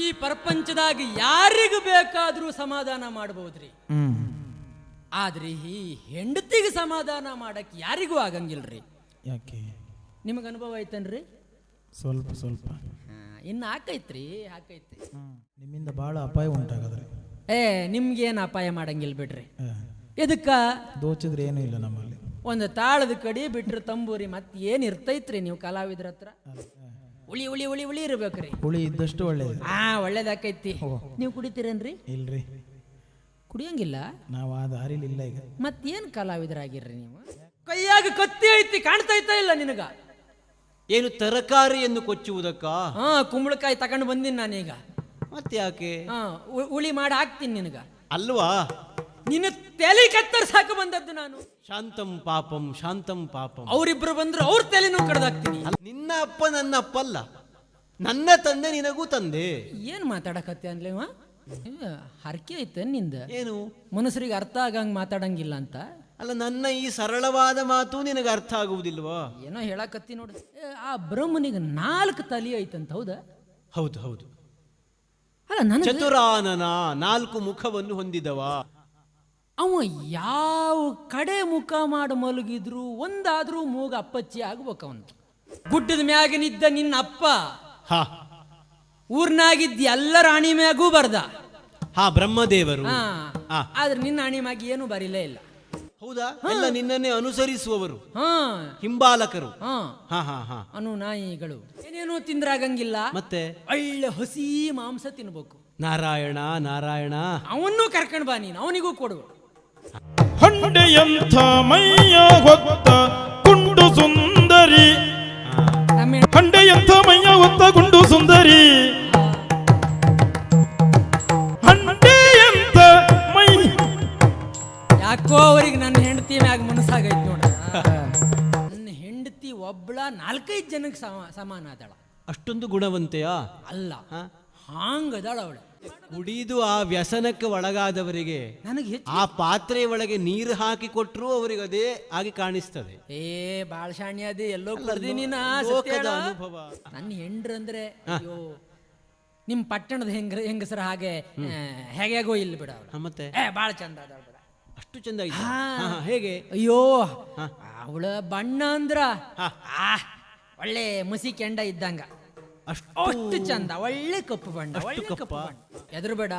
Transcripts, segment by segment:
ಈ ಪ್ರಪಂಚದಾಗ ಯಾರಿಗೂ ಬೇಕಾದ್ರೂ ಸಮಾಧಾನ ಮಾಡಬಹುದ್ರಿ. ಆದ್ರೆ ಈ ಹೆಂಡತಿಗೆ ಸಮಾಧಾನ ಮಾಡಕ್ ಯಾರಿಗೂ ಆಗಂಗಿಲ್ರಿ. ಯಾಕೆ? ನಿಮಗೆ ಅನುಭವ ಐತನ್ರಿ? ಸ್ವಲ್ಪ ಸ್ವಲ್ಪ ಇನ್ನು ಹಾಕೈತ್ರಿ. ನಿಮ್ಮಿಂದ ಬಹಳ ಅಪಾಯ ಉಂಟಾಗದ್ರಿ. ನಿಮ್ಗೇನು ಅಪಾಯ ಮಾಡಂಗಿಲ್ಲ ಬಿಡ್ರಿ. ಇದಕ್ಕ ದೋಚಿದ್ರೆ ಏನೂ ಇಲ್ಲ ನಮ್ಮಲ್ಲಿ. ಒಂದು ತಾಳದ ಕಡಿ ಬಿಟ್ರೆ ತಂಬೂರಿ ಮತ್ತೆ ಏನ್ ಇರ್ತೈತ್ರಿ ನೀವು ಕಲಾವಿದ್ರ ಹತ್ರ? ಉಳಿ ಉಳಿ ಉಳಿ ಉಳಿ ಇರ್ಬೇಕ್ರಿ. ಹುಳಿ ಇದ್ದಷ್ಟು ಒಳ್ಳೇದು. ಒಳ್ಳೇದಾಕೈತಿ. ನೀವು ಕುಡಿತೀರೇನ್ರಿ? ಇಲ್ರಿ, ಕುಡಿಯಂಗಿಲ್ಲ. ನಾವು ಆ ದಾರಿಲಿ ಇಲ್ಲ ಈಗ. ಮತ್ತೇನ್ ಕಲಾವಿದರಾಗಿರ್ರಿ ನೀವು? ಕೈಯಾಗ ಕತ್ತಿ ಐತಿ, ಕಾಣ್ತೈತಾ ಇಲ್ಲ ನಿನಗ? ಏನು ತರಕಾರಿಯನ್ನು ಕೊಚ್ಚುವುದಕ್ಕ? ಕುಂಬಳಕಾಯಿ ತಗೊಂಡು ಬಂದಿನಿ ನಾನೀಗ. ಮತ್ತೆ ಯಾಕೆ? ಉಳಿ ಮಾಡಿ ಹಾಕ್ತೀನಿ ನಿನಗ. ಅಲ್ವಾ, ನಿನ್ನ ತಲೆ ಕತ್ತರಿಸಾಕ ಬಂದದ್ದು ನಾನು. ಶಾಂತಂ ಪಾಪಂ ಶಾಂತಂ ಪಾಪಂ. ಅವರಿಬ್ರು ಬಂದ್ರು ಅವ್ರ ತಲೆನೂ ಕಡ್ದಾಕ್ತೀನಿ. ನಿನ್ನ ಅಪ್ಪ ನನ್ನ ಅಪ್ಪ ಅಲ್ಲ, ನನ್ನ ತಂದೆ ನಿನಗೂ ತಂದೆ. ಏನ್ ಮಾತಾಡಕತ್ತೆ ಅನ್ಲೇವ? ಹರಕೆ ಐತೆ ನಿಂದ? ಏನು ಮನುಷ್ಯರಿಗೆ ಅರ್ಥ ಆಗಂಗ್ ಮಾತಾಡಂಗಿಲ್ಲ ಅಂತ? ಅಲ್ಲ, ನನ್ನ ಈ ಸರಳವಾದ ಮಾತು ನಿನಗೆ ಅರ್ಥ ಆಗುವುದಿಲ್ವಾ? ಏನೋ ಹೇಳಕತ್ತಿ ನೋಡು. ಆ ಬ್ರಹ್ಮನಿಗೆ 4 ತಲೆ ಐತಂತ, ಹೌದಾ? ಹೌದು ಹೌದು. ಅಲ್ಲ, ನನ್ನ ಚತುರಾನನ 4 ಮುಖವನ್ನು ಹೊಂದಿದವ. ಅವ ಯಾವ ಕಡೆ ಮುಖ ಮಾಡಿ ಮಲಗಿದ್ರು ಒಂದಾದ್ರೂ ಮೂಗ ಅಪ್ಪಚ್ಚಿ ಆಗ್ಬೇಕವಂತ. ಗುಡ್ಡದ ಮ್ಯಾಗನಿದ್ದ ನಿನ್ನ ಅಪ್ಪ ಊರ್ನಾಗಿದ್ದ ಎಲ್ಲ ರಾಣಿ ಮ್ಯಾಗೂ ಬರ್ದ. ಬ್ರಹ್ಮದೇವರು. ಆದ್ರೆ ನಿನ್ನ ರಾಣಿ ಮ್ಯಾಗ ಏನು ಬರಿಲೇ ಇಲ್ಲ. ಹೌದಾ? ಎಲ್ಲ ನಿನ್ನನ್ನೇ ಅನುಸರಿಸುವವರು, ಹಿಂಬಾಲಕರು, ಅನುನಾಯಿಗಳು. ಏನೇನೋ ತಿಂದ್ರಾಗಂಗಿಲ್ಲ, ಮತ್ತೆ ಒಳ್ಳೆ ಹಸಿ ಮಾಂಸ ತಿನ್ಬೇಕು. ನಾರಾಯಣ ನಾರಾಯಣ. ಅವನ್ನೂ ಕರ್ಕೊಂಡ್ ಬಾ ನೀನು, ಅವನಿಗೂ ಕೊಡುವ. ಹಂಡೆಯಂಥ ಮೈಯ ಹೊತ್ತ ಗುಂಡು ಸುಂದರಿ, ಹಂಡೆಯಂಥ ಮೈಯ ಹೊತ್ತ ಗುಂಡು ಸುಂದರಿ, ಹಂಡೆಯಂಥ ಮೈ. ಯಾಕೋ ಅವ್ರಿಗೆ ನನ್ನ ಹೆಂಡತಿ ಮ್ಯಾಗ ಮನಸ್ಸಾಗೈತಿ ನೋಡ. ನನ್ನ ಹೆಂಡತಿ ಒಬ್ಳ 4-5 ಜನಕ್ಕೆ ಸಮಾನ ಆದಳ. ಅಷ್ಟೊಂದು ಗುಣವಂತೆಯಾ? ಅಲ್ಲ, ಹಾಂಗದಾಳ ಅವಳು. ಕುಡಿದು ಆ ವ್ಯಸನಕ್ಕೆ ಒಳಗಾದವರಿಗೆ ನನಗೆ ಆ ಪಾತ್ರೆ ಒಳಗೆ ನೀರು ಹಾಕಿ ಕೊಟ್ಟರು ಅವರಿಗೆ ಅದೇ ಆಗಿ ಕಾಣಿಸ್ತದೆ. ಬಾಳ ಶಾಣ್ಯ ಅದೇ. ಎಲ್ಲೋ ಕುಡ್ದಿ ಅನುಭವ. ನನ್ನ ಹೆಂಡ್ರು ಅಂದ್ರೆ ಅಯ್ಯೋ, ನಿಮ್ ಪಟ್ಟಣದ ಹೆಂಗಸರ ಹಾಗೆ ಹೇಗೋ ಇಲ್ಲಿ ಬಿಡ. ಮತ್ತೆ ಬಾಳ ಚಂದ ಅದ ಬಿಡ. ಅಷ್ಟು ಚಂದ ಹೇಗೆ? ಅಯ್ಯೋ, ಅವಳ ಬಣ್ಣ ಅಂದ್ರ ಒಳ್ಳೆ ಮುಸಿ ಕೆಂಡ ಇದ್ದಂಗ, ಅಷ್ಟು ಚಂದ. ಒಳ್ಳೆ ಕಪ್ಪು ಬಣ್ಣ, ಒಳ್ಳೆ ಕಪ್ಪು ಬಣ್ಣ. ಎದರ್ಬೇಡ.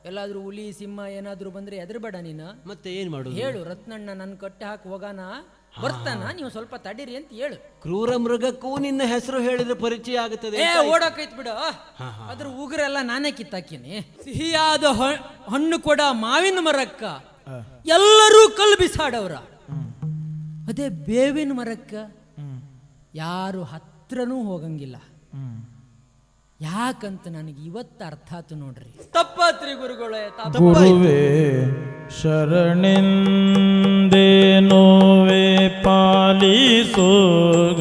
ಎಲ್ಲಾದ್ರೂ ಹುಲಿ ಸಿಂಹ ಏನಾದ್ರೂ ಬಂದ್ರೆ ಎದರ್ಬೇಡ ನೀನು. ಮತ್ತೆ ಏನ್ ಮಾಡುದು? ಹೇಳು, ರತ್ನಣ್ಣ ನನ್ ಕಟ್ಟೆ ಹಾಕಿ ಹೋಗಾನ, ಬರ್ತಾನ, ನೀವು ಸ್ವಲ್ಪ ತಡೀರಿ ಅಂತ ಹೇಳು. ಕ್ರೂರ ಮೃಗಕ್ಕೂ ನಿನ್ನ ಹೆಸರು ಹೇಳಿದ್ರೆ ಪರಿಚಯ ಆಗುತ್ತದೆ. ಓಡಾಕೈತ್ ಬಿಡ. ಅದ್ರ ಉಗುರೆಲ್ಲ ನಾನೇ ಕಿತ್ತಾಕಿನಿ. ಸಿಹಿಯಾದ ಹಣ್ಣು ಕೊಡ ಮಾವಿನ ಮರಕ್ಕ ಎಲ್ಲರೂ ಕಲ್ಲು ಬಿಸಾಡವ್ರ. ಅದೇ ಬೇವಿನ ಮರಕ್ಕ ಯಾರು ಹತ್ರನೂ ಹೋಗಂಗಿಲ್ಲ. ಯಾಕಂತ ನನಗೆ ಇವತ್ತು ಅರ್ಥ ಆಯ್ತು ನೋಡ್ರಿ. ತಪ್ಪಾತ್ರಿ ಗುರುಗಳೇ, ಗುರುವೇ ಶರಣೆಂದೇನೋವೆ ಪಾಲಿಸೋಗ.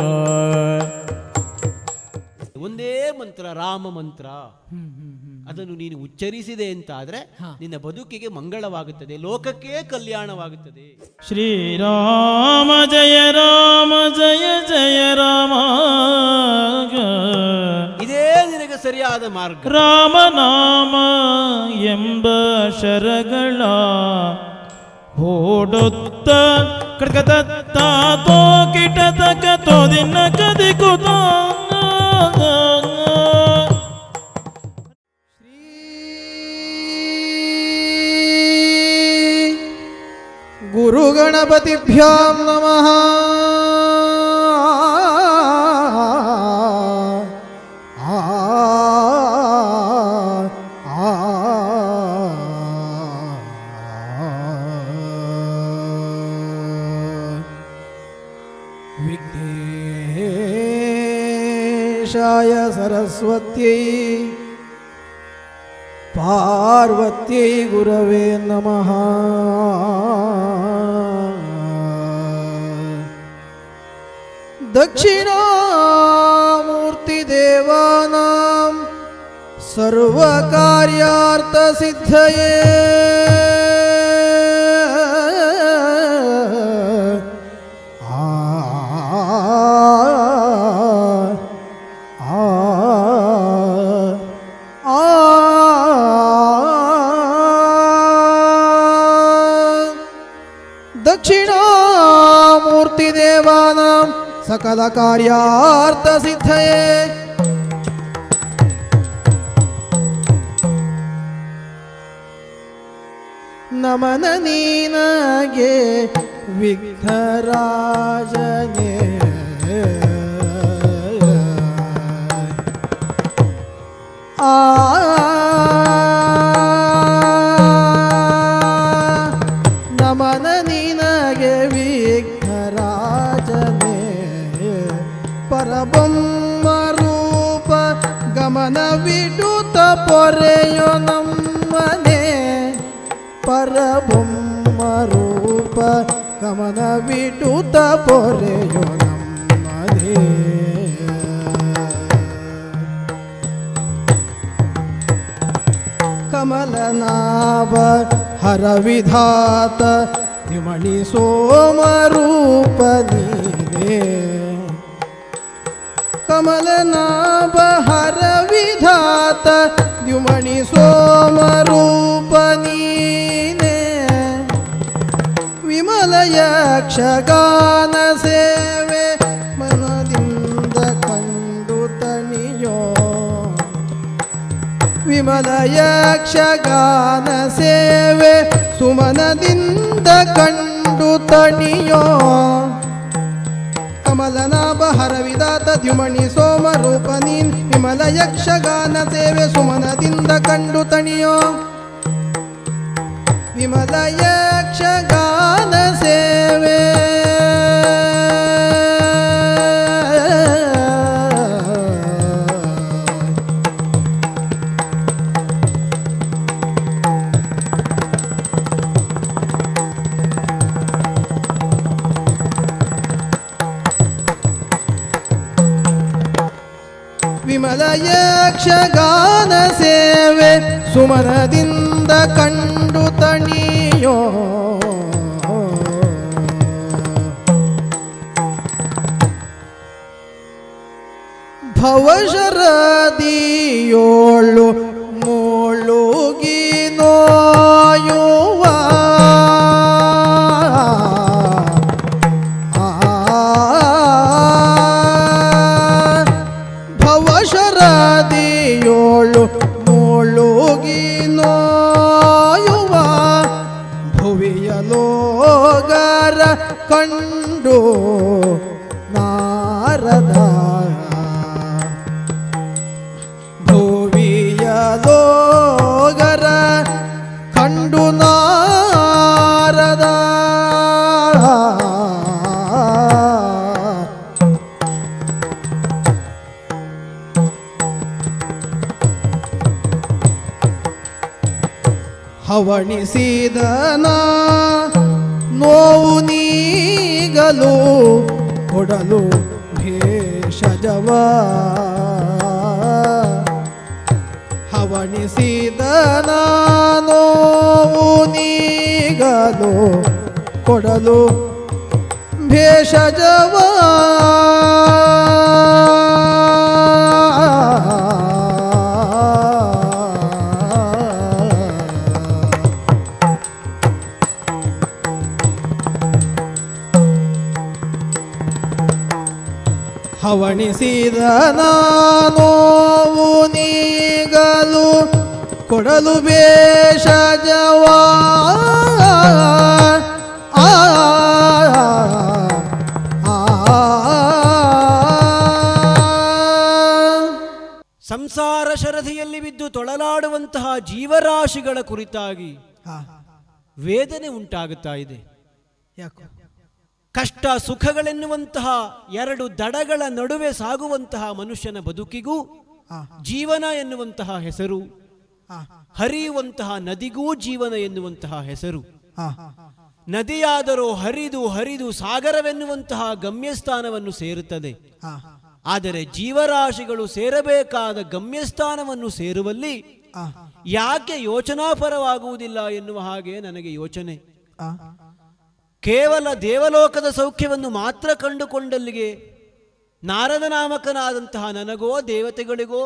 ಒಂದೇ ಮಂತ್ರ, ರಾಮ ಮಂತ್ರ. ಅದನ್ನು ನೀನು ಉಚ್ಚರಿಸಿದೆ ಅಂತ ಆದ್ರೆ ನಿನ್ನ ಬದುಕಿಗೆ ಮಂಗಳವಾಗುತ್ತದೆ, ಲೋಕಕ್ಕೆ ಕಲ್ಯಾಣವಾಗುತ್ತದೆ. ಶ್ರೀರಾಮ ಜಯ ರಾಮ ಜಯ ಜಯ ರಾಮ, ಇದೇ ನಿನಗೆ ಸರಿಯಾದ ಮಾರ್ಗ. ರಾಮನಾಮ ಎಂಬ ಶರಗಳ ಓಡುತ್ತ ಕಡ್ಕದತ್ತ ತೋ ಕಿಟತಕ ತೋದಿನ ಕದಿಕುತ. ಗುರುಗಣಪತಿಭ್ಯಾಂ ನಮಃ. ವಿಘ್ನೇಶಾಯ ಸರಸ್ವತ್ಯೈ ಪಾರ್ವತ್ಯೈ ಗುರವೇ ನಮಃ. ದಕ್ಷಿಣಾಮೂರ್ತಿ ದೇವಾನಾಂ ಸರ್ವಕಾರ್ಯಾರ್ಥ ಸಿದ್ಧಯೇ ಸಕಲ ಕಾರ್ಯಾರ್ಥ ಸಿದ್ಧಯೇ ನಮನ ನೀನಗೆ ವಿಘ್ನರಾಜನೇ ಆ ನಮನ ನಿನಗೆ ವಿಘ್ನರಾಜನೇ ಪರಬ್ರಹ್ಮ ರೂಪ ಗಮನ ವಿಡುತ್ತ ಪೊರೆಯೋ ನಮ್ಮನೆ ಪರಬ್ರಹ್ಮ ರೂಪ ಗಮನ ವಿಡುತ್ತ ಪೊರೆಯೋ ನಮ್ಮನೆ ಕಮಲನಾಭ ಹರವಿಧಾತ ತ್ರಿಮಣಿ ಸೋಮರೂಪ ನೀನೇ ಕಮಲನಾಭ ಹರವಿಧಾತ ದ್ಯುಮಣಿ ಸೋಮರೂಪ ನೀನೇ ವಿಮಲ ಯಕ್ಷಗಾನ ಸೇವೆ ಮನದಿಂದ ಕಂಡು ತಣಿಯೋ ವಿಮಲ ಯಕ್ಷಗಾನ ಸೇವೆ ಸುಮನದಿಂದ ಕಂಡು ತಣಿಯೋ ಕಮಲನಾಭ ಹರವಿದಾತ ದ್ಯುಮಣಿ ಸೋಮರೂಪ ನೀನ್ ವಿಮಲ ಯಕ್ಷಗಾನ ಸೇವೆ ಸುಮನದಿಂದ ಕಂಡು ತಣಿಯೋ ವಿಮಲ ಯಕ್ಷಗಾನ ಸೇವೆ ವಿಮಲ ಯಕ್ಷಗಾನ ಸೇವೆ ಸುಮನದಿಂದ ಕಂಡು ತಣಿಯೋ ಭವಶರದಿಯೋಳು ಮುಳುಗಿ ನೋಯುವ ಭವಶರದಿಯೋಳು ಮುಳುಗಿ ನೋಯುವ ಭುವಿಯಲೋಗರ ಕಂಡು ನಾರದ ಭುವಿಯಲೋಗರ ಕಂಡು ನಾರದ ಹವಣಿಸಿದನ ನೋವು ನೀಗಲು ಕೊಡಲು ಭೇಷಜವ ಹವಣಿಸಿದನ ನೋವು ನೀಗಲು ಕೊಡಲು ಭೇಷಜವ ಹವಣಿಸಿದ ನೋವು ನೀಗಲು ಕೊಡಲು ಭೇಷಜವಾ ಸಂಸಾರ ಶರಧಿಯಲ್ಲಿ ಬಿದ್ದು ತೊಳಲಾಡುವಂತಹ ಜೀವರಾಶಿಗಳ ಕುರಿತಾಗಿ ವೇದನೆ ಉಂಟಾಗುತ್ತಾ ಇದೆ. ಯಾಕೋ ಕಷ್ಟ ಸುಖಗಳೆನ್ನುವಂತಹ ಎರಡು ದಡಗಳ ನಡುವೆ ಸಾಗುವಂತಹ ಮನುಷ್ಯನ ಬದುಕಿಗೂ ಜೀವನ ಎನ್ನುವಂತಹ ಹೆಸರು, ಹರಿಯುವಂತಹ ನದಿಗೂ ಜೀವನ ಎನ್ನುವಂತಹ ಹೆಸರು. ನದಿಯಾದರೂ ಹರಿದು ಹರಿದು ಸಾಗರವೆನ್ನುವಂತಹ ಗಮ್ಯಸ್ಥಾನವನ್ನು ಸೇರುತ್ತದೆ. ಆದರೆ ಜೀವರಾಶಿಗಳು ಸೇರಬೇಕಾದ ಗಮ್ಯಸ್ಥಾನವನ್ನು ಸೇರುವಲ್ಲಿ ಯಾಕೆ ಯೋಚನಾಪರವಾಗುವುದಿಲ್ಲ ಎನ್ನುವ ಹಾಗೆ ನನಗೆ ಯೋಚನೆ. ಕೇವಲ ದೇವಲೋಕದ ಸೌಖ್ಯವನ್ನು ಮಾತ್ರ ಕಂಡುಕೊಂಡಲ್ಲಿಗೆ ನಾರದ ನಾಮಕನಾದಂತಹ ನನಗೋ ದೇವತೆಗಳಿಗೋ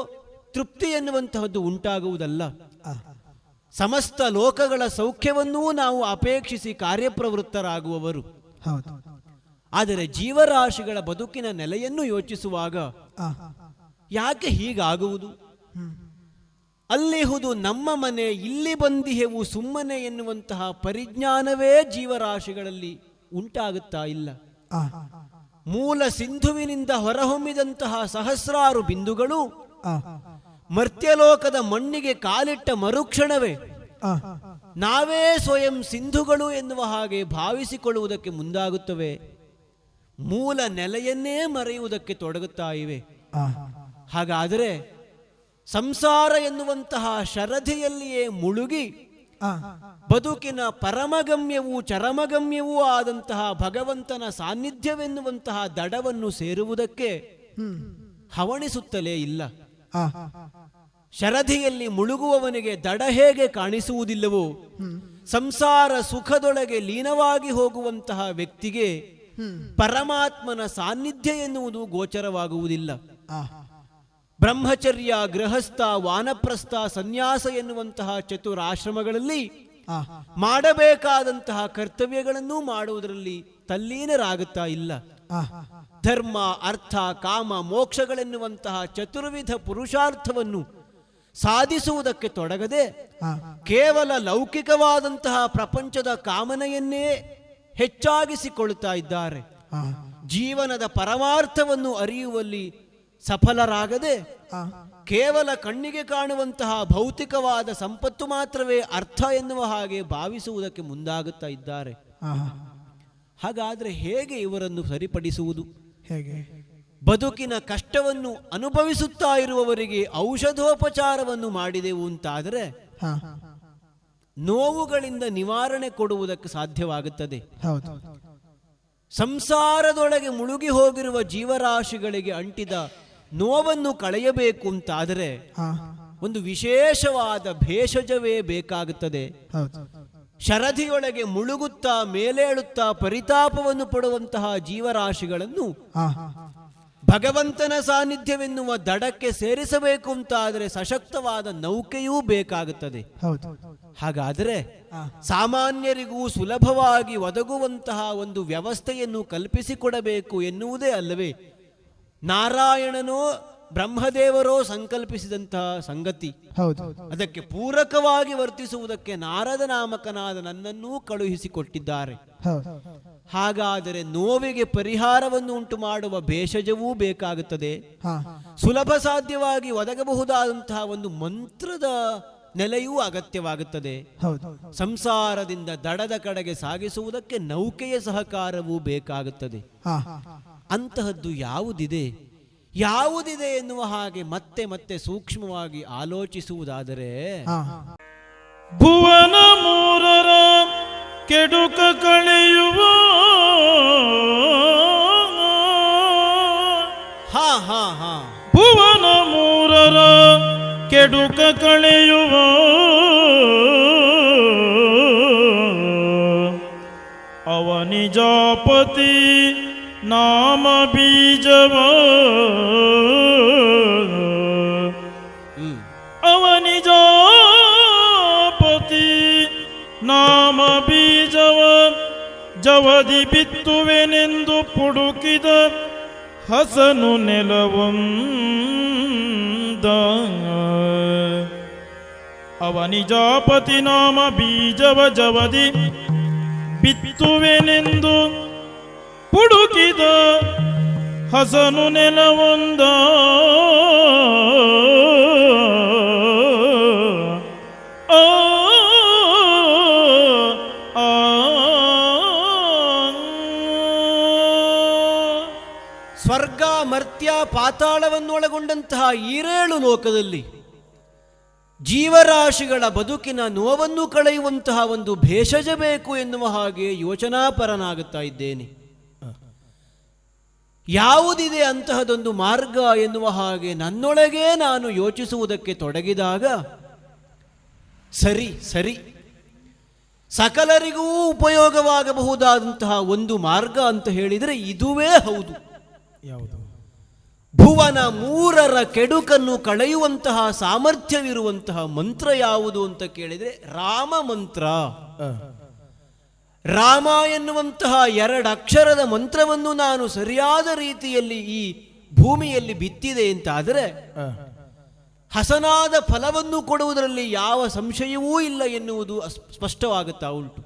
ತೃಪ್ತಿ ಎನ್ನುವಂತಹದ್ದು ಉಂಟಾಗುವುದಲ್ಲ. ಸಮಸ್ತ ಲೋಕಗಳ ಸೌಖ್ಯವನ್ನೂ ನಾವು ಅಪೇಕ್ಷಿಸಿ ಕಾರ್ಯಪ್ರವೃತ್ತರಾಗುವವರು. ಆದರೆ ಜೀವರಾಶಿಗಳ ಬದುಕಿನ ನೆಲೆಯನ್ನು ಯೋಚಿಸುವಾಗ ಆ, ಯಾಕೆ ಹೀಗಾಗುವುದು? ಅಲ್ಲಿಹುದು ನಮ್ಮ ಮನೆ, ಇಲ್ಲಿ ಬಂದಿಹೆವು ಸುಮ್ಮನೆ ಎನ್ನುವಂತಹ ಪರಿಜ್ಞಾನವೇ ಜೀವರಾಶಿಗಳಲ್ಲಿ ಉಂಟಾಗುತ್ತಾ ಇಲ್ಲ. ಆ, ಮೂಲ ಸಿಂಧುವಿನಿಂದ ಹೊರಹೊಮ್ಮಿದಂತಹ ಸಹಸ್ರಾರು ಬಿಂದುಗಳು ಆ, ಮರ್ತ್ಯಲೋಕದ ಮಣ್ಣಿಗೆ ಕಾಲಿಟ್ಟ ಮರುಕ್ಷಣವೇ ಆ, ನಾವೇ ಸ್ವಯಂ ಸಿಂಧುಗಳು ಎನ್ನುವ ಹಾಗೆ ಭಾವಿಸಿಕೊಳ್ಳುವುದಕ್ಕೆ ಮುಂದಾಗುತ್ತವೆ. ಮೂಲ ನೆಲೆಯನ್ನೇ ಮರೆಯುವುದಕ್ಕೆ ತೊಡಗುತ್ತಾ ಇವೆ. ಆ, ಹಾಗಾದರೆ ಸಂಸಾರ ಎನ್ನುವಂತಹ ಶರಧಿಯಲ್ಲಿಯೇ ಮುಳುಗಿ ಆ, ಬದುಕಿನ ಪರಮಗಮ್ಯವೂ ಚರಮಗಮ್ಯವೂ ಆದಂತಹ ಭಗವಂತನ ಸಾನ್ನಿಧ್ಯವೆನ್ನುವಂತಹ ದಡವನ್ನು ಸೇರುವುದಕ್ಕೆ ಹವಣಿಸುತ್ತಲೇ ಇಲ್ಲ. ಆ, ಶರಧಿಯಲ್ಲಿ ಮುಳುಗುವವನಿಗೆ ದಡ ಹೇಗೆ ಕಾಣಿಸುವುದಿಲ್ಲವೋ, ಸಂಸಾರ ಸುಖದೊಳಗೆ ಲೀನವಾಗಿ ಹೋಗುವಂತಹ ವ್ಯಕ್ತಿಗೆ ಪರಮಾತ್ಮನ ಸಾನ್ನಿಧ್ಯ ಎನ್ನುವುದು ಗೋಚರವಾಗುವುದಿಲ್ಲ. ಆ, ಬ್ರಹ್ಮಚರ್ಯ, ಗೃಹಸ್ಥ, ವಾನಪ್ರಸ್ಥ, ಸನ್ಯಾಸ ಎನ್ನುವಂತಹ ಚತುರಾಶ್ರಮಗಳಲ್ಲಿ ಆ, ಮಾಡಬೇಕಾದಂತಹ ಕರ್ತವ್ಯಗಳನ್ನು ಮಾಡುವುದರಲ್ಲಿ ತಲ್ಲೀನರಾಗುತ್ತಾ ಇಲ್ಲ. ಆ, ಧರ್ಮ, ಅರ್ಥ, ಕಾಮ, ಮೋಕ್ಷಗಳೆನ್ನುವಂತಹ ಚತುರ್ವಿಧ ಪುರುಷಾರ್ಥವನ್ನು ಸಾಧಿಸುವುದಕ್ಕೆ ತೊಡಗದೆ ಆ, ಕೇವಲ ಲೌಕಿಕವಾದಂತಹ ಪ್ರಪಂಚದ ಕಾಮನೆಯನ್ನೇ ಹೆಚ್ಚಾಗಿಸಿಕೊಳ್ಳುತ್ತಾ ಇದ್ದಾರೆ. ಆ, ಜೀವನದ ಪರಮಾರ್ಥವನ್ನು ಅರಿಯುವಲ್ಲಿ ಸಫಲರಾಗದೆ ಆ, ಕೇವಲ ಕಣ್ಣಿಗೆ ಕಾಣುವಂತಹ ಭೌತಿಕವಾದ ಸಂಪತ್ತು ಮಾತ್ರವೇ ಅರ್ಥ ಎನ್ನುವ ಹಾಗೆ ಭಾವಿಸುವುದಕ್ಕೆ ಮುಂದಾಗುತ್ತಾ ಇದ್ದಾರೆ. ಆ, ಹಾಗಾದ್ರೆ ಹೇಗೆ ಇವರನ್ನು ಸರಿಪಡಿಸುವುದು? ಹೇಗೆ? ಬದುಕಿನ ಕಷ್ಟವನ್ನು ಅನುಭವಿಸುತ್ತಾ ಇರುವವರಿಗೆ ಔಷಧೋಪಚಾರವನ್ನು ಮಾಡಿದೆವು ಅಂತಾದರೆ ಆ, ನೋವುಗಳಿಂದ ನಿವಾರಣೆ ಕೊಡುವುದಕ್ಕೆ ಸಾಧ್ಯವಾಗುತ್ತದೆ. ಹೌದು. ಸಂಸಾರದೊಳಗೆ ಮುಳುಗಿ ಹೋಗಿರುವ ಜೀವರಾಶಿಗಳಿಗೆ ಅಂಟಿದ ನೋವನ್ನು ಕಳೆಯಬೇಕು ಅಂತಾದರೆ ಆ, ಒಂದು ವಿಶೇಷವಾದ ಭೇಷಜವೇ ಬೇಕಾಗುತ್ತದೆ. ಹೌದು. ಶರಧಿಯೊಳಗೆ ಮುಳುಗುತ್ತಾ ಮೇಲೇಳುತ್ತಾ ಪರಿತಾಪವನ್ನು ಪಡುವಂತಹ ಜೀವರಾಶಿಗಳನ್ನು ಆ, ಭಗವಂತನ ಸಾನ್ನಿಧ್ಯವೆನ್ನುವ ದಡಕ್ಕೆ ಸೇರಿಸಬೇಕು ಅಂತಾದರೆ ಸಶಕ್ತವಾದ ನೌಕೆಯೂ ಬೇಕಾಗುತ್ತದೆ. ಹೌದು. ಹಾಗಾದರೆ ಆ, ಸಾಮಾನ್ಯರಿಗೂ ಸುಲಭವಾಗಿ ಒದಗುವಂತಹ ಒಂದು ವ್ಯವಸ್ಥೆಯನ್ನು ಕಲ್ಪಿಸಿಕೊಡಬೇಕು ಎನ್ನುವುದೇ ಅಲ್ಲವೇ ನಾರಾಯಣನೋ ಬ್ರಹ್ಮದೇವರೋ ಸಂಕಲ್ಪಿಸಿದಂತಹ ಸಂಗತಿ. ಹೌದು. ಅದಕ್ಕೆ ಪೂರಕವಾಗಿ ವರ್ತಿಸುವುದಕ್ಕೆ ನಾರದ ನಾಮಕನಾದ ನನ್ನನ್ನೂ ಕಳುಹಿಸಿಕೊಟ್ಟಿದ್ದಾರೆ. ಹೌದು. ಹಾಗಾದರೆ ನೋವಿಗೆ ಪರಿಹಾರವನ್ನು ಉಂಟು ಮಾಡುವ ಭೇಷಜವೂ ಬೇಕಾಗುತ್ತದೆ. ಆ, ಸುಲಭ ಸಾಧ್ಯವಾಗಿ ಒದಗಬಹುದಾದಂತಹ ಒಂದು ಮಂತ್ರದ ನೆಲೆಯೂ ಅಗತ್ಯವಾಗುತ್ತದೆ. ಹೌದು. ಸಂಸಾರದಿಂದ ದಡದ ಕಡೆಗೆ ಸಾಗಿಸುವುದಕ್ಕೆ ನೌಕೆಯ ಸಹಕಾರವೂ ಬೇಕಾಗುತ್ತದೆ. ಆ, ಅಂತಹದ್ದು ಯಾವುದಿದೆ ಎನ್ನುವ ಹಾಗೆ ಮತ್ತೆ ಮತ್ತೆ ಸೂಕ್ಷ್ಮವಾಗಿ ಆಲೋಚಿಸುವುದಾದರೆ ಆ, ಭುವನ ಮೂರರ ಕೆಡುಕ ಕಳೆಯುವ ಹಾ ಹಾ ಹಾ ಭುವನ ಮೂರರ ಕೆಡುಕ ಕಳೆಯುವ ಅವನಿಜಾಪತಿ ನಾಮ ಬೀಜವ ಅವನಿಜಾಪತಿ ನಾಮ ಬೀಜವ ಜವದಿ ಬಿತ್ತುವೆನೆಂದು ಪುಡುಕಿದ ಹಸನು ನೆಲವೊಂದ ಅವನಿಜಾಪತಿ ನಾಮ ಬೀಜವ ಜವದಿ ಬಿತ್ತುವೆನೆಂದು ಪುಡುಕಿದ ಹಸನು ನೆಲವೊಂದ ಆ, ಆ, ಸ್ವರ್ಗ, ಮರ್ತ್ಯ, ಪಾತಾಳವನ್ನೊಳಗೊಂಡಂತಹ ಈರೇಳು ಲೋಕದಲ್ಲಿ ಜೀವರಾಶಿಗಳ ಬದುಕಿನ ನೋವನ್ನು ಕಳೆಯುವಂತಹ ಒಂದು ಭೇಷಜ ಬೇಕು ಎನ್ನುವ ಹಾಗೆ ಯೋಚನಾಪರನಾಗುತ್ತಾ ಇದ್ದೇನೆ. ಯಾವುದಿದೆ ಅಂತಹದೊಂದು ಮಾರ್ಗ ಎನ್ನುವ ಹಾಗೆ ನನ್ನೊಳಗೆ ನಾನು ಯೋಚಿಸುವುದಕ್ಕೆ ತೊಡಗಿದಾಗ ಸರಿ ಸರಿ ಸಕಲರಿಗೂ ಉಪಯೋಗವಾಗಬಹುದಾದಂತಹ ಒಂದು ಮಾರ್ಗ ಅಂತ ಹೇಳಿದರೆ ಇದುವೇ ಹೌದು. ಯಾವುದು? ಭುವನ ಮೂರರ ಕೆಡುಕನ್ನು ಕಳೆಯುವಂತಹ ಸಾಮರ್ಥ್ಯವಿರುವಂತಹ ಮಂತ್ರ ಯಾವುದು ಅಂತ ಕೇಳಿದರೆ ರಾಮ ಮಂತ್ರ. ರಾಮ ಎನ್ನುವಂತಹ 2 ಅಕ್ಷರದ ಮಂತ್ರವನ್ನು ನಾನು ಸರಿಯಾದ ರೀತಿಯಲ್ಲಿ ಈ ಭೂಮಿಯಲ್ಲಿ ಬಿತ್ತಿದೆ ಅಂತಾದರೆ ಹಸನಾದ ಫಲವನ್ನು ಕೊಡುವುದರಲ್ಲಿ ಯಾವ ಸಂಶಯವೂ ಇಲ್ಲ ಎನ್ನುವುದು ಸ್ಪಷ್ಟವಾಗುತ್ತಾ ಉಂಟು.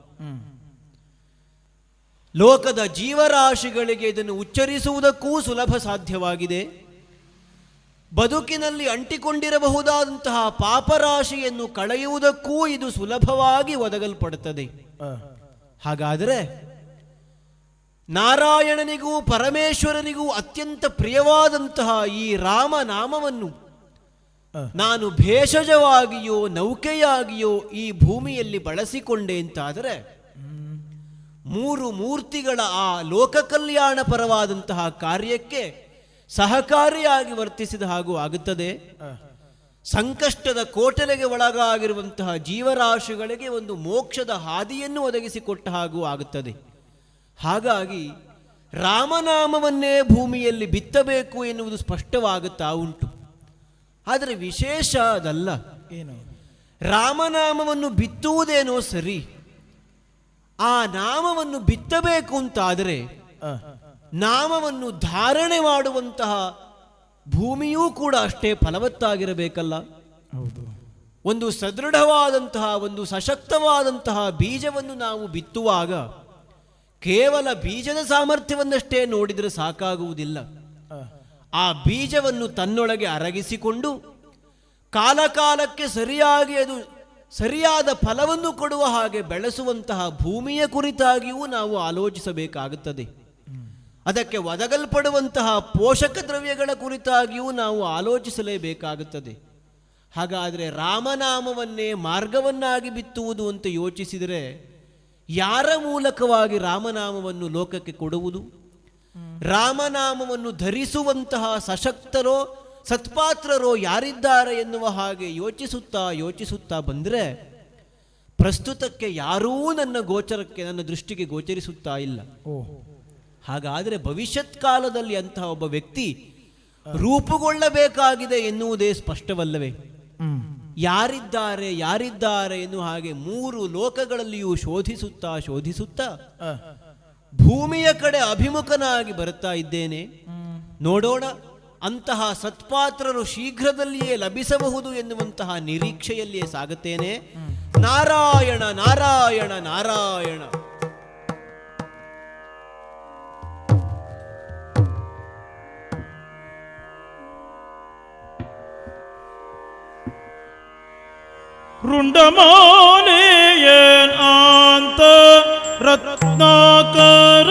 ಲೋಕದ ಜೀವರಾಶಿಗಳಿಗೆ ಇದನ್ನು ಉಚ್ಚರಿಸುವುದಕ್ಕೂ ಸುಲಭ ಸಾಧ್ಯವಾಗಿದೆ. ಬದುಕಿನಲ್ಲಿ ಅಂಟಿಕೊಂಡಿರಬಹುದಾದಂತಹ ಪಾಪರಾಶಿಯನ್ನು ಕಳೆಯುವುದಕ್ಕೂ ಇದು ಸುಲಭವಾಗಿ ಒದಗಲ್ಪಡುತ್ತದೆ. ಹಾಗಾದರೆ ನಾರಾಯಣನಿಗೂ ಪರಮೇಶ್ವರನಿಗೂ ಅತ್ಯಂತ ಪ್ರಿಯವಾದಂತಹ ಈ ರಾಮನಾಮವನ್ನು ನಾನು ಭೇಷಜವಾಗಿಯೋ ನೌಕೆಯಾಗಿಯೋ ಈ ಭೂಮಿಯಲ್ಲಿ ಬಳಸಿಕೊಂಡೆ ಅಂತಾದರೆ 3 ಮೂರ್ತಿಗಳ ಆ ಲೋಕ ಕಲ್ಯಾಣ ಪರವಾದಂತಹ ಕಾರ್ಯಕ್ಕೆ ಸಹಕಾರಿಯಾಗಿ ವರ್ತಿಸಿದ ಹಾಗೂ ಆಗುತ್ತದೆ. ಸಂಕಷ್ಟದ ಕೋಟಲೆಗೆ ಒಳಗಾಗಿರುವಂತಹ ಜೀವರಾಶಿಗಳಿಗೆ ಒಂದು ಮೋಕ್ಷದ ಹಾದಿಯನ್ನು ಒದಗಿಸಿಕೊಟ್ಟ ಹಾಗೂ ಆಗುತ್ತದೆ. ಹಾಗಾಗಿ ರಾಮನಾಮವನ್ನೇ ಭೂಮಿಯಲ್ಲಿ ಬಿತ್ತಬೇಕು ಎನ್ನುವುದು ಸ್ಪಷ್ಟವಾಗುತ್ತಾ ಉಂಟು. ಆದರೆ ವಿಶೇಷ ಅದಲ್ಲ. ಏನು? ರಾಮನಾಮವನ್ನು ಬಿತ್ತುವುದೇನೋ ಸರಿ, ಆ ನಾಮವನ್ನು ಬಿತ್ತಬೇಕು ಅಂತಾದರೆ ನಾಮವನ್ನು ಧಾರಣೆ ಮಾಡುವಂತಹ ಭೂಮಿಯೂ ಕೂಡ ಅಷ್ಟೇ ಫಲವತ್ತಾಗಿರಬೇಕಲ್ಲ. ಹೌದು. ಒಂದು ಸದೃಢವಾದಂತಹ ಒಂದು ಸಶಕ್ತವಾದಂತಹ ಬೀಜವನ್ನು ನಾವು ಬಿತ್ತುವಾಗ ಕೇವಲ ಬೀಜದ ಸಾಮರ್ಥ್ಯವನ್ನಷ್ಟೇ ನೋಡಿದರೆ ಸಾಕಾಗುವುದಿಲ್ಲ. ಆ ಬೀಜವನ್ನು ತನ್ನೊಳಗೆ ಅರಗಿಸಿಕೊಂಡು ಕಾಲಕಾಲಕ್ಕೆ ಸರಿಯಾಗಿ ಅದು ಸರಿಯಾದ ಫಲವನ್ನು ಕೊಡುವ ಹಾಗೆ ಬೆಳೆಸುವಂತಹ ಭೂಮಿಯ ಕುರಿತಾಗಿಯೂ ನಾವು ಆಲೋಚಿಸಬೇಕಾಗುತ್ತದೆ. ಅದಕ್ಕೆ ಒದಗಲ್ಪಡುವಂತಹ ಪೋಷಕ ದ್ರವ್ಯಗಳ ಕುರಿತಾಗಿಯೂ ನಾವು ಆಲೋಚಿಸಲೇಬೇಕಾಗುತ್ತದೆ. ಹಾಗಾದರೆ ರಾಮನಾಮವನ್ನೇ ಮಾರ್ಗವನ್ನಾಗಿ ಬಿತ್ತುವುದು ಅಂತ ಯೋಚಿಸಿದರೆ ಯಾರ ಮೂಲಕವಾಗಿ ರಾಮನಾಮವನ್ನು ಲೋಕಕ್ಕೆ ಕೊಡುವುದು? ರಾಮನಾಮವನ್ನು ಧರಿಸುವಂತಹ ಸಶಕ್ತರೋ ಸತ್ಪಾತ್ರರೋ ಯಾರಿದ್ದಾರೆ ಎನ್ನುವ ಹಾಗೆ ಯೋಚಿಸುತ್ತಾ ಬಂದರೆ ಪ್ರಸ್ತುತಕ್ಕೆ ಯಾರೂ ನನ್ನ ಗೋಚರಕ್ಕೆ, ನನ್ನ ದೃಷ್ಟಿಗೆ ಗೋಚರಿಸುತ್ತಾ ಇಲ್ಲ. ಹಾಗಾದರೆ ಭವಿಷ್ಯತ್ ಕಾಲದಲ್ಲಿ ಅಂತಹ ಒಬ್ಬ ವ್ಯಕ್ತಿ ರೂಪುಗೊಳ್ಳಬೇಕಾಗಿದೆ ಎನ್ನುವುದೇ ಸ್ಪಷ್ಟವಲ್ಲವೇ? ಯಾರಿದ್ದಾರೆ ಎನ್ನುವ ಹಾಗೆ 3 ಲೋಕಗಳಲ್ಲಿಯೂ ಶೋಧಿಸುತ್ತಾ ಭೂಮಿಯ ಕಡೆ ಅಭಿಮುಖನಾಗಿ ಬರುತ್ತಾ ಇದ್ದೇನೆ. ನೋಡೋಣ, ಅಂತಹ ಸತ್ಪಾತ್ರರು ಶೀಘ್ರದಲ್ಲಿಯೇ ಲಭಿಸಬಹುದು ಎನ್ನುವಂತಹ ನಿರೀಕ್ಷೆಯಲ್ಲಿಯೇ ಸಾಗುತ್ತೇನೆ. ನಾರಾಯಣ ನಾರಾಯಣ ನಾರಾಯಣ. ರುಂಡಮಾಲೆಯೇನ್ ಅಂತ ರತ್ನಾಕರ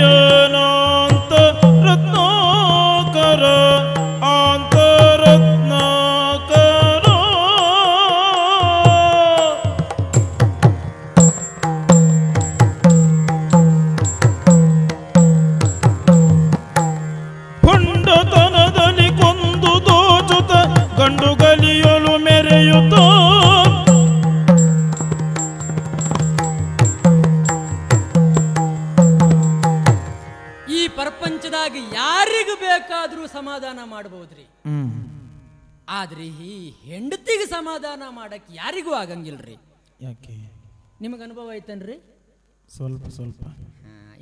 ರುಂಡಮಾಲೆಯೇನಾಂತ ರತ್ನಾಕರ ಅಂತ ರತ್ನಾಕರ ಹೊಂಡತನದಲ್ಲಿ ಕೊಂದು ದೋಚುತ್ತ ಗಂಡು ಗಲಿಯಲು ಮೆರೆಯುತ್ತ ಈ ಪ್ರಪಂಚದಾಗ ಯಾರಿಗೂ ಬೇಕಾದ್ರೂ ಸಮಾಧಾನ ಮಾಡಬಹುದ್ರಿ. ಆದ್ರೆ ಈ ಹೆಂಡತಿಗೆ ಸಮಾಧಾನ ಮಾಡಕ್ ಯಾರಿಗೂ ಆಗಂಗಿಲ್ರಿ. ಯಾಕೆ? ನಿಮಗೆ ಅನುಭವ ಐತನ್ರಿ? ಸ್ವಲ್ಪ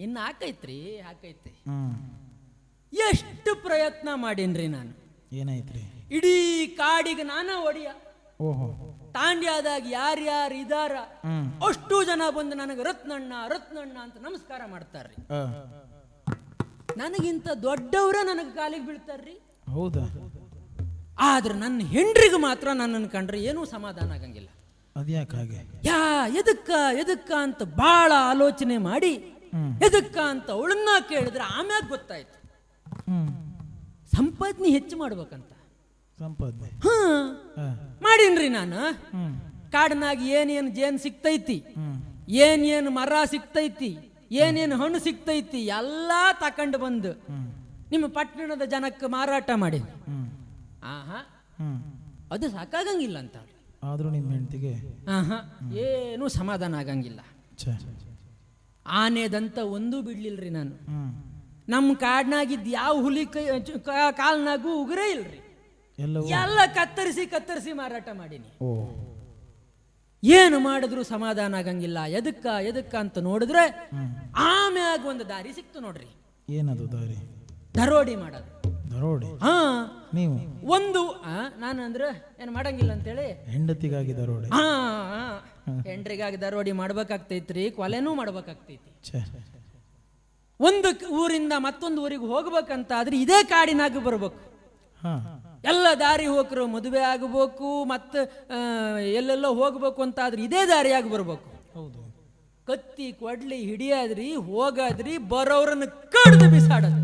ಇನ್ನು ಹಾಕೈತ್ರಿ. ಎಷ್ಟು ಪ್ರಯತ್ನ ಮಾಡೀನ್ರಿ ನಾನು. ಏನಾಯ್ತ್ರಿ? ಇಡೀ ಕಾಡಿಗೆ ನಾನ ಒಡಿಯ. ಓಹೋ. ತಾಂಡ್ಯಾದಾಗ ಯಾರ್ಯಾರು ಇದಾರ ಅಷ್ಟು ಜನ ಬಂದು ನನಗೆ ರತ್ನಣ್ಣ ಅಂತ ನಮಸ್ಕಾರ ಮಾಡ್ತಾರ್ರಿ. ನನಗಿಂತ ದೊಡ್ಡವ್ರ ನನಗೆ ಕಾಲಿಗೆ ಬೀಳ್ತಾರ್ರಿ. ಹೌದಾ? ಆದ್ರೆ ನನ್ನ ಹೆಂಡ್ರಿಗೆ ಮಾತ್ರ ನನ್ನನ್ನು ಕಂಡ್ರೆ ಏನೂ ಸಮಾಧಾನ ಆಗಂಗಿಲ್ಲ. ಅದ್ಯಾಕೆ ಹಾಗೆ? ಎದಕ್ಕ ಅಂತ ಬಹಳ ಆಲೋಚನೆ ಮಾಡಿ ಎದಕ್ಕ ಅಂತ ಅವಳನ್ನ ಕೇಳಿದ್ರೆ ಆಮ್ಯಾಗ ಗೊತ್ತಾಯ್ತು, ಸಂಪಾದನೆ ಹೆಚ್ಚು ಮಾಡ್ಬೇಕಂತ. ಸಂಪಾದನೆ ಮಾಡೀನ್ರಿ ನಾನು. ಕಾಡಿನಾಗ ಏನೇನು ಜೇನು ಸಿಕ್ತೈತಿ, ಏನೇನು ಮರ ಸಿಕ್ತೈತಿ, ಏನೇನು ಹಣ್ಣು ಸಿಕ್ತೈತಿ ಎಲ್ಲ ತಕೊಂಡು ಬಂದು ನಿಮ್ಮ ಪಟ್ಟಣದ ಜನಕ್ಕೆ ಮಾರಾಟ ಮಾಡಿ ಅದು ಸಾಕಾಗಂಗಿಲ್ಲ ಅಂತ. ಆದ್ರೂ ನಿಮ್ಮ ಹೆಂಡತಿಗೆ ಏನೂ ಸಮಾಧಾನ ಆಗಂಗಿಲ್ಲ. ಆನೆದಂತ ಒಂದೂ ಬಿಡ್ಲಿಲ್ರಿ ನಾನು. ನಮ್ಮ ಕಾಡ್ನಾಗಿದ್ದ ಯಾವ ಹುಲಿ ಕಾಲ್ನಾಗೂ ಉಗುರೇ ಇಲ್ರಿ. ಎಲ್ಲವೂ ಎಲ್ಲ ಕತ್ತರಿಸಿ ಮಾರಾಟ ಮಾಡೀನಿ. ಓ ಏನು ಮಾಡಿದ್ರು ಸಮಾಧಾನ ಆಗಂಗಿಲ್ಲ. ಎದಕ್ಕ ಅಂತ ನೋಡಿದ್ರೆ ಆಮ್ಯಾಗ ಒಂದು ದಾರಿ ಸಿಕ್ತು ನೋಡ್ರಿ. ಏನದು ದಾರಿ? ದರೋಡಿ ಮಾಡೋದು. ದರೋಡೆ? ಹಾ, ನೀವು ಒಂದು ನಾನು ಅಂದ್ರೆ ಏನು ಮಾಡಂಗಿಲ್ಲ ಅಂತೇಳಿ ಹೆಂಡತಿಗಾಗಿ ದರೋಡೆ? ಹಾ, ಹೆಂಡ್ರಿಗಾಗಿ ದರೋಡಿ ಮಾಡ್ಬೇಕಾಗ್ತೈತ್ರಿ, ಕೊಲೆನೂ ಮಾಡ್ಬೇಕಾಗ್ತೈತಿ. ಛೇ, ಒಂದು ಊರಿಂದ ಮತ್ತೊಂದು ಊರಿಗೆ ಹೋಗ್ಬೇಕಂತ ಆದ್ರೆ ಇದೇ ಕಾಡಿನಾಗ ಬರ್ಬೇಕು. ಹಾ, ಎಲ್ಲ ದಾರಿ ಹೋಗ್ರು ಮದುವೆ ಆಗಬೇಕು, ಮತ್ತೆ ಎಲ್ಲೆಲ್ಲೋ ಹೋಗ್ಬೇಕು ಅಂತ ಆದ್ರೆ ಇದೇ ದಾರಿಯಾಗಿ ಬರ್ಬೇಕು. ಹೌದು. ಕತ್ತಿ ಕೊಡ್ಲಿ ಹಿಡಿಯಾದ್ರಿ, ಹೋಗಾದ್ರಿ, ಬರೋರನ್ನ ಕಡ್ದು ಬಿಸಾಡೋದು.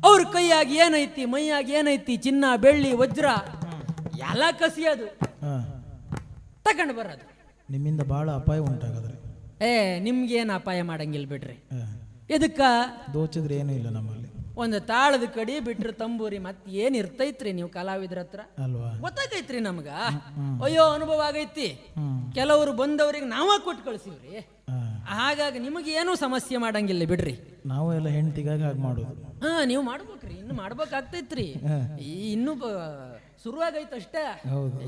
ಅವ್ರ ಕೈಯಾಗಿ ಏನೈತಿ, ಮೈಯಾಗಿ ಏನೈತಿ, ಚಿನ್ನ ಬೆಳ್ಳಿ ವಜ್ರ ಎಲ್ಲ ಕಸಿಯೋದು, ಹಾ, ತಗೊಂಡು ಬರೋದು. ನಿಮ್ಮಿಂದ ಬಹಳ ಅಪಾಯ ಉಂಟಾಗದ್ರಿ. ನಿಮ್ಗೇನು ಅಪಾಯ ಮಾಡಂಗಿಲ್ಲ ಬಿಡ್ರಿ. ಇದಕ್ಕ ದೋಚಿದ್ರೆ ಏನೂ ಇಲ್ಲ ನಮ್ಮಲ್ಲಿ. ಒಂದು ತಾಳದ ಕಡಿ ಬಿಟ್ರೆ ತಂಬೂರಿ ಮತ್ತೆ ಏನ್ ಇರ್ತೈತ್ರಿ ನೀವು ಕಲಾವಿದ್ರ ಹತ್ರ ಅಲ್ವಾ? ಗೊತ್ತಾಗೈತ್ರಿ ನಮ್ಗ. ಅಯ್ಯೋ ಅನುಭವ ಆಗೈತಿ. ಕೆಲವರು ಬಂದವ್ರಿಗೆ ನಾವ ಕೊಟ್ಟು ಕಳ್ಸಿವ್ರಿ. ಹಾಗಾಗಿ ನಿಮಗೆ ಏನೂ ಸಮಸ್ಯೆ ಮಾಡಂಗಿಲ್ಲ ಬಿಡ್ರಿ. ನಾವು ಎಲ್ಲ ಹೆಂಡತಿಗಾಗಿ ಹಾಗೆ ಮಾಡೋದು. ನೀವು ಮಾಡ್ಬೇಕ್ರಿ, ಇನ್ನು ಮಾಡ್ಬೇಕಾಗ್ತೈತ್ರಿ. ಇನ್ನು ಶುರುವಾಗೈತೆ ಅಷ್ಟೇ,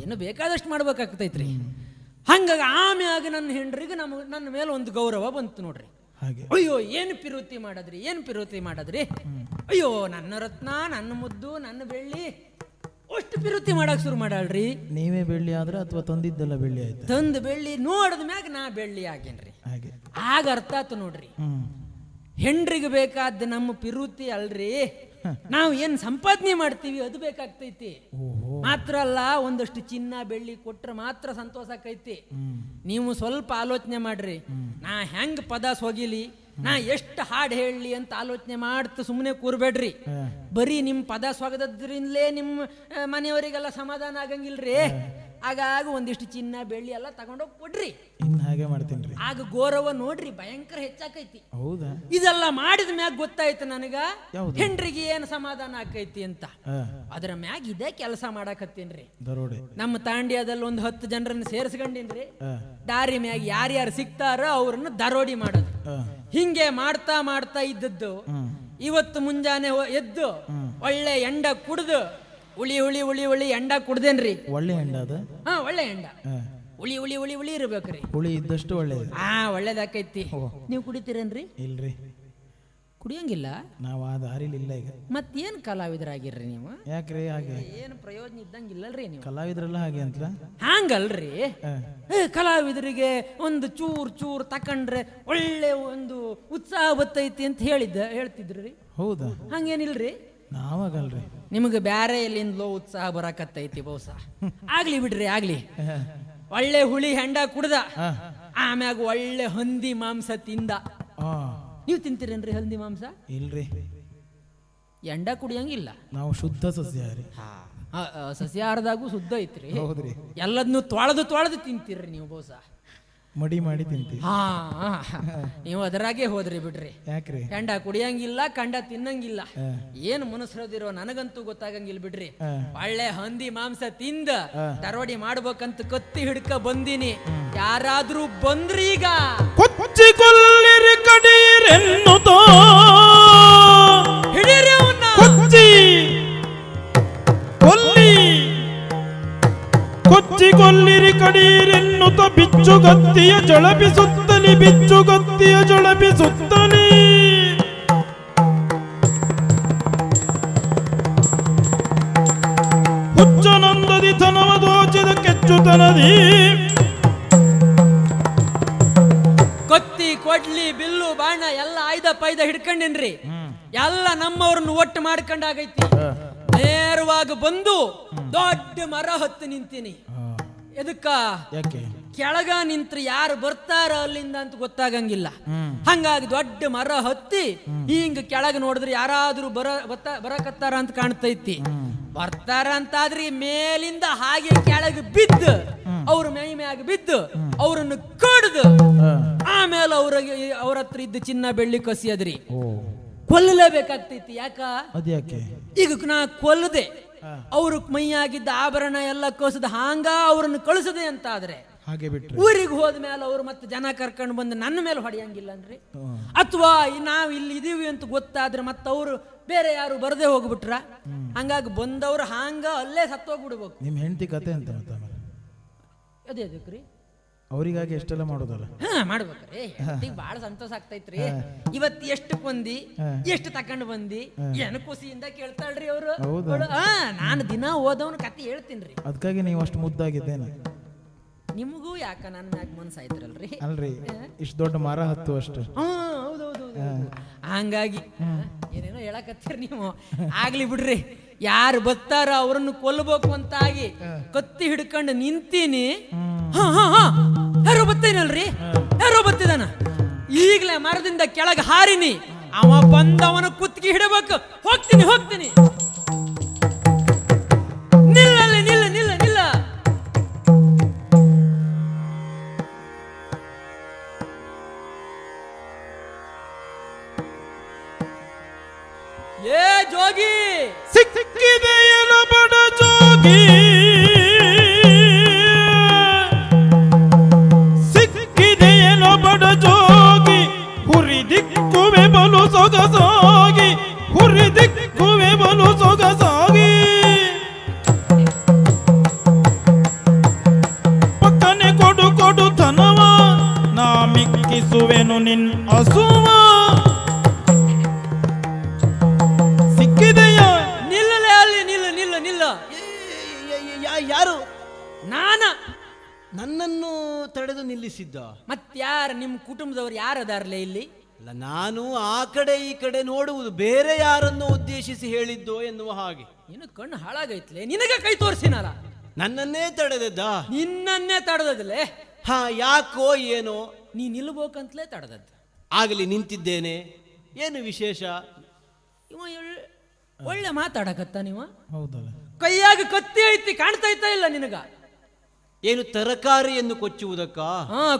ಇನ್ನು ಬೇಕಾದಷ್ಟು ಮಾಡ್ಬೇಕಾಗ್ತೈತ್ರಿ. ಹಂಗಾಗಿ ಆಮ್ಯಾಗ ನನ್ನ ಹೆಂಡ್ರಿಗೆ ನನ್ನ ಮೇಲೆ ಒಂದು ಗೌರವ ಬಂತು ನೋಡ್ರಿ. ಹಾಗೆ ಅಯ್ಯೋ ಏನು ಪಿರುತಿ ಮಾಡದ್ರಿ, ಅಯ್ಯೋ ನನ್ನ ರತ್ನ, ನನ್ನ ಮುದ್ದು, ನನ್ನ ಬೆಳ್ಳಿ, ಅಷ್ಟು ಪಿರುತಿ ಮಾಡಕ್ ಶುರು ಮಾಡಾಳ್ರಿ. ನೀವೇ ಬೆಳ್ಳಿ ಆದ್ರೆ ಅಥವಾ ತಂದಿದ್ದೆಲ್ಲ ಬೆಳ್ಳಿ ಆಯ್ತು? ತಂದು ಬೆಳ್ಳಿ ನೋಡಿದ ಮ್ಯಾಗ ನಾ ಬೆಳ್ಳಿ ಆಗೇನ್ರಿ. ಹಾಗೆ ಆಗ ಅರ್ಥ ಆತು ನೋಡ್ರಿ. ಹೆಂಡ್ರಿಗೆ ಬೇಕಾದ ನಮ್ಮ ಪಿರುತಿ ಅಲ್ರಿ, ನಾವು ಏನ್ ಸಂಪಾದನೆ ಮಾಡ್ತೀವಿ ಅದು ಬೇಕಾಗ್ತೈತಿ. ಮಾತ್ರ ಅಲ್ಲ, ಒಂದಷ್ಟು ಚಿನ್ನ ಬೆಳ್ಳಿ ಕೊಟ್ರೆ ಮಾತ್ರ ಸಂತೋಷ ಆಕೈತಿ. ನೀವು ಸ್ವಲ್ಪ ಆಲೋಚನೆ ಮಾಡ್ರಿ. ನಾ ಹೆಂಗ್ ಪದ ಸೊಗಿಲಿ, ನಾ ಎಷ್ಟು ಹಾಡು ಹೇಳಲಿ ಅಂತ ಆಲೋಚನೆ ಮಾಡ್ತಾ ಸುಮ್ಮನೆ ಕೂರ್ಬೇಡ್ರಿ. ಬರೀ ನಿಮ್ ಪದ ಸೊಗದ್ರಿಂದಲೇ ನಿಮ್ಮ ಮನೆಯವರಿಗೆಲ್ಲ ಸಮಾಧಾನ ಆಗಂಗಿಲ್ರಿ. ಆಗಾಗ ಒಂದಿಷ್ಟು ಚಿನ್ನ ಬೆಳ್ಳಿ ಎಲ್ಲ ತಗೊಂಡೋಗಿ ಕೊಡ್ರಿ. ಇನ್ನು ಹಾಗೆ ಮಾಡ್ತೀನಿ. ಆಗ ಗೌರವ ನೋಡ್ರಿ ಭಯಂಕರ ಹೆಚ್ಚಾಕೈತಿ. ಹೌದಾ? ಇದೆಲ್ಲ ಮಾಡಿದ ಮ್ಯಾಗ ಗೊತ್ತಾಯ್ತು ನನಗ ಹೆಂಡ್ರಿಗೆ ಏನ್ ಸಮಾಧಾನ ಆಕೈತಿ ಅಂತ. ಅದ್ರ ಮ್ಯಾಗ ಇದೇ ಕೆಲಸ ಮಾಡಾಕತ್ತೀನ್ರಿ. ದರೋಡೆ ನಮ್ಮ ತಾಂಡ್ಯದಲ್ಲಿ ಒಂದು 10 ಜನರನ್ನ ಸೇರಿಸ್ಕೊಂಡಿನ್ರಿ. ದಾರಿ ಮ್ಯಾಗ ಯಾರ್ಯಾರು ಸಿಗ್ತಾರ ಅವ್ರನ್ನ ದರೋಡಿ ಮಾಡೋದು. ಹಿಂಗೆ ಮಾಡ್ತಾ ಇದ್ದದ್ದು ಇವತ್ತು ಮುಂಜಾನೆ ಎದ್ದು ಒಳ್ಳೆ ಎಂಡ ಕುಡ್ದು ಉಳಿ ಎಂಡ ಕುಡ್ದೇನ್ರಿ. ಒಳ್ಳೆ ಹೆಂಡ ಅದು? ಒಳ್ಳೆ ಎಂಡ ಉಳಿ ಇರ್ಬೇಕ್ರಿ. ಹುಳಿ ಇದ್ದಷ್ಟು ಒಳ್ಳೇದು. ಒಳ್ಳೇದಾಕೈತಿ. ನೀವು ಕುಡಿತೀರೇನ್ರಿ? ಇಲ್ರಿ, ಕುಡಿಯಂಗಿಲ್ಲ. ನಾವು ಆ ದಾರಿಲಿ ಇಲ್ಲ ಈಗ. ಮತ್ತೇನ್ ಕಲಾವಿದರಾಗಿರ್ರಿ ನೀವು? ಯಾಕ್ರಿ ಹಾಗೆ? ಏನು ಪ್ರಯೋಜನ ಇದ್ದಂಗಿಲ್ಲಲ್ರಿ ನೀವು? ಕಲಾವಿದ್ರೆಲ್ಲ ಹಾಗೆ ಅಂತ ಹಂಗಲ್ರಿ. ಕಲಾವಿದರಿಗೆ ಒಂದು ಚೂರ್ ತಕೊಂಡ್ರೆ ಒಳ್ಳೆ ಒಂದು ಉತ್ಸಾಹ ಬತ್ತೈತಿ ಅಂತ ಹೇಳ್ತಿದ್ರಿ. ಹೌದಾ? ಹಂಗೇನಿಲ್ರಿ. ನಾವಾಗಲ್ರಿ. ನಿಮಗೆ ಬ್ಯಾರೆ ಎಲ್ಲಿಂದಲೋ ಉತ್ಸಾಹ ಬರಾಕತ್ತೈತಿ ಬಹುಶಃ. ಆಗ್ಲಿ ಬಿಡ್ರಿ, ಆಗ್ಲಿ. ಒಳ್ಳೆ ಹುಳಿ ಹೆಂಡ ಕುಡ್ದ, ಆಮ್ಯಾಗ ಒಳ್ಳೆ ಹಂದಿ ಮಾಂಸ ತಿಂದ. ನೀವು ತಿಂತೀರೇನ್ರಿ ಹಂದಿ ಮಾಂಸ? ಇಲ್ರಿ, ಎಂಡ ಕುಡಿಯಂಗಿಲ್ಲ. ನಾವು ಶುದ್ಧ ಸಸ್ಯಾಹಾರಿ. ಸಸ್ಯಾಹಾರದಾಗೂ ಶುದ್ಧ ಐತ್ರಿ. ಹೌದ್ರಿ. ಎಲ್ಲದನ್ನು ತೊಳೆದು ತಿಂತೀರ್ರಿ ನೀವು ಬಹುಶಃ. ಮಡಿ ಮಾಡಿ ತಿಂತೀವಿ. ನೀವು ಅದರಾಗೆ ಹೋದ್ರಿ ಬಿಡ್ರಿ. ಯಾಕ್ರಿ? ಕಂಡ ಕುಡಿಯಂಗಿಲ್ಲ, ಕಂಡ ತಿನ್ನಂಗಿಲ್ಲ. ಏನು ಮನಸ್ಸದಿರೋ ನನಗಂತೂ ಗೊತ್ತಾಗಂಗಿಲ್ಲ ಬಿಡ್ರಿ. ಒಳ್ಳೆ ಹಂದಿ ಮಾಂಸ ತಿಂದ ದರೋಡಿ ಮಾಡ್ಬೇಕಂತ ಕತ್ತಿ ಹಿಡ್ಕ ಬಂದಿನಿ. ಯಾರಾದ್ರೂ ಬಂದ್ರಿ ಈಗ ಕೊಚ್ಚಿಕೊಳ್ಳಿರಿ ಕಡೀರೆನ್ನುತ್ತೋ ಹಿಡೀರಿ ಅವನ್ನ. ಕೊಚ್ಚಿಕೊಳ್ಳಿರಿ ಕಡೀರೆನ್ನುತ್ತ ಬಿಚ್ಚುಗತ್ತಿಯ ಜಳಪಿಸುತ್ತಲಿ, ಬಿಚ್ಚುಗತ್ತಿಯ ಜಳಪಿಸುತ್ತಲಿ. ಹುಚ್ಚನಂದದಿ ತನವ ದೋಚಿದ ಕೆಚ್ಚುತನದಿ. ಕತ್ತಿ ಕೊಡ್ಲಿ ಬಿಲ್ಲು ಬಾಣ ಎಲ್ಲ ಆಯ್ದ ಪೈದ ಹಿಡ್ಕೊಂಡೇನ್ರಿ. ಎಲ್ಲ ನಮ್ಮವ್ರನ್ನ ಒಟ್ಟು ಮಾಡ್ಕೊಂಡಾಗೈತಿ. ನೇರವಾಗಿ ಬಂದು ದೊಡ್ಡ ಮರ ಹತ್ತು ನಿಂತೀನಿ. ಎದಕ್ಕ? ಯಾಕೆ? ಕೆಳಗ ನಿಂತ್ರೆ ಯಾರು ಬರ್ತಾರ ಅಲ್ಲಿಂದ ಅಂತ ಗೊತ್ತಾಗಂಗಿಲ್ಲ. ಹಂಗಾಗಿ ದೊಡ್ಡ ಮರ ಹತ್ತಿ ಹಿಂಗ ಕೆಳಗ ನೋಡಿದ್ರೆ ಯಾರಾದ್ರೂ ಬರಕತ್ತಾರ ಅಂತ ಕಾಣ್ತೈತಿ. ಬರ್ತಾರ ಅಂತಾದ್ರಿ ಮೇಲಿಂದ ಹಾಗೆ ಕೆಳಗೆ ಬಿದ್ದು ಅವ್ರ ಮೈ ಮ್ಯಾಗ ಬಿದ್ದು ಅವ್ರನ್ನ ಕಡ್ದು ಆಮೇಲೆ ಅವ್ರ ಹತ್ರ ಇದ್ದ ಚಿನ್ನ ಬೆಳ್ಳಿ ಕಸಿಯದ್ರಿ. ಕೊಲ್ಲಲೇಬೇಕಾಗ್ತೈತಿ. ಯಾಕ? ಅದ್ಯಾಕೆ? ಈಗ ನಾ ಕೊಲ್ಲದೆ ಅವ್ರ ಮೈಯಾಗಿದ್ದ ಆಭರಣ ಎಲ್ಲ ಕಸದ ಹಾಂಗ ಅವ್ರನ್ನ ಕಳಿಸದೆ ಅಂತ ಆದ್ರೆ ಹಾಗೆ ಬಿಟ್ರೆ ಊರಿಗೆ ಹೋದ್ಮೇಲೆ ಅವ್ರು ಮತ್ತೆ ಜನ ಕರ್ಕೊಂಡು ಬಂದು ನನ್ನ ಮೇಲೆ ಹೊಡೆಯಂಗಿಲ್ಲ ಅನ್ರಿ, ಅಥವಾ ನಾವು ಇಲ್ಲಿ ಇದೀವಿ ಅಂತ ಗೊತ್ತಾದ್ರೆ ಮತ್ತೆ ಅವರು ಬೇರೆ ಯಾರು ಬರದೇ ಹೋಗ್ಬಿಟ್ರ, ಹಂಗಾಗಿ ಬಂದವ್ರು ಹಾಂಗ ಅಲ್ಲೇ ಸತ್ತೋಗ್ಬಿಡ್ಬೇಕು. ನಿಮ್ಮ ಹೆಂಡತಿ ಕತೆ ಅಂತ ಅದೇ ಅದಕ್ರಿ ಅವರಿಗಾಗಿ ಎಷ್ಟೆಲ್ಲ ಮಾಡೋದಲ್ಲ. ಮಾಡ್ಬೇಕ್ರಿ. ಈಗ ಬಾಳ ಸಂತೋಷ ಆಗ್ತೈತ್ರಿ. ಇವತ್ತು ಎಷ್ಟು ಕೊಂದಿ ಎಷ್ಟು ತಕೊಂಡ್ ಬಂದಿ ಏನು ಖುಷಿಯಿಂದ ಕೇಳ್ತಾಳ್ರಿ ಅವ್ರು. ನಾನು ದಿನ ಓದವನ ಕತೆ ಹೇಳ್ತೀನ್ರಿ. ಅದಕ್ಕಾಗಿ ನೀವು ಅಷ್ಟು ಮುದ್ದಾಗಿದ್ದೇನೆ. ನಿಮಗೂ ಯಾಕ ನನ್ನ ಮ್ಯಾಗ ಮನ್ಸ ಆಯ್ತಿರಲ್ರಿ. ಅಲ್ರಿ ಇಷ್ಟು ದೊಡ್ಡ ಮರ ಹತ್ತು ಅಷ್ಟು. ಹೌದೌದು. ಹಂಗಾಗಿ ಏನೇನೋ ಹೇಳಕತ್ತೀರಿ ನೀವು. ಆಗ್ಲಿ ಬಿಡ್ರಿ, ಯಾರು ಬತ್ತಾರ ಅವ್ರನ್ನು ಕೊಲ್ಲಬೇಕು ಅಂತಾಗಿ ಕತ್ತಿ ಹಿಡ್ಕೊಂಡು ನಿಂತೀನಿ. ಯಾರೋ ಬತ್ತೇನಲ್ರಿ, ಯಾರೋ ಬತ್ತಿದಾನ. ಈಗಲೇ ಮರದಿಂದ ಕೆಳಗೆ ಹಾರಿನಿ, ಅವ ಬಂದವನ ಕುತ್ತಿಗೆ ಹಿಡಬೇಕು. ಹೋಗ್ತೀನಿ. ನಿಲ್ಲಲ್ಲಿ, ನಿಲ್ಲ. ಏ ಜೋಗಿ, ಸಿಕ್ಕಿದೆಯಲ್ಲ ಬಡ ಜೋಗಿ, ಸಿಕ್ಕಿದೆಯಲ್ಲ ಬಡ ಜೋಗಿ, ಹುರಿದಿಕ್ಕುವೆ ಬಲು ಸೊಗಸಾಗಿ, ಹುರಿದಿಕ್ಕುವೆ ಬಲು ಸೊಗಸಾಗಿ, ಪಕ್ಕನೆ ಕೊಡು ಧನವ, ನಾ ಮಿಕ್ಕಿಸುವೆನು ನಿನ್ ಹಸುವ. ನಿಲ್ಲಲೇ ಅಲ್ಲಿ, ನಿಲ್ಲ. ಯಾರು ನನ್ನನ್ನು ತಡೆದು ನಿಲ್ಲಿಸಿದ್ದ? ಮತ್ಯಾರ ನಿಮ್ಮ ಕುಟುಂಬದವ್ರು ಯಾರದಾರ್ಲೆ ಇಲ್ಲಿ? ಅಲ್ಲ, ನಾನು ಆ ಕಡೆ ಈ ಕಡೆ ನೋಡುವುದು, ಬೇರೆ ಯಾರನ್ನು ಉದ್ದೇಶಿಸಿ ಹೇಳಿದ್ದೋ ಎನ್ನುವ ಹಾಗೆ. ಇನ್ನು ಕಣ್ಣು ಹಾಳಾಗೈತ್ಲೆ, ನಿನಗ ಕೈ ತೋರಿಸಿನಲ್ಲ. ನನ್ನನ್ನೇ ತಡೆದದ್ದ? ನಿನ್ನನ್ನೇ ತಡೆದದ್ಲೆ. ಯಾಕೋ ಏನೋ ನೀ ನಿಲ್ಬೇಕಂತಲೇ ತಡೆದದ್ದು. ಆಗಲಿ, ನಿಂತಿದ್ದೇನೆ. ಏನು ವಿಶೇಷ? ಇವ ಒಳ್ಳೆ ಮಾತಾಡಕತ್ತ. ನೀವ ಹೌದಲ್ಲ, ಕೈಯಾಗ ಕತ್ತಿ ಐತಿ, ಕಾಣ್ತಾ ಇಲ್ಲ ನಿನಗ? ಏನು ತರಕಾರಿಯನ್ನು ಕೊಚ್ಚುವುದಕ್ಕ?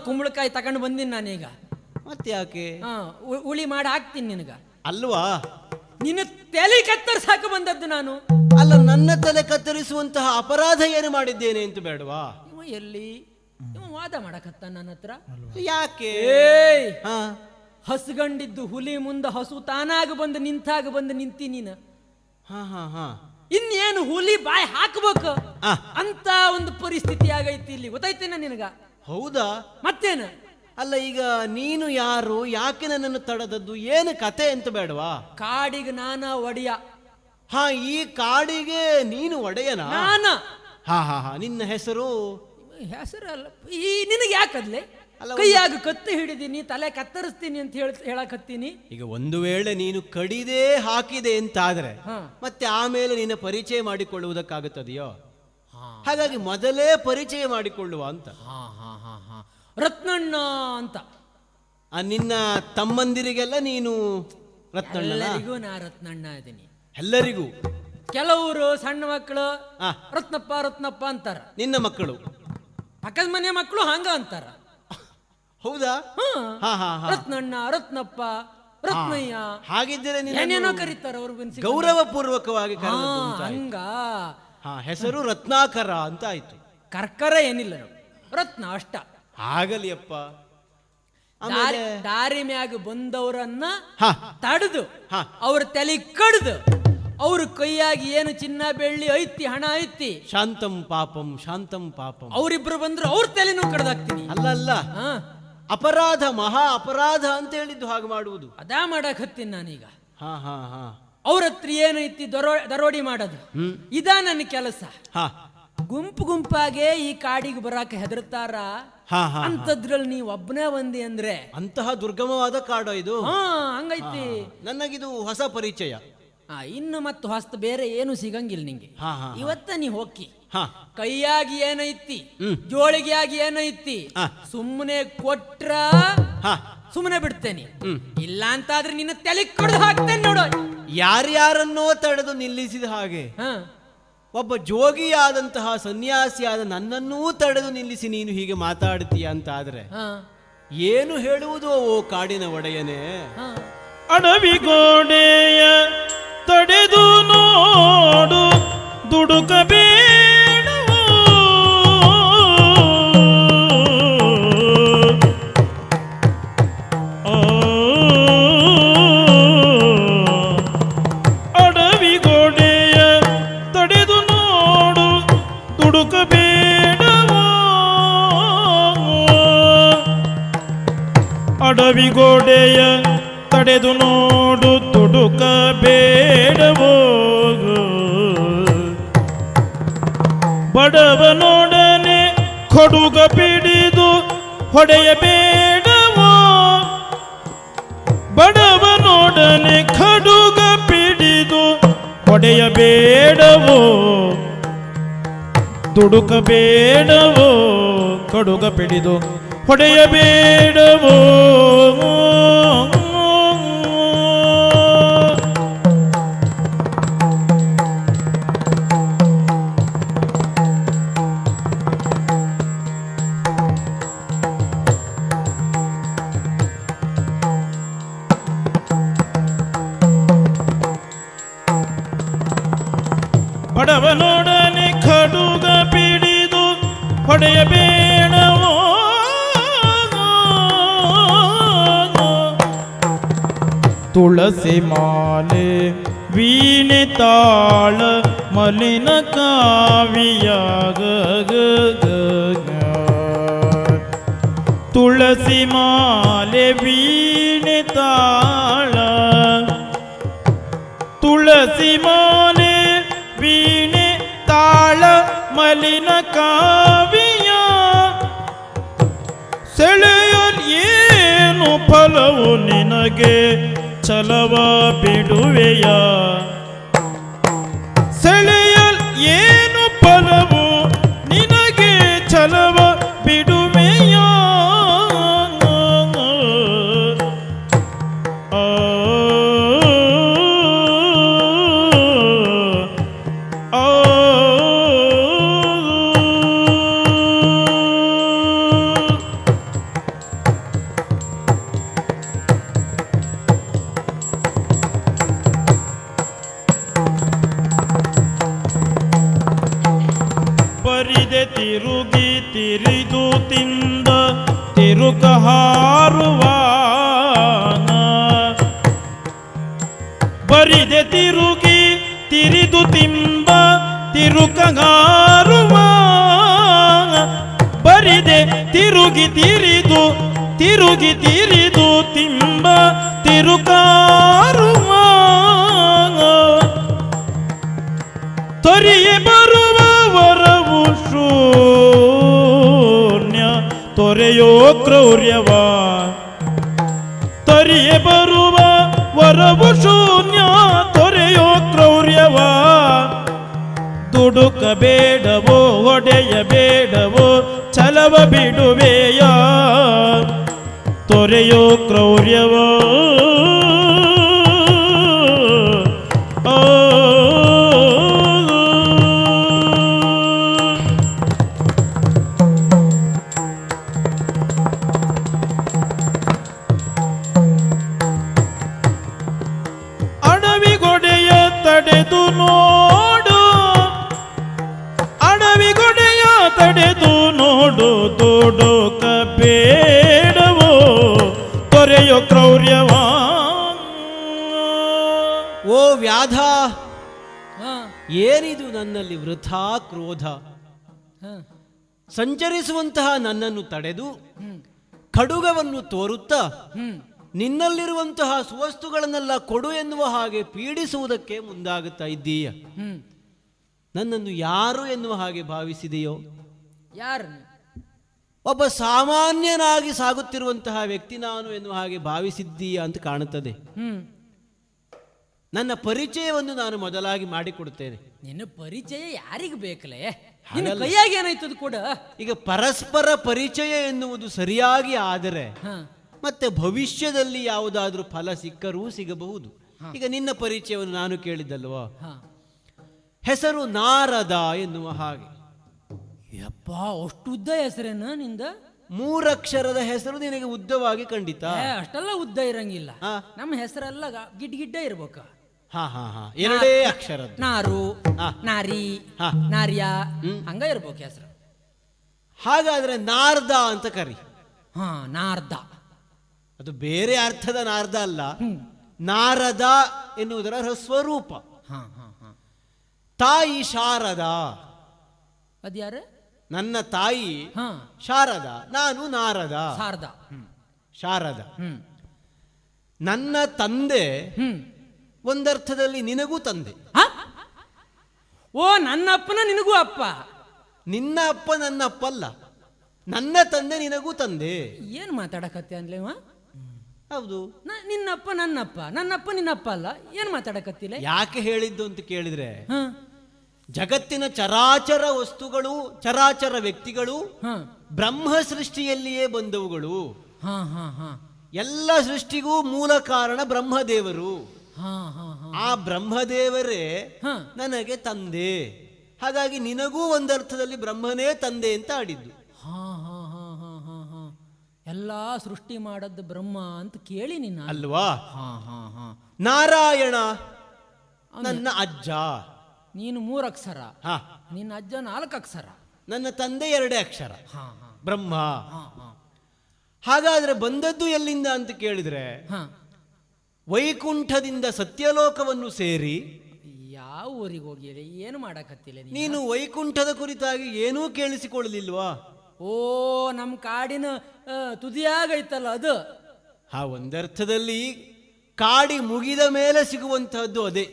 ಕುಂಬಳಕಾಯಿ ತಗೊಂಡು ಬಂದಿನಿ ನಾನೀಗ. ಮತ್ತೆ ಯಾಕೆ? ಉಳಿ ಮಾಡಿ ಹಾಕ್ತೀನಿ ನಿನಗ. ಅಲ್ವಾ, ನಿನ್ನ ತಲೆ ಕತ್ತರಿಸಾಕ ಬಂದದ್ದು ನಾನು. ಅಲ್ಲ, ನನ್ನ ತಲೆ ಕತ್ತರಿಸುವಂತಹ ಅಪರಾಧ ಏನು ಮಾಡಿದ್ದೇನೆ ಅಂತ ಬೇಡವಾ? ಇವ ಎಲ್ಲಿ ಇವ ವಾದ ಮಾಡಕತ್ತ ನನ್ನ ಹತ್ರ. ಯಾಕೆ? ಹಸುಗಂಡಿದ್ದು ಹುಲಿ ಮುಂದೆ ಹಸು ತಾನಾಗ ಬಂದು ನಿಂತಿ ನೀನು. ಇನ್ನೇನು ಹುಲಿ ಬಾಯಿ ಹಾಕಬೇಕು ಅಂತ ಒಂದು ಪರಿಸ್ಥಿತಿ ಆಗೈತಿ ಇಲ್ಲಿ, ಗೊತ್ತಾಯ್ತೇನ ನಿನಗ? ಹೌದಾ? ಮತ್ತೇನು? ಅಲ್ಲ, ಈಗ ನೀನು ಯಾರು, ಯಾಕೆ ನನ್ನನ್ನು ತಡದದ್ದು, ಏನು ಕತೆ ಅಂತ ಬೇಡವಾ? ಕಾಡಿಗೆ ನಾನ ಒಡೆಯ. ಈ ಕಾಡಿಗೆ ನೀನು ಒಡೆಯನ? ನಾನ. ನಿನ್ನ ಹೆಸರು? ಹೆಸರಲ್ಲ, ಈ ನಿನಗೆ ಯಾಕದ್ಲೆ? ಕೈಯಾಗ ಕತ್ತಿ ಹಿಡಿದೀನಿ, ತಲೆ ಕತ್ತರಿಸ್ತೀನಿ ಅಂತ ಹೇಳಕತ್ತೀನಿ. ಈಗ ಒಂದು ವೇಳೆ ನೀನು ಕಡಿದೇ ಹಾಕಿದೆ ಅಂತಾದ್ರೆ ಮತ್ತೆ ಆಮೇಲೆ ನಿನ್ನ ಪರಿಚಯ ಮಾಡಿಕೊಳ್ಳುವುದಕ್ಕಾಗುತ್ತದೆಯೋ? ಹಾಗಾಗಿ ಮೊದಲೇ ಪರಿಚಯ ಮಾಡಿಕೊಳ್ಳುವ ಅಂತ. ರತ್ನಣ್ಣ ಅಂತ. ನಿನ್ನ ತಮ್ಮಂದಿರಿಗೆಲ್ಲ ನೀನು ರತ್ನಣ್ಣ? ಎಲ್ಲರಿಗೂ ನಾ ರತ್ನಣ್ಣ ಇದ್ದೀನಿ. ಎಲ್ಲರಿಗೂ? ಕೆಲವರು ಸಣ್ಣ ಮಕ್ಕಳು ರತ್ನಪ್ಪ ಅಂತಾರ. ನಿನ್ನ ಮಕ್ಕಳು? ಪಕ್ಕದ ಮನೆ ಮಕ್ಕಳು ಹಂಗ ಅಂತಾರ. ಹೌದಾ? ರತ್ನಣ್ಣ, ರತ್ನಪ್ಪ, ರತ್ನಯ್ಯ, ಹಾಗಿದ್ದರೆ ಏನೇನೋ ಕರೀತಾರ. ಅವ್ರು ಗೌರವ ಪೂರ್ವಕವಾಗಿ ಹಂಗ. ಹೆಸರು ರತ್ನಾಕರ ಅಂತ ಆಯ್ತು. ಕರ್ಕರ ಏನಿಲ್ಲ, ರತ್ನ ಅಷ್ಟ. ಆಗಲಿ ಅಪ್ಪ. ದಾರಿ ಮ್ಯಾಗ ಬಂದವರನ್ನ ತಡೆದು ಅವ್ರ ತಲೆ ಕಡ್ದು ಅವ್ರ ಕೈಯಾಗಿ ಏನು ಚಿನ್ನ ಬೆಳ್ಳಿ ಐತಿ, ಹಣ ಐತಿ, ಶಾಂತಂ ಪಾಪಂ ಅವರಿಬ್ರು ಬಂದ್ರು ಅವ್ರ ತಲೆನೂ ಕಡ್ದಾಕ್ತೀನಿ. ಅಲ್ಲ, ಅಪರಾಧ, ಮಹಾ ಅಪರಾಧ ಅಂತ ಹೇಳಿದ್ದು ಹಾಗೆ ಮಾಡುವುದು. ಅದಾ ಮಾಡಕ್ ಹತ್ತೀನಿ ನಾನೀಗ. ಅವ್ರ ಹತ್ರ ಏನೈತಿ, ದರೋಡಿ ಮಾಡೋದು. ಇದಾ ನನ್ನ ಕೆಲಸ. ಗುಂಪಾಗೆ ಈ ಕಾಡಿಗೆ ಬರಾಕ ಹೆದರ್ತಾರ. ಅಂತದ್ರಲ್ಲಿ ನೀವ್ ಒಬ್ಬನೇ ಬಂದಿ ಅಂದ್ರೆ, ಅಂತಹ ದುರ್ಗಮವಾದ ಕಾಡು ಇದು. ಹಂಗೈತಿ. ನನಗಿದು ಹೊಸ ಪರಿಚಯ. ಇನ್ನು ಮತ್ತು ಹೊಸ್ತ ಬೇರೆ ಏನು ಸಿಗಂಗಿಲ್ಲ ನಿಂಗೆ. ಇವತ್ತ ನೀ ಹೋಗಿ ಕೈಯಾಗಿ ಏನೈತಿ, ಜೋಳಿಗೆಯಾಗಿ ಏನೈತಿ, ಸುಮ್ಮನೆ ಕೊಟ್ರ ಸುಮ್ಮನೆ ಬಿಡ್ತೇನೆ. ಇಲ್ಲ ಅಂತಾದ್ರೆ ನಿನ್ನ ತಲೆ ಕಡ್ದು ಹಾಕ್ತೇನೆ ನೋಡು. ಯಾರ್ಯಾರನ್ನೋ ತಡೆದು ನಿಲ್ಲಿಸಿದ ಹಾಗೆ ಒಬ್ಬ ಜೋಗಿಯಾದಂತಹ ಸನ್ಯಾಸಿಯಾದ ನನ್ನನ್ನೂ ತಡೆದು ನಿಲ್ಲಿಸಿ ನೀನು ಹೀಗೆ ಮಾತಾಡ್ತೀಯ ಅಂತ ಆದ್ರೆ ಏನು ಹೇಳುವುದು ಓ ಕಾಡಿನ ಒಡೆಯನೇ? ಅಡವಿಗೋಡೆಯ ತಡೆದು ನೋಡು, ದುಡುಕಬೇಡ ಅಡವಿಗೋಡೆಯ ತಡೆದು ನೋಡು ತುಡುಕ ಬೇಡವೋ ಬಡವನೊಡನೆ ಕೊಡುಗ ಪಿಡಿದು ಹೊಡೆಯಬೇಡವೋ ಬಡವನೊಡನೆ ಖಡುಗ ಪಿಡಿದು ಹೊಡೆಯಬೇಡವೋ ದುಡುಕಬೇಡವೋ ಕಡುಗ ಪಿಡಿದು ಹೊಡೆಯಬೇಡವೋ ಬಡವನೊಡನೆ ಖಡುಗ ಪಿಡಿದು ಹೊಡೆಯಬೇಡವೋ ತುಳಸಿ ಮಾಲೆ ವೀಣೆ ತಾಳ ಮಲಿನ ಕಾವಿಯಾಗ ತುಳಸಿ ಮಾಲೆ ವೀಣೆ ತಾಳ ತುಳಸಿ ಮಾಲೆ ವೀಣೆ ತಾಳ ಮಲಿನ ಕಾವಿಯ ಸೆಳೆಯಲ್ ಏನು ಫಲವು ನಿನಗೆ ಛಲವ ಬಿಡುವೆಯ ಸೆಳೆಯಲ್ ಏನು ಫಲವು ನಿನಗೆ ಛಲವ ಬಿಡುವೆಯ ಬರಿದೆ ತಿರುಗಿ ತಿರಿದು ತಿಂದ ತಿರುಕ ಹಾರುವ ಬರಿದೆ ತಿರುಗಿ ತಿರಿದು ತಿಂಬ ತಿರುಕ ಹಾರುವ ಬರಿದೆ ತಿರುಗಿ ತಿರಿದು ತಿಂಬ ತಿರುಕಾರುವ ತೊರಿಯೆ ಬರುವ ವರವು ಶೂನ್ಯ ತೊರೆಯೋ ಕ್ರೌರ್ಯವ ತೊರಿಯೆ ಬರುವ ವರವು ಶೂನ್ಯ ತೊರೆಯೋ ಕ್ರೌರ್ಯವ ದುಡುಕಬೇಡವೋ ಹೊಡೆಯಬೇಡವೋ ಛಲವ ಬಿಡುವೆಯ ತೊರೆಯೋ ಕ್ರೌರ್ಯವ ಅಡವಿಗೊಡೆಯ ತಡೆದು ನೋಡು ಅಡವಿಗೊಡೆಯ ತಡೆದು ನೋಡು ತೋಡೋಕ ಬೇಡವೋ ತೊರೆಯೋ ಕ್ರೌರ್ಯವ ಓ ವ್ಯಾಧ, ಹಾ ಏನಿದು ನನ್ನಲ್ಲಿ ವೃಥಾ ಕ್ರೋಧ? ಹಾ ಸಂಚರಿಸುವಂತಹ ನನ್ನನ್ನು ತಡೆದು ಹ್ಮ್ ಖಡುಗವನ್ನು ತೋರುತ್ತಾ ಹ್ಮ್ ನಿನ್ನಲ್ಲಿರುವಂತಹ ಸುವಸ್ತುಗಳನ್ನೆಲ್ಲ ಕೊಡು ಎನ್ನುವ ಹಾಗೆ ಪೀಡಿಸುವುದಕ್ಕೆ ಮುಂದಾಗುತ್ತಾ ಇದ್ದೀಯ. ಹ್ಮ್ ನನ್ನನ್ನು ಯಾರು ಎನ್ನುವ ಹಾಗೆ ಭಾವಿಸಿದೆಯೋ? ಯಾರು? ಒಬ್ಬ ಸಾಮಾನ್ಯನಾಗಿ ಸಾಗುತ್ತಿರುವಂತಹ ವ್ಯಕ್ತಿ ನಾನು ಎನ್ನುವ ಹಾಗೆ ಭಾವಿಸಿದ್ದೀಯ ಅಂತ ಕಾಣುತ್ತದೆ. ಹ್ಮ್ ನನ್ನ ಪರಿಚಯವನ್ನು ನಾನು ಮೊದಲಾಗಿ ಮಾಡಿಕೊಡುತ್ತೇನೆ. ನಿನ್ನ ಪರಿಚಯ ಯಾರಿಗೆ ಬೇಕಲೇ? ನಿನ್ನ ಕೈಯಾಗಿ ಏನಾಯ್ತದ ಕೂಡ. ಈಗ ಪರಸ್ಪರ ಪರಿಚಯ ಎನ್ನುವುದು ಸರಿಯಾಗಿ ಆದರೆ ಹಾ ಮತ್ತೆ ಭವಿಷ್ಯದಲ್ಲಿ ಯಾವುದಾದ್ರೂ ಫಲ ಸಿಕ್ಕರೂ ಸಿಗಬಹುದು. ಈಗ ನಿನ್ನ ಪರಿಚಯವನ್ನು ನಾನು ಕೇಳಿದ್ದಲ್ವಾ? ಹಾ ಹೆಸರು ನಾರದ ಎನ್ನುವ ಹಾಗೆ. ಯಪ್ಪ, ಅಷ್ಟು ಉದ್ದ ಹೆಸರೇನ ನಿಂದ? 3 ಅಕ್ಷರದ ಹೆಸರು ನಿನಗೆ ಉದ್ದವಾಗಿ ಖಂಡಿತ. ಅಷ್ಟೆಲ್ಲ ಉದ್ದ ಇರಂಗಿಲ್ಲ. ಹಾ. ನಮ್ಮ ಹೆಸರೆಲ್ಲ ಗಿಡ್ಡ ಇರ್ಬೇಕ. ಹಾ ಹಾ ಹಾ 2 ಅಕ್ಷರದ್ದು. ನಾರು, ಹಾ. ನಾರಿ, ಹಾ. ನಾರ್ಯ, ಹಂಗ ಇರ್ಬೇಕು ಹೆಸರು. ಹಾಗಾದ್ರೆ ನಾರ್ದ ಅಂತ ಕರಿ. ಹಾ ನಾರ್ದ. ಅದು ಬೇರೆ ಅರ್ಥದ ನಾರ್ದ ಅಲ್ಲ, ನಾರದ ಎನ್ನುವುದರ ಸ್ವರೂಪ. ಹಾ ಹಾ ಹಾ ತಾಯಿ ಶಾರದ. ಅದ್ಯಾರ? ನನ್ನ ತಾಯಿ ಹಾ ಶಾರದ, ನಾನು ನಾರದ. ಶಾರದ. ಶಾರದ. ಹ್ಮ್ ನನ್ನ ತಂದೆ ಹ್ಮ್ ಒಂದರ್ಥದಲ್ಲಿ ನಿನಗೂ ತಂದೆ. ಹ? ಓ ನನ್ನಪ್ಪನ ನಿನಗೂ ಅಪ್ಪ. ನಿನ್ನ ಅಪ್ಪ ನನ್ನ ಅಪ್ಪ ಅಲ್ಲ, ನನ್ನ ತಂದೆ ನಿನಗೂ ತಂದೆ. ಏನ್ ಮಾತಾಡಕತ್ತೆ ಅನ್ಲೇವ? ಹೌದು. ನಿನ್ನಪ್ಪ ನನ್ನಪ್ಪ, ನನ್ನಪ್ಪ ನಿನ್ನಪ್ಪ ಅಲ್ಲ. ಏನ್ ಮಾತಾಡಕತ್ತಿಲ್ಲ? ಯಾಕೆ ಹೇಳಿದ್ದು ಅಂತ ಕೇಳಿದ್ರೆ, ಹ ಜಗತ್ತಿನ ಚರಾಚರ ವಸ್ತುಗಳು, ಚರಾಚರ ವ್ಯಕ್ತಿಗಳು ಹ ಬ್ರಹ್ಮ ಸೃಷ್ಟಿಯಲ್ಲಿಯೇ ಬಂದವುಗಳು. ಹ ಹ ಹ ಎಲ್ಲ ಸೃಷ್ಟಿಗೂ ಮೂಲ ಕಾರಣ ಬ್ರಹ್ಮದೇವರು. ಹ ಹ ಹ ಆ ಬ್ರಹ್ಮದೇವರೇ ಹ. ನನಗೆ ತಂದೆ. ಹಾಗಾಗಿ ನಿನಗೂ ಒಂದರ್ಥದಲ್ಲಿ ಬ್ರಹ್ಮನೇ ತಂದೆ ಅಂತ ಆಡಿದ್ದು. ಹ ಹ ಹ ಹ ಹ ಹ ಎಲ್ಲಾ ಸೃಷ್ಟಿ ಮಾಡದ್ದು ಬ್ರಹ್ಮ ಅಂತ ಕೇಳಿ ನಿನ್ನ ಅಲ್ವಾ? ಹ ಹ ಹ ನಾರಾಯಣ ನನ್ನ ಅಜ್ಜ. ನೀನು 3 ಅಕ್ಷರ, ಹ, ನಿನ್ನ ಅಜ್ಜ 4 ಅಕ್ಷರ. ನನ್ನ ತಂದೆ 2 ಅಕ್ಷರ, ಹ ಹ ಬ್ರಹ್ಮ. ಹ ಹ ಹಾಗಾದ್ರೆ ಬಂದದ್ದು ಎಲ್ಲಿಂದ ಅಂತ ಕೇಳಿದ್ರೆ, ಹ ವೈಕುಂಠದಿಂದ ಸತ್ಯಲೋಕವನ್ನು ಸೇರಿ. ಯಾವ ಊರಿಗೆ ಹೋಗಿ ಏನು ಮಾಡಕತ್ತಿಲ್ಲ ನೀನು ವೈಕುಂಠದ ಕುರಿತಾಗಿ ಏನೂ ಕೇಳಿಸಿಕೊಳ್ಳಲಿಲ್ವಾ? ಓ ನಮ್ಮ ಕಾಡಿನ ತುದಿಯಾಗೈತಲ್ಲ ಅದು. ಒಂದರ್ಥದಲ್ಲಿ ಕಾಡಿ ಮುಗಿದ ಮೇಲೆ ಸಿಗುವಂತಹದ್ದು ಅದೇ,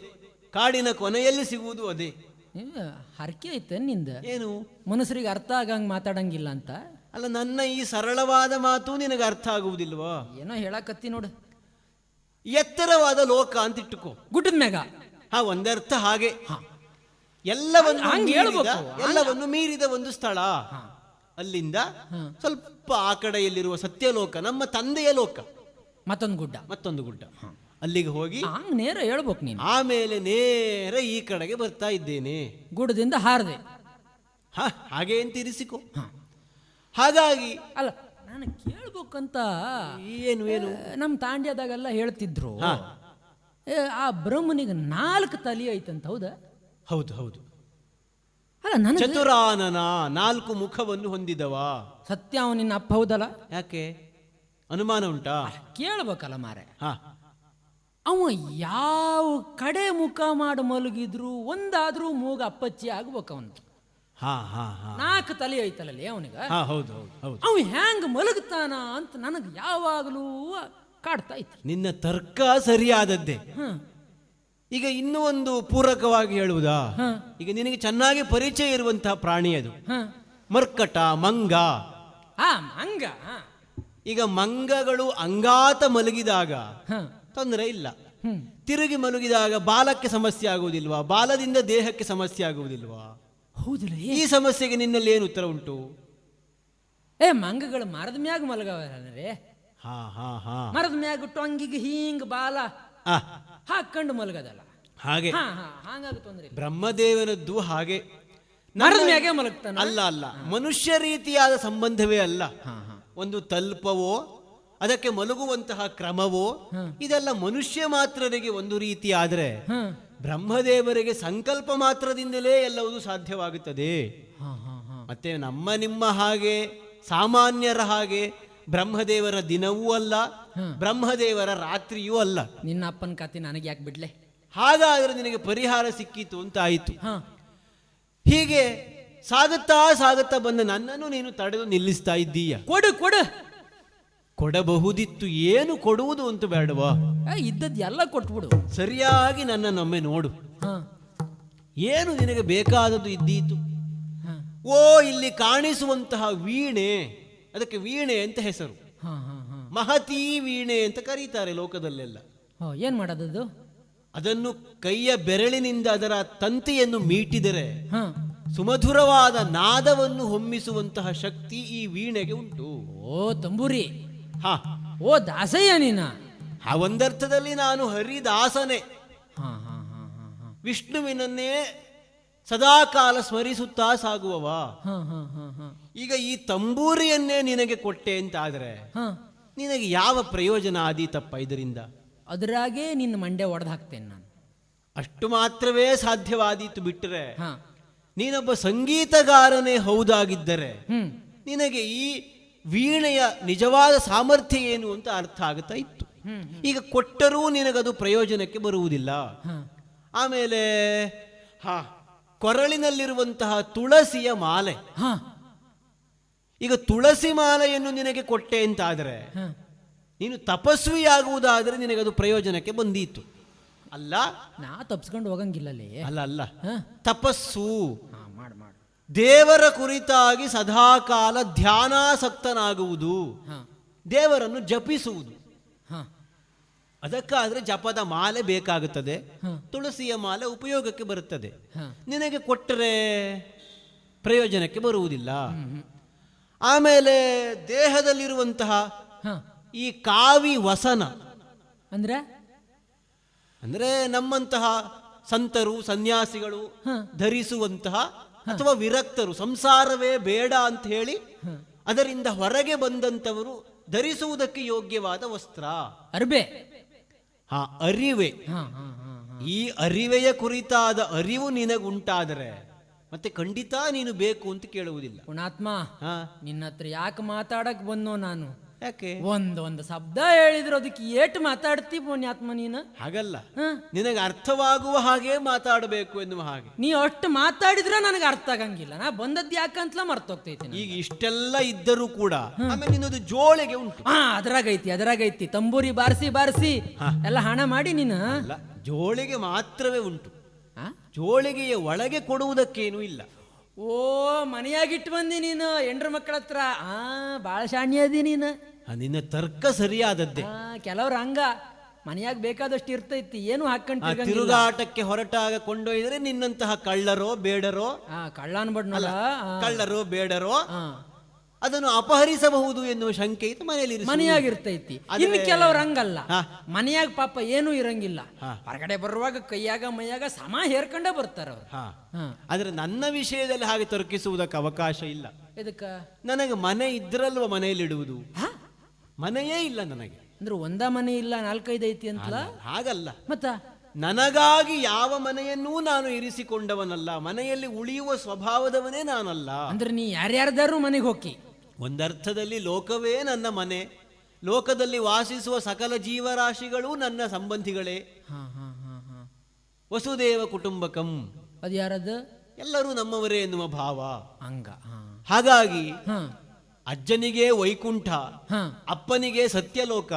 ಕಾಡಿನ ಕೊನೆಯಲ್ಲಿ ಸಿಗುವುದು ಅದೇ. ಹರಕೆ ಐತೆ ನಿಂದ. ಏನು? ಮನುಷ್ಯರಿಗೆ ಅರ್ಥ ಆಗಂಗ್ ಮಾತಾಡಂಗಿಲ್ಲ ಅಂತ. ಅಲ್ಲ, ನನ್ನ ಈ ಸರಳವಾದ ಮಾತು ನಿನಗೆ ಅರ್ಥ ಆಗುವುದಿಲ್ವಾ? ಏನೋ ಹೇಳಕತ್ತಿ ನೋಡು. ಎತ್ತರವಾದ ಲೋಕ ಅಂತ ಇಟ್ಟುಕೋ, ಗುಡ್ಡದ ಮ್ಯಾಗ. ಒಂದರ್ಥ ಹಾಗೆ. ಹ. ಎಲ್ಲವನ್ನು ಹಂಗ್ ಮೀರಿದ, ಹೇಳ್ಬೇಕು. ಎಲ್ಲವನ್ನು ಮೀರಿದ ಒಂದು ಸ್ಥಳ. ಹ. ಅಲ್ಲಿಂದ ಹ. ಸ್ವಲ್ಪ ಆ ಕಡೆಯಲ್ಲಿರುವ ಸತ್ಯಲೋಕ, ನಮ್ಮ ತಂದೆಯ ಲೋಕ, ಮತ್ತೊಂದು ಗುಡ್ಡ, ಮತ್ತೊಂದು ಗುಡ್ಡ. ಅಲ್ಲಿಗೆ ಹೋಗಿ ಹಂಗ್ ನೇರ ಹೇಳ್ಬೇಕು ನೀನು. ಆಮೇಲೆ ನೇರ ಈ ಕಡೆಗೆ ಬರ್ತಾ ಇದ್ದೇನೆ. ಗುಡ್ಡದಿಂದ ಹಾರದೆ. ಹಾಗೆ ಅಂತ ಇರಿಸಿಕೊ. ಹ. ಹಾಗಾಗಿ ಅಲ್ಲ, ನಾನು ಕೇಳ್ಬೇಕಂತ ಏನು ಏನು ನಮ್ಮ ತಾಂಡ್ಯದಾಗೆಲ್ಲ ಹೇಳ್ತಿದ್ರು. ಹ. ಆ ಬ್ರಹ್ಮನಿಗೆ 4 ತಲೆ ಐತಂತ. ಹೌದಾ? ಹೌದು ಹೌದು. ಅಲ್ಲ, ನನಗೆ ಚತುರಾನನ, 4 ಮುಖವನ್ನು ಹೊಂದಿದವ. ಸತ್ಯ ಅವ ನಿನ್ನ ಅಪ್ಪ ಹೌದಲ್ಲ? ಯಾಕೆ ಅನುಮಾನ ಉಂಟಾ? ಕೇಳ್ಬೇಕಲ್ಲ ಮಾರೆ. ಹ. ಅವ ಯಾವ ಕಡೆ ಮುಖ ಮಾಡಿ ಮಲಗಿದ್ರು ಒಂದಾದ್ರೂ ಮೂಗ ಅಪ್ಪಚ್ಚಿ ಆಗ್ಬೇಕು ಅವನು. ಹಾ ಹಾ ಹಾ 4 ತಲೆ ಐತಲಲ್ಲಿ ಅವನಿಗ. ಹಾ, ಹೌದು ಹೌದು ಹೌದು. ಅವ ಹೆಂಗ್ ಮಲಗ್ತಾನ ಅಂತ ನನಗೆ ಯಾವಾಗಲೂ ಕಾಡ್ತಾ ಇತ್ತು. ನಿನ್ನ ತರ್ಕ ಸರಿಯಾದದ್ದೇ. ಹ ಈಗ ಇನ್ನೂ ಒಂದು ಪೂರಕವಾಗಿ ಹೇಳುವುದಾ? ಹ ಈಗ ನಿನಗೆ ಚೆನ್ನಾಗಿ ಪರಿಚಯ ಇರುವಂತಹ ಪ್ರಾಣಿ ಅದು, ಹ ಮರ್ಕಟ, ಮಂಗ. ಮಂಗ. ಈಗ ಮಂಗಗಳು ಅಂಗಾತ ಮಲಗಿದಾಗ ಹ ತೊಂದರೆ ಇಲ್ಲ. ಹ್ಮ್ ತಿರುಗಿ ಮಲಗಿದಾಗ ಬಾಲಕ್ಕೆ ಸಮಸ್ಯೆ ಆಗುವುದಿಲ್ವಾ? ಬಾಲದಿಂದ ದೇಹಕ್ಕೆ ಸಮಸ್ಯೆ ಆಗುವುದಿಲ್ವಾ? ಹೌದಿಲ್ಲ? ಈ ಸಮಸ್ಯೆಗೆ ನಿನ್ನಲ್ಲಿ ಏನು ಉತ್ತರ ಉಂಟು? ಮಂಗಗಳು ಮರದ ಮ್ಯಾಗ ಮಲಗವೇ. ಹಾ ಹಾ ಹಾ ಮರದ ಮ್ಯಾಗ ಟೊಂಗಿಗೆ ಹಿಂಗ್ ಬಾಲ ಆ, ಹಾಕೊಂಡು ಮಲಗದಲ್ಲ. ಹಾಗೆ ಹಾಗಾಗಿ ತೊಂದ್ರೆ ಇಲ್ಲ. ಬ್ರಹ್ಮದೇವನದ್ದು ಹಾಗೆ ಮರದ ಮ್ಯಾಗೆ ಮಲಗ್ತಾನ. ಅಲ್ಲ ಅಲ್ಲ, ಮನುಷ್ಯ ರೀತಿಯಾದ ಸಂಬಂಧವೇ ಅಲ್ಲ. ಹಾ ಹಾ ಒಂದು ತಲ್ಪವೋ, ಅದಕ್ಕೆ ಮಲಗುವಂತಹ ಕ್ರಮವೋ, ಇದೆಲ್ಲ ಮನುಷ್ಯ ಮಾತ್ರರಿಗೆ ಒಂದು ರೀತಿ ಆದರೆ, ಹ ಬ್ರಹ್ಮದೇವರಿಗೆ ಸಂಕಲ್ಪ ಮಾತ್ರದಿಂದಲೇ ಎಲ್ಲವೂ ಸಾಧ್ಯವಾಗುತ್ತದೆ. ಹಾ ಹಾ ಹಾ ಮತ್ತೆ ನಮ್ಮ ನಿಮ್ಮ ಹಾಗೆ ಸಾಮಾನ್ಯರ ಹಾಗೆ ಬ್ರಹ್ಮದೇವರ ದಿನವೂ ಅಲ್ಲ, ಬ್ರಹ್ಮದೇವರ ರಾತ್ರಿಯೂ ಅಲ್ಲ. ನಿನ್ನ ಅಪ್ಪನ ಕತೆ ನನಗೆ ಯಾಕೆ ಬಿಡ್ಲೆ? ಹಾಗಾದ್ರೆ ನಿನಗೆ ಪರಿಹಾರ ಸಿಕ್ಕಿತು ಅಂತ ಆಯಿತು. ಹಾ ಹೀಗೆ ಸಾಗುತ್ತಾ ಸಾಗುತ್ತಾ ಬಂದ ನನ್ನನ್ನು ನೀನು ತಡೆದು ನಿಲ್ಲಿಸ್ತಾ ಇದ್ದೀಯ. ಕೊಡು ಕೊಡು. ಕೊಡಬಹುದಿತ್ತು, ಏನು ಕೊಡುವುದು ಅಂತ ಬೇಡವಾ? ಇದ್ದದ್ದು ಎಲ್ಲ ಕೊಟ್ಬಿಡು. ಸರಿಯಾಗಿ ನನ್ನನ್ನೊಮ್ಮೆ ನೋಡು. ಹಾ ಏನು ನಿನಗೆ ಬೇಕಾದದ್ದು ಇದ್ದೀತು? ಹಾ ಓ, ಇಲ್ಲಿ ಕಾಣಿಸುವಂತಹ ವೀಣೆ, ಅದಕ್ಕೆ ವೀಣೆ ಅಂತ ಹೆಸರು. ಹಾ ಹಾ ಹಾ ಮಹತೀ ವೀಣೆ ಅಂತ ಕರೀತಾರೆ ಲೋಕದಲ್ಲೆಲ್ಲ. ಏನ್ ಮಾಡೋದದು? ಅದನ್ನು ಕೈಯ ಬೆರಳಿನಿಂದ ಅದರ ತಂತಿಯನ್ನು ಮೀಟಿದರೆ ಹಾ ಸುಮಧುರವಾದ ನಾದವನ್ನು ಹೊಮ್ಮಿಸುವಂತಹ ಶಕ್ತಿ ಈ ವೀಣೆಗೆ ಉಂಟು. ಓ ತಂಬೂರಿ. ಹಾ, ಓ ದಾಸಯ್ಯ ನೀನ. ಒಂದರ್ಥದಲ್ಲಿ ನಾನು ಹರಿದಾಸನೆ. ಹಾ ಹಾ ಹಾ ಹಾ ಹಾ ವಿಷ್ಣುವಿನನ್ನೇ ಸದಾಕಾಲ ಸ್ಮರಿಸುತ್ತಾ ಸಾಗುವವ. ಹಾ ಹಾ ಹಾ ಹಾ ಈಗ ಈ ತಂಬೂರಿಯನ್ನೇ ನಿನಗೆ ಕೊಟ್ಟೆ ಅಂತಾದರೆ ಹಾ ನಿನಗೆ ಯಾವ ಪ್ರಯೋಜನ ಆದೀತಪ್ಪ ಇದರಿಂದ? ಅದರಾಗೆ ನಿನ್ನ ಮಂಡೆ ಒಡೆದು ಹಾಕ್ತೇನೆ ನಾನು. ಅಷ್ಟು ಮಾತ್ರವೇ ಸಾಧ್ಯವಾದೀತು. ಬಿಟ್ಟರೆ ಹಾ ನೀನೊಬ್ಬ ಸಂಗೀತಗಾರನೇ ಹೌದಾಗಿದ್ದರೆ ಹ್ಮ್ ನಿನಗೆ ಈ ವೀಣೆಯ ನಿಜವಾದ ಸಾಮರ್ಥ್ಯ ಏನು ಅಂತ ಅರ್ಥ ಆಗುತ್ತಾ ಇತ್ತು. ಈಗ ಕೊಟ್ಟರೂ ನಿನಗದು ಪ್ರಯೋಜನಕ್ಕೆ ಬರುವುದಿಲ್ಲ. ಹಾ ಆಮೇಲೆ ಕೊರಳಿನಲ್ಲಿರುವಂತಹ ತುಳಸಿಯ ಮಾಲೆ, ಹಾ ಈಗ ತುಳಸಿ ಮಾಲೆಯನ್ನು ನಿನಗೆ ಕೊಟ್ಟೆ ಅಂತಾದರೆ ಹಾ ನೀನು ತಪಸ್ವಿಯಾಗುವುದಾದರೆ ನಿನಗದು ಪ್ರಯೋಜನಕ್ಕೆ ಬಂದೀತು. ಅಲ್ಲ ನಾ ತಪ್ಸ್ಕೊಂಡು ಹೋಗಂಗಿಲ್ಲಲೇ. ಅಲ್ಲ ಅಲ್ಲ ಹಾ ತಪಸ್ಸು ಹಾ ಮಾಡು ಮಾಡು. ದೇವರ ಕುರಿತಾಗಿ ಸದಾಕಾಲ ಧ್ಯಾನಾಸಕ್ತನಾಗುವುದು, ಹಾ ದೇವರನ್ನು ಜಪಿಸುವುದು. ಹಾ ಅದಕ್ಕಾದ್ರೆ ಜಪದ ಮಾಲೆ ಬೇಕಾಗುತ್ತದೆ, ಹಾ ತುಳಸಿಯ ಮಾಲೆ ಉಪಯೋಗಕ್ಕೆ ಬರುತ್ತದೆ. ಹಾ ನಿನಗೆ ಕೊಟ್ಟರೆ ಪ್ರಯೋಜನಕ್ಕೆ ಬರುವುದಿಲ್ಲ. ಆಮೇಲೆ ದೇಹದಲ್ಲಿರುವಂತಹ ಹಾ ಈ ಕಾವಿ ವಸನ ಅಂದ್ರೆ ಅಂದರೆ ನಮ್ಮಂತಹ ಸಂತರು ಸನ್ಯಾಸಿಗಳು ಹಾ. ಧರಿಸುವಂತಹ ಅಥವಾ ವಿರಕ್ತರು ಸಂಸಾರವೇ ಬೇಡ ಅಂತ ಹೇಳಿ ಅದರಿಂದ ಹೊರಗೆ ಬಂದಂಥವರು ಧರಿಸುವುದಕ್ಕೆ ಯೋಗ್ಯವಾದ ವಸ್ತ್ರ ಅರ್ಬೆ. ಅರಿವೆ. ಹಾ ಹಾ ಹಾ ಹಾ. ಈ ಅರಿವೆಯ ಕುರಿತಾದ ಅರಿವು ನಿನಗುಂಟಾದರೆ ಮತ್ತೆ ಖಂಡಿತ ನೀನು ಬೇಕು ಅಂತ ಕೇಳುವುದಿಲ್ಲ. ಪುಣಾತ್ಮ, ಹಾ ನಿನ್ನ ಹತ್ರ ಯಾಕೆ ಮಾತಾಡಕ್ ಬಂದೋ ನಾನು? ಯಾಕೆ? ಒಂದೊಂದು ಶಬ್ದ ಹೇಳಿದ್ರು ಅದಕ್ಕೆ ಏಟು ಮಾತಾಡ್ತಿ ಪುಣ್ಯಾತ್ಮ ನೀನು. ಹಾಗಲ್ಲ, ಹ? ನಿನಗೆ ಅರ್ಥವಾಗುವ ಹಾಗೆ ಮಾತಾಡಬೇಕು ಎನ್ನುವ ಹಾಗೆ. ನೀ ಅಷ್ಟು ಮಾತಾಡಿದ್ರೆ ನನಗೆ ಅರ್ಥ ಆಗಂಗಿಲ್ಲ. ನಾ ಬಂದದ್ದು ಯಾಕಂತಲ ಮರ್ತೋಗ್ತೈತಿ. ಈಗ ಇಷ್ಟೆಲ್ಲ ಇದ್ದರೂ ಕೂಡ ಆಮೇಲೆ ನಿನ್ನದು ಜೋಳಿಗೆ ಉಂಟು. ಅದ್ರಾಗೈತಿ ತಂಬೂರಿ ಬಾರಿಸಿ ಬಾರಿಸಿ ಎಲ್ಲ ಹಣ ಮಾಡಿ ನೀನು. ಅಲ್ಲ, ಜೋಳಿಗೆ ಮಾತ್ರವೇ ಉಂಟು. ಆ? ಜೋಳಿಗೆಯ ಒಳಗೆ ಕೊಡುವುದಕ್ಕೇನೂ ಇಲ್ಲ. ಓ, ಮನೆಯಾಗಿಟ್ಟು ಬಂದಿ ನೀನು ಹೆಂಡ್ರ ಮಕ್ಕಳ ಹತ್ರ. ಬಾಳ ಶಾಣಿ ಅದಿ ನೀನು. ನಿನ್ನ ತರ್ಕ ಸರಿಯಾದದ್ದೇ. ಕೆಲವ್ರು ಹಂಗ ಮನೆಯಾಗ ಬೇಕಾದಷ್ಟು ಇರ್ತೈತಿ, ಏನು ಹಾಕೊಂಡು ತಿರುಗಾಟಕ್ಕೆ ಹೊರಟಾಗ ಕೊಂಡೊಯ್ದರೆ ನಿನ್ನಂತಹ ಕಳ್ಳರೋ ಬೇಡರೋ, ಕಳ್ಳ ಅನ್ಬಡ್ನಲ್ಲ, ಕಳ್ಳರೋ ಬೇಡರೋ ಅದನ್ನು ಅಪಹರಿಸಬಹುದು ಎನ್ನುವ ಶಂಕೆ ಇತ್ತು ಮನೆಯಲ್ಲಿ. ಮನೆಯಾಗಿರ್ತೈತಿ. ಇನ್ನು ಕೆಲವ್ರು ಹಂಗಲ್ಲ, ಮನೆಯಾಗ ಪಾಪ ಏನೂ ಇರಂಗಿಲ್ಲ, ಹೊರಗಡೆ ಬರುವಾಗ ಕೈಯಾಗ ಮೈಯಾಗ ಸಮ ಹೇರ್ಕೊಂಡೇ ಬರ್ತಾರ ಅವ್ರು. ಆದ್ರೆ ನನ್ನ ವಿಷಯದಲ್ಲಿ ಹಾಗೆ ತರ್ಕಿಸುವುದಕ್ಕೆ ಅವಕಾಶ ಇಲ್ಲ. ಇದಕ್ಕ ನನಗೆ ಮನೆ ಇದ್ರಲ್ವ ಮನೆಯಲ್ಲಿಡುವುದು? ಮನೆಯೇ ಇಲ್ಲ ನನಗೆ. ಅಂದ್ರೆ ಒಂದ ಮನೆ ಇಲ್ಲ, 4-5 ಐತಿ ಅಂತಲ್ಲ. ಹಾಗಲ್ಲ, ಮತ್ತ ನನಗಾಗಿ ಯಾವ ಮನೆಯನ್ನೂ ನಾನು ಇರಿಸಿಕೊಂಡವನಲ್ಲ. ಮನೆಯಲ್ಲಿ ಉಳಿಯುವ ಸ್ವಭಾವದವನೇ ನಾನಲ್ಲ. ಅಂದ್ರೆ ನೀ ಯಾರ್ಯಾರ್ದಾರು ಮನೆಗೆ ಹೋಗಿ. ಒಂದರ್ಥದಲ್ಲಿ ಲೋಕವೇ ನನ್ನ ಮನೆ, ಲೋಕದಲ್ಲಿ ವಾಸಿಸುವ ಸಕಲ ಜೀವರಾಶಿಗಳು ನನ್ನ ಸಂಬಂಧಿಗಳೇ. ವಸುದೇವ ಕುಟುಂಬಕಂ, ಅದು ಯಾರದು? ಎಲ್ಲರೂ ನಮ್ಮವರೇ ಎನ್ನುವ ಭಾವ. ಹಂಗ. ಹಾಗಾಗಿ ಅಜ್ಜನಿಗೆ ವೈಕುಂಠ, ಅಪ್ಪನಿಗೆ ಸತ್ಯಲೋಕ,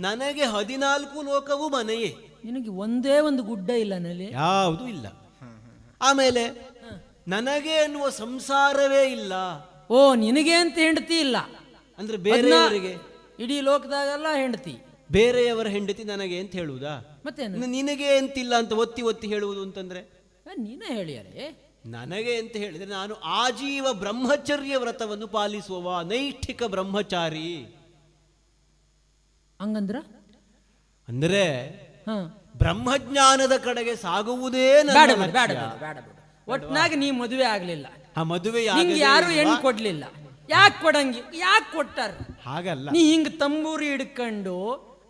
ನನಗೆ 14 ಲೋಕವೂ ಮನೆಯೇ. ನಿನಗೆ ಒಂದೇ ಒಂದು ಗುಡ್ಡ ಇಲ್ಲ ನಲ್ಲಿ? ಯಾವುದೂ ಇಲ್ಲ. ಆಮೇಲೆ ನನಗೆ ಎನ್ನುವ ಸಂಸಾರವೇ ಇಲ್ಲ. ಓ, ನಿನಗೆ ಅಂತ ಹೆಂಡತಿ ಇಲ್ಲ ಅಂದ್ರೆ ಬೇರೆಯವರಿಗೆ, ಇಡೀ ಲೋಕದಾಗೆಲ್ಲ ಹೆಂಡತಿ. ಬೇರೆಯವರ ಹೆಂಡತಿ ನನಗೆ ಅಂತ ಹೇಳುವುದಾ? ಮತ್ತೆ ನಿನಗೆ ಅಂತಿಲ್ಲ ಅಂತ ಒತ್ತಿ ಒತ್ತಿ ಹೇಳುವುದು ಅಂತಂದ್ರೆ ನೀನೇ ಹೇಳಿಯಾರೆ. ನನಗೆ ಅಂತ ಹೇಳಿದ್ರೆ ನಾನು ಆಜೀವ ಬ್ರಹ್ಮಚರ್ಯ ವ್ರತವನ್ನು ಪಾಲಿಸುವವ ನೈಷ್ಠಿಕ ಬ್ರಹ್ಮಚಾರಿ. ಹಂಗಂದ್ರ ಅಂದ್ರೆ ಬ್ರಹ್ಮಜ್ಞಾನದ ಕಡೆಗೆ ಸಾಗುವುದೇ ಒಟ್ನಾಗ ನೀ ಮದುವೆ ಆಗ್ಲಿಲ್ಲ, ಮದುವೆ ಯಾರು ಹೆಣ್ಣು ಕೊಡ್ಲಿಲ್ಲ. ಯಾಕೆ ಕೊಡಂಗಿ? ಯಾಕೆ ಕೊಟ್ಟಾರ? ಹಾಗಲ್ಲ, ನೀ ಹಿಂಗ್ ತಂಬೂರಿ ಹಿಡ್ಕೊಂಡು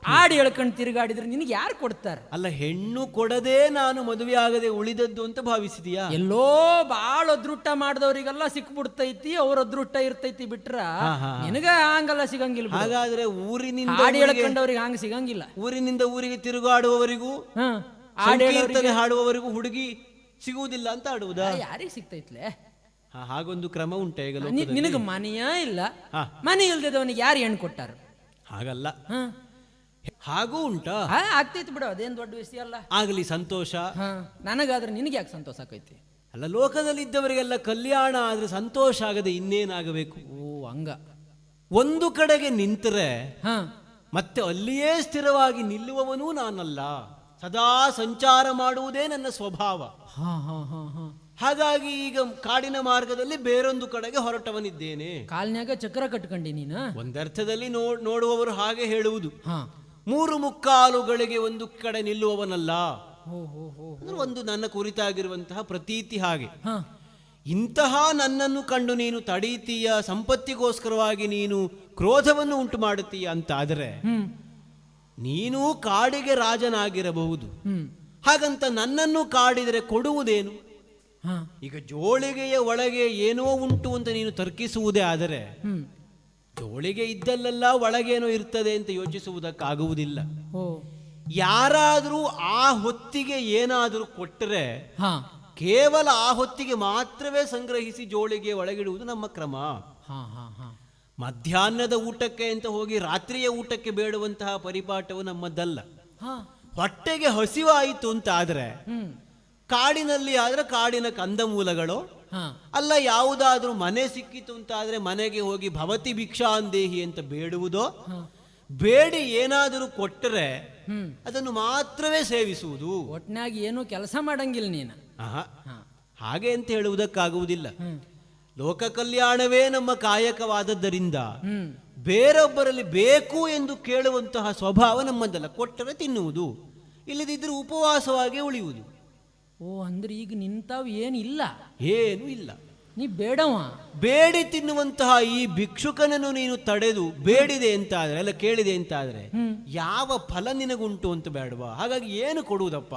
ಆಡಿ ಹೇಳ್ಕೊಂಡು ತಿರುಗಾಡಿದ್ರೆ ನಿನಗೆ ಯಾರು ಕೊಡ್ತಾರ? ಅಲ್ಲ, ಹೆಣ್ಣು ಕೊಡದೆ ನಾನು ಮದುವೆ ಆಗದೆ ಉಳಿದದ್ದು ಅಂತ ಭಾವಿಸಿದೀಯಾ? ಎಲ್ಲೋ ಬಾಳ ಅದೃಷ್ಟ ಮಾಡಿದವರಿಗೆಲ್ಲ ಸಿಕ್ಬಿಡ್ತೈತಿ, ಅವ್ರ ಅದೃಷ್ಟ ಇರ್ತೈತಿ. ಬಿಟ್ರ ನಿನಗ ಹಂಗಲ್ಲ ಸಿಗಂಗಿಲ್ಲ. ಹಾಗಾದ್ರೆ ಊರಿನಿಂದ ಆಡಿ ಹೇಳ್ಕೊಂಡವ್ರಿಗೆ ಹಂಗ ಸಿಗಂಗಿಲ್ಲ. ಊರಿನಿಂದ ಊರಿಗೆ ತಿರುಗಾಡುವವರಿಗೂ ಸಂಕೀರ್ತನೆ ಹಾಡುವವರಿಗೂ ಹುಡುಗಿ ಸಿಗುವುದಿಲ್ಲ ಅಂತ ಆಡುವುದಾ? ಯಾರಿಗೆ ಸಿಗ್ತೈತ್ಲೆ? ಹಾಗೊಂದು ಕ್ರಮ ಉಂಟೆ ಈಗ. ನಿನಗ ಮನೆಯ ಇಲ್ಲ, ಮನೆ ಇಲ್ದವನಿಗೆ ಯಾರು ಹೆಣ್ಣು ಕೊಟ್ಟಾರ? ಹಾಗಲ್ಲ, ಹಾಗೂ ಉಂಟಾ? ಆಗ್ತೈತಿ ಬಿಡು, ಅದೇನ್ ದೊಡ್ಡ ವಿಷಯ ಅಲ್ಲ. ಆಗಲಿ, ಸಂತೋಷ. ನನಗಾದ್ರೆ ನಿನಗೆ ಯಾಕೆ ಸಂತೋಷ ಆಕೈತಿ? ಅಲ್ಲ, ಲೋಕದಲ್ಲಿ ಇದ್ದವರಿಗೆಲ್ಲ ಕಲ್ಯಾಣ ಆದ್ರೆ ಸಂತೋಷ ಆಗದೆ ಇನ್ನೇನಾಗಬೇಕು? ಓ, ಹಂಗ. ಒಂದು ಕಡೆಗೆ ನಿಂತರೆ ಮತ್ತೆ ಅಲ್ಲಿಯೇ ಸ್ಥಿರವಾಗಿ ನಿಲ್ಲುವವನೂ ನಾನಲ್ಲ. ಸದಾ ಸಂಚಾರ ಮಾಡುವುದೇ ನನ್ನ ಸ್ವಭಾವ. ಹಾಗಾಗಿ ಈಗ ಕಾಡಿನ ಮಾರ್ಗದಲ್ಲಿ ಬೇರೊಂದು ಕಡೆಗೆ ಹೊರಟವನಿದ್ದೇನೆ. ಕಾಲ್ನ್ಯಾಗ ಚಕ್ರ ಕಟ್ಕೊಂಡಿ ನೀನು. ಒಂದರ್ಥದಲ್ಲಿ ನೋಡುವವರು ಹಾಗೆ ಹೇಳುವುದು, 3 ಮುಕ್ಕಾಲುಗಳಿಗೆ ಒಂದು ಕಡೆ ನಿಲ್ಲುವವನಲ್ಲ. ಒಂದು ನನ್ನ ಕುರಿತಾಗಿರುವಂತಹ ಪ್ರತೀತಿ ಹಾಗೆ. ಇಂತಹ ನನ್ನನ್ನು ಕಂಡು ನೀನು ತಡೀತೀಯ, ಸಂಪತ್ತಿಗೋಸ್ಕರವಾಗಿ ನೀನು ಕ್ರೋಧವನ್ನು ಉಂಟು ಮಾಡುತ್ತೀಯ ಅಂತಾದರೆ ನೀನು ಕಾಡಿಗೆ ರಾಜನಾಗಿರಬಹುದು. ಹಾಗಂತ ನನ್ನನ್ನು ಕಾಡಿದರೆ ಕೊಡುವುದೇನು? ಈಗ ಜೋಳಿಗೆಯ ಒಳಗೆ ಏನೋ ಉಂಟು ಅಂತ ನೀನು ತರ್ಕಿಸುವುದೇ ಆದರೆ ಜೋಳಿಗೆ ಇದ್ದಲ್ಲೆಲ್ಲ ಒಳಗೇನೋ ಇರ್ತದೆ ಅಂತ ಯೋಚಿಸುವುದಕ್ಕಾಗುವುದಿಲ್ಲ. ಯಾರಾದರೂ ಆ ಹೊತ್ತಿಗೆ ಏನಾದರೂ ಕೊಟ್ಟರೆ ಕೇವಲ ಆ ಹೊತ್ತಿಗೆ ಮಾತ್ರವೇ ಸಂಗ್ರಹಿಸಿ ಜೋಳಿಗೆ ಒಳಗಿಡುವುದು ನಮ್ಮ ಕ್ರಮ. ಮಧ್ಯಾಹ್ನದ ಊಟಕ್ಕೆ ಅಂತ ಹೋಗಿ ರಾತ್ರಿಯ ಊಟಕ್ಕೆ ಬೇಡುವಂತಹ ಪರಿಪಾಠವು ನಮ್ಮದಲ್ಲ. ಹಾ ಹೊಟ್ಟೆಗೆ ಹಸಿವಾಯಿತು ಅಂತ ಆದ್ರೆ ಕಾಡಿನಲ್ಲಿ ಆದ್ರೆ ಕಾಡಿನ ಕಂದಮೂಲಗಳು, ಹಾ ಅಲ್ಲ ಯಾವುದಾದ್ರೂ ಮನೆ ಸಿಕ್ಕಿತು ಅಂತ ಆದ್ರೆ ಮನೆಗೆ ಹೋಗಿ ಭವತಿ ಭಿಕ್ಷಾಂದೇಹಿ ಅಂತ ಬೇಡುವುದೋ, ಬೇಡಿ ಏನಾದರೂ ಕೊಟ್ಟರೆ ಅದನ್ನು ಮಾತ್ರವೇ ಸೇವಿಸುವುದು. ಒಟ್ನಾಗಿ ಏನು ಕೆಲಸ ಮಾಡಂಗಿಲ್ಲ ನೀನು. ಆಹಾ, ಹಾಗೆ ಅಂತ ಹೇಳುವುದಕ್ಕಾಗುವುದಿಲ್ಲ. ಲೋಕ ಕಲ್ಯಾಣವೇ ನಮ್ಮ ಕಾಯಕವಾದದ್ದರಿಂದ ಬೇರೊಬ್ಬರಲ್ಲಿ ಬೇಕು ಎಂದು ಕೇಳುವಂತಹ ಸ್ವಭಾವ ನಮ್ಮದಲ್ಲ. ಕೊಟ್ಟರೆ ತಿನ್ನುವುದು, ಇಲ್ಲದಿದ್ದರೆ ಉಪವಾಸವಾಗಿ ಉಳಿಯುವುದು. ಓ ಅಂದ್ರೆ ಈಗ ನಿಂತಾವ್ ಏನಿಲ್ಲ, ಏನೂ ಇಲ್ಲ. ನೀ ಬೇಡವ. ಬೇಡಿ ತಿನ್ನುವಂತಹ ಈ ಭಿಕ್ಷುಕನನ್ನು ನೀನು ತಡೆದು ಬೇಡಿದೆ ಅಂತಾದ್ರೆ, ಅಲ್ಲ ಕೇಳಿದೆ ಅಂತಾದ್ರೆ ಯಾವ ಫಲ ನಿನಗುಂಟು ಅಂತ ಬೇಡವಾ? ಹಾಗಾಗಿ ಏನು ಕೊಡುವುದಪ್ಪ?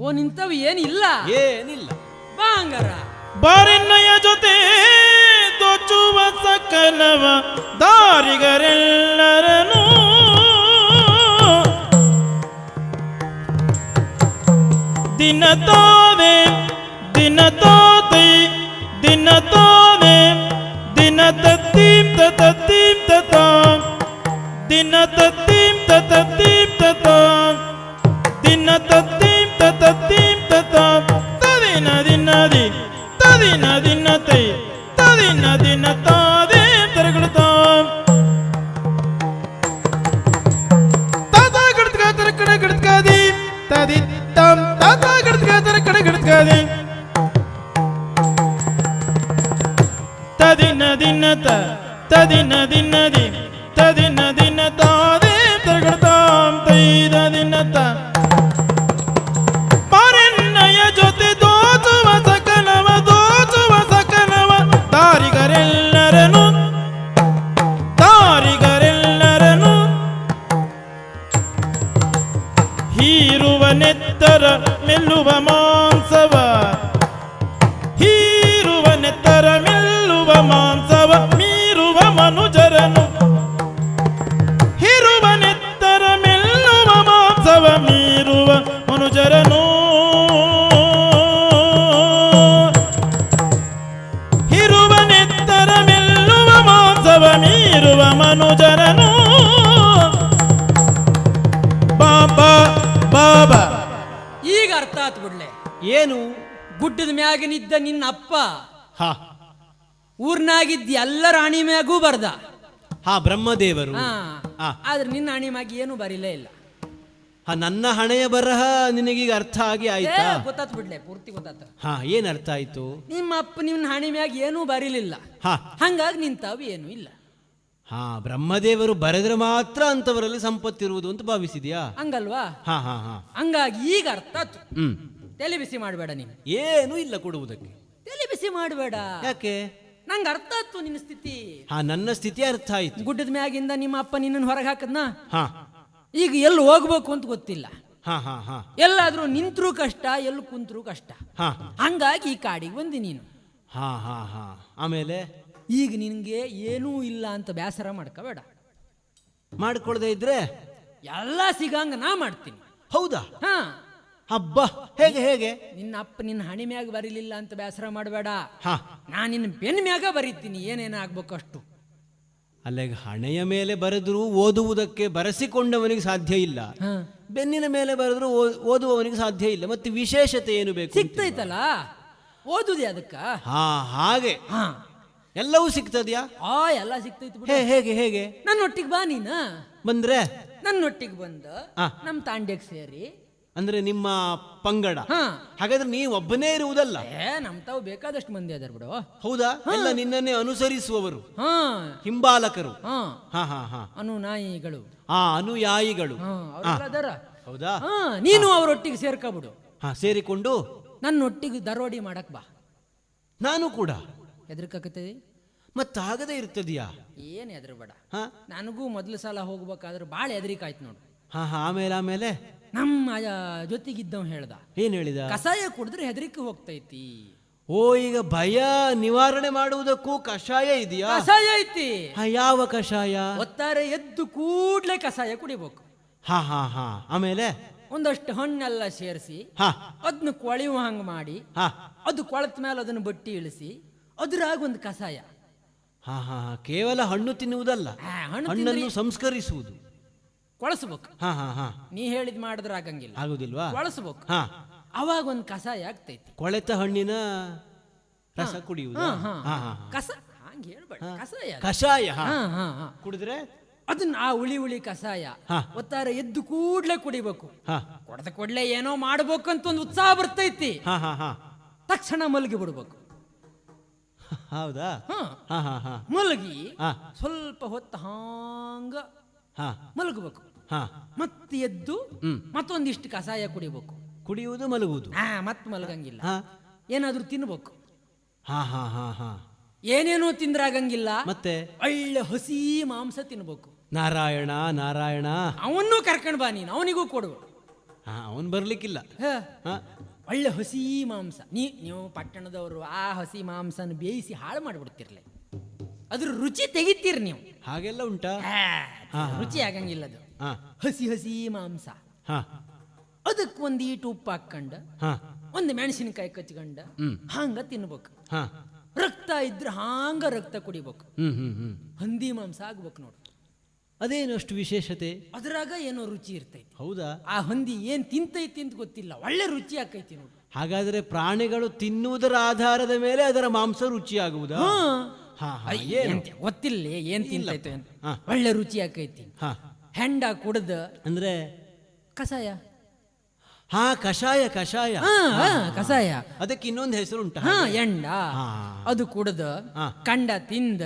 ಓ ನಿಂತಾವ್ ಏನಿಲ್ಲ, ಏನಿಲ್ಲ. ಬಾ ಹಂಗಾರ. ಬಾರೆನ್ನಯ ಜೊತೆ ದೋಚುವ ಸಕಲವ ದಾರಿಗರೆಲ್ಲರನು ದಿನ ತಾವೆ ದಿನ ತಾತೈ ದಿನ ತಾವೆ ದಿನ ತತ್ತೀಂ ತತ್ತೀಂ ತತಾ ದಿನ ತತ್ತೀಂ ತತ್ತೀಂ ತತಾ ದಿನ ತತ್ತೀಂ ತತ್ತೀಂ ತತಾ ತದಿನ ದಿನದಿ ತದಿನ ದಿನತೈ ತದಿನ ದಿನ ತಾದೆ ತರಗಡ್ತಾ ತಾತ ಗಡ್ತ್ಕ ತರ ಕಡೆ ಗಡ್ತ್ಕಾದಿ ತದಿ ತಂ ತಾತ ಗಡ್ತ್ಕ ತರ ಕಡೆ ಗಡ್ತ್ಕಾದಿ ತದಿನ ದಿನತ ತದಿನ ದಿನದಿ ತದಿನ ದಿನ ತಾದೆ ತರಗಡ್ತಾಂ ತೈದ ದಿನತ ಪಾರೆನ್ನಯ ಜೊತೆ ದೋಚುವ ಸಕಲವ ದೋಚುವ ಸಕಲವ ದಾರಿಗರೆಲ್ಲರನು ದಾರಿಗರೆಲ್ಲರನು ಹೀರುವ ನೆತ್ತರ ಮೆಲ್ಲುವ ಮಾಂಸವ ಹೀರುವ ನೆತ್ತರ ಮೆಲ್ಲುವ ಮಾಂಸವ ಮೀರುವ ಮನುಜರನು ಹೀರುವ ನೆತ್ತರ ಮೆಲ್ಲುವ ಮಾಂಸವ ಮೀರುವ ಮನುಜರನು ಹೀರುವ ನೆತ್ತರ ಮೆಲ್ಲುವ ಮಾಂಸವ ಮೀರುವ ಮನುಜರನು ಬಾಬಾ ಬಾಬಾ. ಈಗ ಅರ್ಥ ಆತ್ ಬಿಡ್ಲೆ. ಏನು? ಗುಡ್ಡದ ಮ್ಯಾಗನಿದ್ದ ನಿನ್ನ ಅಪ್ಪ ಹಾ ಊರ್ನಾಗಿದ್ದ ಎಲ್ಲರ ಹಣಿ ಮ್ಯಾಗೂ ಬರ್ದ. ಹಾ ಬ್ರಹ್ಮದೇವರು. ಹಾ ಆದ್ರೆ ನಿನ್ನ ಹಣಿ ಮ್ಯಾಗ ಏನು ಬರಿಲೇ ಇಲ್ಲ. ಹಾ ನನ್ನ ಹಣೆಯ ಬರಹ ನಿನಗೀಗ ಅರ್ಥ ಆಗಿ ಆಯ್ತಾ? ಗೊತ್ತಾತ್ ಬಿಡ್ಲೆ, ಪೂರ್ತಿ ಗೊತ್ತಾತ. ಹಾ ಏನ್ ಅರ್ಥ ಆಯ್ತು? ನಿಮ್ಮ ಅಪ್ಪ ನಿನ್ನ ಹಣಿ ಮ್ಯಾಗ ಏನೂ ಬರಿಲಿಲ್ಲ, ಹಾ ಹಂಗಾಗಿ ನಿಂತಾವು ಏನೂ ಇಲ್ಲ. ಹಾ ಬ್ರಹ್ಮದೇವರು ಬರೆದ್ರೆ ಮಾತ್ರ ಅಂತವರಲ್ಲಿ ಸಂಪತ್ತಿರುವುದು ಅಂತ ಭಾವಿಸಿದ್ಯಾ? ಹಂಗಲ್ವಾ? ಹಾ ಹಾ ಹಾ ಹಂಗಾಗಿ ಈಗ ಅರ್ಥ ಆತು. ಹ್ಮ್. ತಲೆ ಬಿಸಿ ಮಾಡಬೇಡ ನೀನು. ಏನೂ ಇಲ್ಲ ಕೊಡುವುದಕ್ಕೆ. ತಲೆ ಬಿಸಿ ಮಾಡಬೇಡ. ಯಾಕೆ? ನಂಗೆ ಅರ್ಥ ಆಯ್ತು ನಿನ್ನ ಸ್ಥಿತಿ. ಹಾ ನನ್ನ ಸ್ಥಿತಿ ಅರ್ಥ ಆಯ್ತು. ಗುಡ್ಡದ ಮ್ಯಾಗಿಂದ ನಿಮ್ಮ ಅಪ್ಪ ನಿನ್ನನ್ನು ಹೊರಗೆ ಹಾಕದ್ನ. ಹಾ ಈಗ ಎಲ್ಲಿ ಹೋಗ್ಬೇಕು ಅಂತ ಗೊತ್ತಿಲ್ಲ. ಹಾ ಹಾ ಹಾ ಎಲ್ಲಾದ್ರೂ ನಿಂತ್ರೂ ಕಷ್ಟ, ಎಲ್ಲಿ ಕುಂತ್ರೂ ಕಷ್ಟ. ಹಾ ಹಂಗಾಗಿ ಈ ಕಾಡಿಗೆ ಬಂದಿ ನೀನು. ಹಾ ಹಾ ಹಾ ಆಮೇಲೆ ಈಗ ನಿನ್ಗೆ ಏನೂ ಇಲ್ಲ ಅಂತ ಬೇಸರ ಮಾಡ್ಕೋಬೇಡ. ಮಾಡ್ಕೊಳ್ದೆ ಇದ್ರೆ ಎಲ್ಲ ಸಿಗಂಗ ನಾ ಮಾಡ್ತೀನಿ. ಹೌದಾ? ಹಾ ಹಬ್ಬ ಹೇಗೆ ಹೇಗೆ? ನಿನ್ನ ಅಪ್ಪ ನಿನ್ನ ಹಣಿ ಮ್ಯಾಗ ಬರೀಲಿಲ್ಲ ಅಂತ ಬೇಸರ ಮಾಡಬೇಡ. ಹಾ ನಾ ನಿನ್ನ ಬೆನ್ನ ಮ್ಯಾಗ ಬರೀತೀನಿ, ಏನೇನ ಆಗ್ಬೇಕು ಅಷ್ಟು. ಅಲ್ಲಿಗೆ ಹಣೆಯ ಮೇಲೆ ಬರೆದ್ರು ಓದುವುದಕ್ಕೆ ಬರೆಸಿಕೊಂಡವನಿಗೆ ಸಾಧ್ಯ ಇಲ್ಲ, ಹಾ ಬೆನ್ನಿನ ಮೇಲೆ ಬರೆದ್ರು ಓದುವವನಿಗೆ ಸಾಧ್ಯ ಇಲ್ಲ. ಮತ್ತೆ ವಿಶೇಷತೆ ಏನು ಬೇಕು? ಸಿಗ್ತೈತಲ್ಲ, ಓದುದೇ ಅದಕ್ಕ. ಹಾ ಹಾಗೆ ಹಾ ಎಲ್ಲವೂ ಸಿಗ್ತದ್ಯಾ? ಎಲ್ಲ ಸಿಗ್ತೈತಿ ಬಿಡು. ಹೇಗೆ ಹೇಗೆ? ನನ್ನೊಟ್ಟಿಗೆ ಬಾ ನೀನ. ಬಂದ್ರೆ ನನ್ನೊಟ್ಟಿಗೆ ಬಂದ ಆ. ನಮ್ ತಾಂಡ್ಯಕ್ಕೆ ಸೇರಿ. ಅಂದ್ರೆ ನಿಮ್ಮ ಪಂಗಡ? ಹಾ ಹಾಗಾದ್ರೆ ನೀವು ಒಬ್ಬನೇ ಇರುವುದಲ್ಲ? ನಮ್ ತಾವು ಬೇಕಾದಷ್ಟು ಮಂದಿ ಅದಾರ ಬಿಡು. ಹೌದಾ? ಎಲ್ಲ ನಿನ್ನನ್ನೇ ಅನುಸರಿಸುವವರು, ಹಾ ಹಿಂಬಾಲಕರು. ಹಾ ಹಾ ಹಾ ಹಾ ಅನುನಾಯಿಗಳು, ಅನುಯಾಯಿಗಳು. ಅವರೆಲ್ಲ ಅದಾರ. ಹೌದಾ? ಹಾ ನೀನು ಅವರೊಟ್ಟಿಗೆ ಸೇರ್ಕೊಬಿಡು. ಹಾ ಸೇರಿಕೊಂಡು ನನ್ನೊಟ್ಟಿಗೆ ದರೋಡಿ ಮಾಡಕ್ ಬಾ. ನಾನು ಕೂಡ ಹೆದರ್ಕತ್ತದಿ? ಮತ್ತಾಗದೇ ಇರ್ತದ್ಯಾ? ಏನ್ ಹೆದರ್ಬೇಡ. ಹಾ ನನಗೂ ಮೊದಲ ಸಲ ಹೋಗ್ಬೇಕಾದ್ರೆ ಭಾಳ ಹೆದರಿಕಾಯ್ತು ನೋಡು. ಹಾ ಹಾ ಆಮೇಲೆ ಆಮೇಲೆ ನಮ್ಮ ಜೊತೆಗಿದ್ದವ್ ಹೇಳ್ದ, ಏನ್ ಹೇಳಿದ? ಕಷಾಯ ಕುಡಿದ್ರೆ ಹೆದರಿಕೆ ಹೋಗ್ತೈತಿ. ಓ ಈಗ ಭಯ ನಿವಾರಣೆ ಮಾಡುವುದಕ್ಕೂ ಕಷಾಯ ಇದೆಯಾ? ಕಷಾಯ ಐತಿ. ಹಾ ಯಾವ ಕಷಾಯ? ಒತ್ತಾರೆ ಎದ್ದು ಕೂಡ್ಲೆ ಕಷಾಯ ಕುಡಿಬೇಕು. ಹಾ ಹಾ ಹಾ ಆಮೇಲೆ ಒಂದಷ್ಟು ಹಣ್ಣೆಲ್ಲ ಸೇರಿಸಿ ಹಾ ಅದನ್ನ ಕೊಳೆಯುವ ಹಂಗೆ ಮಾಡಿ, ಹಾ ಅದು ಕೊಳತ ಮೇಲೆ ಅದನ್ನು ಬಟ್ಟಿ ಇಳಿಸಿ ಅದ್ರಾಗ ಒಂದು ಕಷಾಯ. ಹಾ ಹಾ ಹಾ, ಕೇವಲ ಹಣ್ಣು ತಿನ್ನುವುದಲ್ಲ, ಹಣ್ಣು ಹಣ್ಣನ್ನು ಸಂಸ್ಕರಿಸುವುದು. ಕೊಳಸ್ಬೇಕು. ಹಾ ಹಾ ಹಾ, ನೀ ಹೇಳಿದ್ ಮಾಡಿದ್ರೆ ಆಗಂಗಿಲ್ಲ, ಆಗುದಿಲ್ವಾ? ಕೊಳಸ್ಬೇಕು. ಹಾ, ಅವಾಗ ಒಂದು ಕಷಾಯ ಆಗ್ತೈತಿ. ಕೊಳೆತ ಹಣ್ಣಿನ ರಸ ಕುಡಿಯುವುದು. ಹಾ ಹಾ, ಕಸ ಹಂಗೆ ಹೇಳ್ಬೇಡ, ಕಷಾಯ ಅದು. ಕಷಾಯ. ಹಾ, ಹಾ ಹಾ ಹಾ. ಕುಡಿದ್ರೆ ಅದನ್ನ ಆ ಹುಳಿ ಕಷಾಯ ಹಾ. ಒತ್ತಾರೆ ಎದ್ದು ಕೂಡ್ಲೆ ಕುಡಿಬೇಕು. ಹಾ ಕೊಡದ ಕೂಡ್ಲೆ ಏನೋ ಮಾಡ್ಬೇಕು ಅಂತ ಒಂದು ಉತ್ಸಾಹ ಬರ್ತೈತಿ. ಹಾ ಹಾ ಹಾ, ತಕ್ಷಣ ಮಲಗಿ ಬಿಡ್ಬೇಕು. ಹೌದಾ? ಹಾ, ಹಾ ಹಾ ಹಾ ಮಲಗಿ ಹಾ ಸ್ವಲ್ಪ ಹೊತ್ತು ಹಾಂಗ ಹಾ ಮಲಗಬೇಕು. ಹಾ, ಮತ್ತೆ ಎದ್ದು ಮತ್ತೊಂದಿಷ್ಟು ಕಷಾಯ ಕುಡಿಬೇಕು. ಕುಡಿಯುವುದು ಮಲಗುವುದು. ಮತ್ತೆ ಮಲಗಂಗಿಲ್ಲ. ಹಾ ಏನಾದ್ರೂ ತಿನ್ಬೇಕು. ಹಾ ಹಾ ಹಾ ಹಾ, ಏನೇನೋ ತಿಂದ್ರಾಗಂಗಿಲ್ಲ. ಮತ್ತೆ ಒಳ್ಳೆ ಹಸಿ ಮಾಂಸ ತಿನ್ಬೇಕು. ನಾರಾಯಣ ನಾರಾಯಣ. ಅವನ್ನೂ ಕರ್ಕೊಂಡ್ ಬಾ ನೀನು, ಅವನಿಗೂ ಕೊಡು. ಹಾ, ಅವನ್ ಬರ್ಲಿಕ್ಕಿಲ್ಲ. ಹ, ಹಾ, ಒಳ್ಳೆ ಹಸಿ ಮಾಂಸ. ನೀವು ಪಟ್ಟಣದವರು ಆ ಹಸಿ ಮಾಂಸನ ಬೇಯಿಸಿ ಹಾಳು ಮಾಡಿಬಿಡ್ತಿರ್ಲಿ, ಅದ್ರ ರುಚಿ ತೆಗಿತೀರಿ ನೀವು. ಹಾಗೆಲ್ಲ ಉಂಟಾ? ರುಚಿ ಆಗಂಗಿಲ್ಲ ಅದು. ಹಾ ಹಸಿ ಮಾಂಸ. ಹಾ ಅದಕ್ಕೆ ಒಂದೀಟು ಉಪ್ಪು ಹಾಕೊಂಡ, ಹಾ, ಒಂದು ಮೆಣಸಿನಕಾಯಿ ಕಚ್ಕೊಂಡ ಹಾಂಗ ತಿನ್ಬೇಕು. ಹಾ, ರಕ್ತ ಇದ್ರೆ ಹಾಂಗ ರಕ್ತ ಕುಡಿಬೇಕು. ಹಂದಿ ಮಾಂಸ ಆಗ್ಬೇಕು ನೋಡು. ಅದೇನು ಅಷ್ಟು ವಿಶೇಷತೆ? ಅದ್ರಾಗ ಏನೋ ರುಚಿ ಇರ್ತೈತಿ. ಹೌದಾ? ಆ ಹಂದಿ ಏನ್ ತಿಂತೈತಿ ಅಂತ ಗೊತ್ತಿಲ್ಲ, ಒಳ್ಳೆ ರುಚಿ ಆಕೈತಿ ನೋಡು. ಹಾಗಾದ್ರೆ ಪ್ರಾಣಿಗಳು ತಿನ್ನುವುದರ ಆಧಾರದ ಮೇಲೆ ಅದರ ಮಾಂಸ ರುಚಿ ಆಗುವುದಾ? ಹಾ ಹಾ, ಏನು? ಗೊತ್ತಿಲ್ಲ ಏನ್ ತಿಂತೈತೆ ಅಂತ. ಹಾ. ಒಳ್ಳೆ ರುಚಿ ಆಕೈತಿ. ಹಾ, ಹೆಂಡ ಕುಡ್ದ ಅಂದ್ರೆ ಕಷಾಯ. ಹಾ, ಕಷಾಯ ಕಷಾಯ. ಕಷಾಯ. ಅದಕ್ಕೆ ಇನ್ನೊಂದು ಹೆಸರು ಉಂಟಾ? ಎಂಡ ಅದು ಕುಡ್ದ ಕಂಡ ತಿಂದ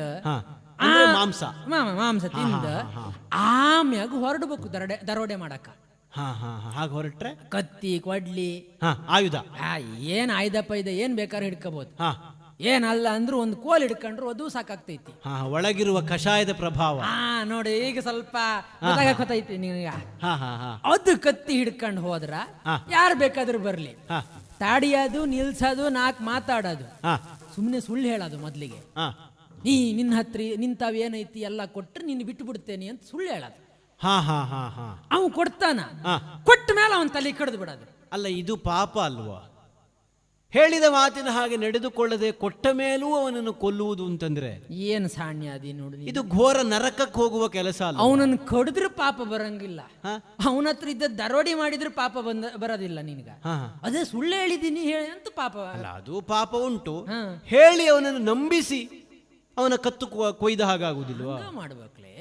ಅಂದ್ರೆ ಮಾಂಸ ಮಾಂಸ ತಿಂದ ಆಮ್ಯಾಗ ಹೊರಡ್ಬೇಕು ದರೋಡೆ ಮಾಡಕ. ಹಾ ಹಾ, ಹಾಗೆ ಹೊರಟ್ರೆ ಕತ್ತಿ ಕೊಡ್ಲಿ ಹಾ, ಆಯುಧ. ಏನ್ ಆಯ್ದ ಪೈದ ಏನ್ ಬೇಕಾದ್ರೆ ಹಿಡ್ಕೋಬಹುದು. ಹಾ, ಏನಲ್ಲ ಅಂದ್ರೂ ಒಂದು ಕೋಲ್ ಹಿಡ್ಕೊಂಡ್ರು ಅದು ಸಾಕಾಗ್ತೈತಿ. ಹಾ, ಒಳಗಿರುವ ಕಷಾಯದ ಪ್ರಭಾವ. ನೋಡಿ ಈಗ ಸ್ವಲ್ಪ ಗೊತ್ತಾಗತೈತಿ ನಿನಗ. ಹಾ ಹಾ ಹಾ, ಅದು ಕತ್ತಿ ಹಿಡ್ಕೊಂಡು ಹೋದ್ರ ಯಾರು ಬೇಕಾದ್ರೂ ಬರ್ಲಿ, ತಾಡಿಯೋದು ನಿಲ್ಸೋದು, ನಾಲ್ಕು ಮಾತಾಡೋದು, ಸುಮ್ಮನೆ ಸುಳ್ಳು ಹೇಳೋದು. ಮೊದ್ಲಿಗೆ ನಿನ್ನ ಹತ್ರ ನಿಂತಾವ್ ಏನೈತಿ ಎಲ್ಲ ಕೊಟ್ರೆ ನೀನು ಬಿಟ್ಟು ಬಿಡ್ತೇನೆ ಅಂತ ಸುಳ್ಳು ಹೇಳೋದು. ಹಾ ಹಾ ಹಾ ಹಾ, ಅವನು ಕೊಡ್ತಾನ, ಕೊಟ್ಟ ಮೇಲೆ ಅವನ್ ತಲೆ ಕಡ್ದು ಬಿಡೋದು. ಅಲ್ಲ, ಇದು ಪಾಪ ಅಲ್ವಾ? ಹೇಳಿದ ಮಾತಿನ ಹಾಗೆ ನಡೆದುಕೊಳ್ಳದೆ ಕೊಟ್ಟ ಮೇಲೂ ಅವನನ್ನು ಕೊಲ್ಲುವುದು ಅಂತಂದ್ರೆ ಏನ್ ಸಾಣ್ಯ ಅದಿ ನೋಡಿ. ಇದು ಘೋರ ನರಕಕ್ಕೆ ಹೋಗುವ ಕೆಲಸ ಅಲ್ಲ. ಅವನನ್ನು ಕಡಿದ್ರೆ ಪಾಪ ಬರಂಗಿಲ್ಲ, ಅವನ ಹತ್ರ ಇದ್ದ ದರೋಡಿ ಮಾಡಿದ್ರೆ ಪಾಪ ಬರೋದಿಲ್ಲ ನಿನ್ಗ. ಅದೇ ಸುಳ್ಳು ಹೇಳಿದೀನಿ ಹೇಳಿ ಅಂತ ಪಾಪ ಅಲ್ಲ, ಅದು ಪಾಪ ಉಂಟು. ಹೇಳಿ ಅವನನ್ನು ನಂಬಿಸಿ ಅವನ ಕತ್ತು ಕೊಯ್ದ ಹಾಗಾಗುದಿಲ್ವಾ? ಮಾಡ್ಬೇಕ್ಲೆ.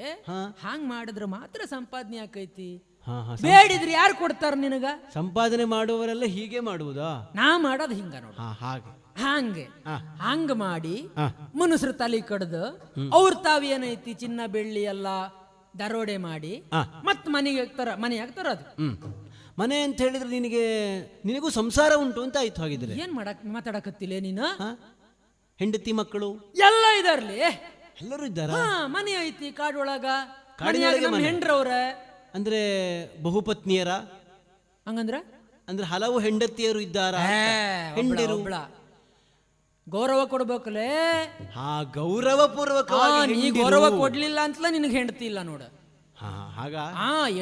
ಹಾಂಗ್ ಮಾಡಿದ್ರೆ ಮಾತ್ರ ಸಂಪಾದನೆ ಆಕೈತಿ. ಹಾ ಹಾ, ಬೇಡಿದ್ರೆ ಯಾರು ಕೊಡ್ತಾರ ನಿನಗ? ಸಂಪಾದನೆ ಮಾಡುವವರೆಲ್ಲ ಹೀಗೆ ಮಾಡುವುದಾ? ನಾ ಮಾಡೋದು ಹಿಂಗ ನೋಡು. ಹಾಗೆ ಹಂಗ ಮಾಡಿ ಮನುಷ್ಯರು ತಲೆ ಕಡ್ದು ಅವ್ರ ತಾವೇನೈತಿ ಚಿನ್ನ ಬೆಳ್ಳಿ ಎಲ್ಲ ದರೋಡೆ ಮಾಡಿ ಮತ್ ಮನೆಯಾಗ ತರೋದು. ಮನೆ ಅಂತ ಹೇಳಿದ್ರೆ ನಿನಗೂ ಸಂಸಾರ ಉಂಟು ಅಂತ ಆಯ್ತು. ಹಾಗಿದ್ರೆ ಏನ್ ಮಾತಾಡಕತ್ತಿಲ್ಲ ನೀನು? ಹೆಂಡತಿ ಮಕ್ಕಳು ಎಲ್ಲ ಇದಾರ್ಲಿ, ಎಲ್ಲರೂ ಇದ್ದಾರ. ಮನೆ ಐತಿ ಕಾಡೊಳಗ, ಹೆಂಡ್ರವ್ರ ಅಂದ್ರೆ ಬಹುಪತ್ನಿಯರ ಹಂಗಂದ್ರ ಅಂದ್ರೆ ಹಲವು ಹೆಂಡತಿಯರು ಇದ್ದಾರ, ಹೆಂಡರು. ಗೌರವ ಕೊಡ್ಬೇಕಲೇ. ಗೌರವ ಪೂರ್ವಕವಾಗಿ. ನೀ ಗೌರವ ಕೊಡ್ಲಿಲ್ಲ ಅಂತಲ ನಿನಗೆ ಹೆಂಡತಿ ಇಲ್ಲ ನೋಡ.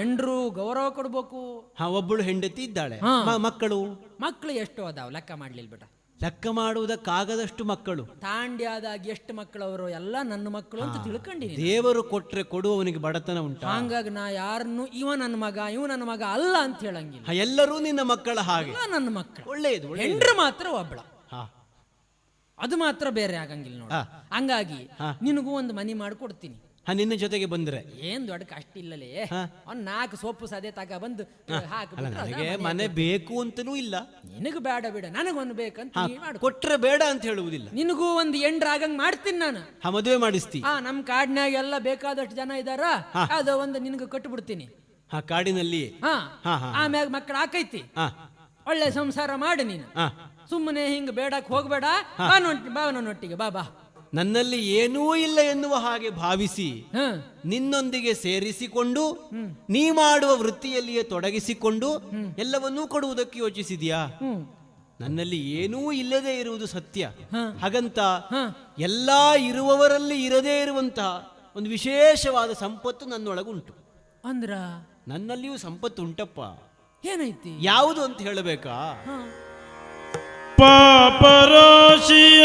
ಎಂಡ್ರು ಗೌರವ ಕೊಡ್ಬೇಕು. ಒಬ್ಬಳು ಹೆಂಡತಿ ಇದ್ದಾಳೆ, ಮಕ್ಕಳು ಎಷ್ಟು ಅದಾವ ಲೆಕ್ಕ ಮಾಡ್ಲಿಲ್ಲ ಬೇಟ. ಲೆಕ್ಕ ಮಾಡುವುದಕ್ಕಾಗದಷ್ಟು ಮಕ್ಕಳು. ತಾಂಡ್ಯಾದಾಗ ಎಷ್ಟು ಮಕ್ಕಳು ಅವರು ಎಲ್ಲ ನನ್ನ ಮಕ್ಕಳು ಅಂತ ತಿಳ್ಕೊಂಡಿನಿ. ದೇವರು ಕೊಟ್ರೆ ಕೊಡುವವನಿಗೆ ಬಡತನ ಉಂಟು. ಹಂಗಾಗಿ ನಾ ಯಾರನ್ನು ಇವ ನನ್ನ ಮಗ ಅಲ್ಲ ಅಂತ ಹೇಳಂಗಿಲ್ಲ. ಎಲ್ಲರೂ ನಿನ್ನ ಮಕ್ಕಳ ಹಾಗೆ, ನನ್ನ ಮಕ್ಕಳು. ಒಳ್ಳೆಯದು. ಹೆಂಡ್ರು ಮಾತ್ರ ಒಬ್ಳ, ಅದು ಮಾತ್ರ ಬೇರೆ ಆಗಂಗಿಲ್ಲ ನೋಡ. ಹಂಗಾಗಿ ನಿನಗೂ ಒಂದು ಮನಿ ಮಾಡ್ಕೊಡ್ತೀನಿ. ನಿನ್ನ ಜೊತೆಗೆ ಬಂದ್ರೆ ಏನ್ ದೊಡ್ಡ ಕಷ್ಟ ಇಲ್ಲಲೇ. ಒಂದ್ 4 ಸೊಪ್ಪು ಸದೆ ತಗ ಬಂದು ನನಗೆ ಮನೆ ಬೇಕು ಅಂತನೂ ಇಲ್ಲ. ನಿನಗ ಬೇಡ ಬೇಡ, ನನಗೊಂದು ಬೇಕಂತ ಕೊಟ್ರೆ ಬೇಡ ಅಂತ ಹೇಳುವುದಿಲ್ಲ. ನಿನಗೂ ಒಂದು ಎಂಡ್ರಾಗಂಗ್ ಮಾಡ್ತೀನಿ ನಾನು. ಮದುವೆ ಮಾಡಿಸ್ತಿ. ನಮ್ ಕಾಡಿನಾಗ ಎಲ್ಲ ಬೇಕಾದಷ್ಟು ಜನ ಇದಾರ, ಅದು ಒಂದು ನಿನಗ ಕಟ್ಬಿಡ್ತೀನಿ ಕಾಡಿನಲ್ಲಿ. ಆಮ್ಯಾಗ ಮಕ್ಕಳು ಆಕೈತಿ, ಒಳ್ಳೆ ಸಂಸಾರ ಮಾಡಿ ನೀನು. ಸುಮ್ಮನೆ ಹಿಂಗ ಬೇಡಕ್ ಹೋಗ್ಬೇಡ, ಬಾವನೊಟ್ಟಿಗೆ ಬಾ. ನನ್ನಲ್ಲಿ ಏನೂ ಇಲ್ಲ ಎನ್ನುವ ಹಾಗೆ ಭಾವಿಸಿ ನಿನ್ನೊಂದಿಗೆ ಸೇರಿಸಿಕೊಂಡು ನೀ ಮಾಡುವ ವೃತ್ತಿಯಲ್ಲಿಯೇ ತೊಡಗಿಸಿಕೊಂಡು ಎಲ್ಲವನ್ನೂ ಕೊಡುವುದಕ್ಕೆ ಯೋಚಿಸಿದ್ಯಾ? ನನ್ನಲ್ಲಿ ಏನೂ ಇಲ್ಲದೆ ಇರುವುದು ಸತ್ಯ. ಹಾಗಂತ ಎಲ್ಲಾ ಇರುವವರಲ್ಲಿ ಇರದೇ ಇರುವಂತಹ ಒಂದು ವಿಶೇಷವಾದ ಸಂಪತ್ತು ನನ್ನೊಳಗುಂಟು. ಅಂದ್ರ ನನ್ನಲ್ಲಿಯೂ ಸಂಪತ್ತು ಉಂಟಪ್ಪ. ಏನೈತಿ? ಯಾವುದು ಅಂತ ಹೇಳಬೇಕಾ? ಪಾಪರಾಶಿಯ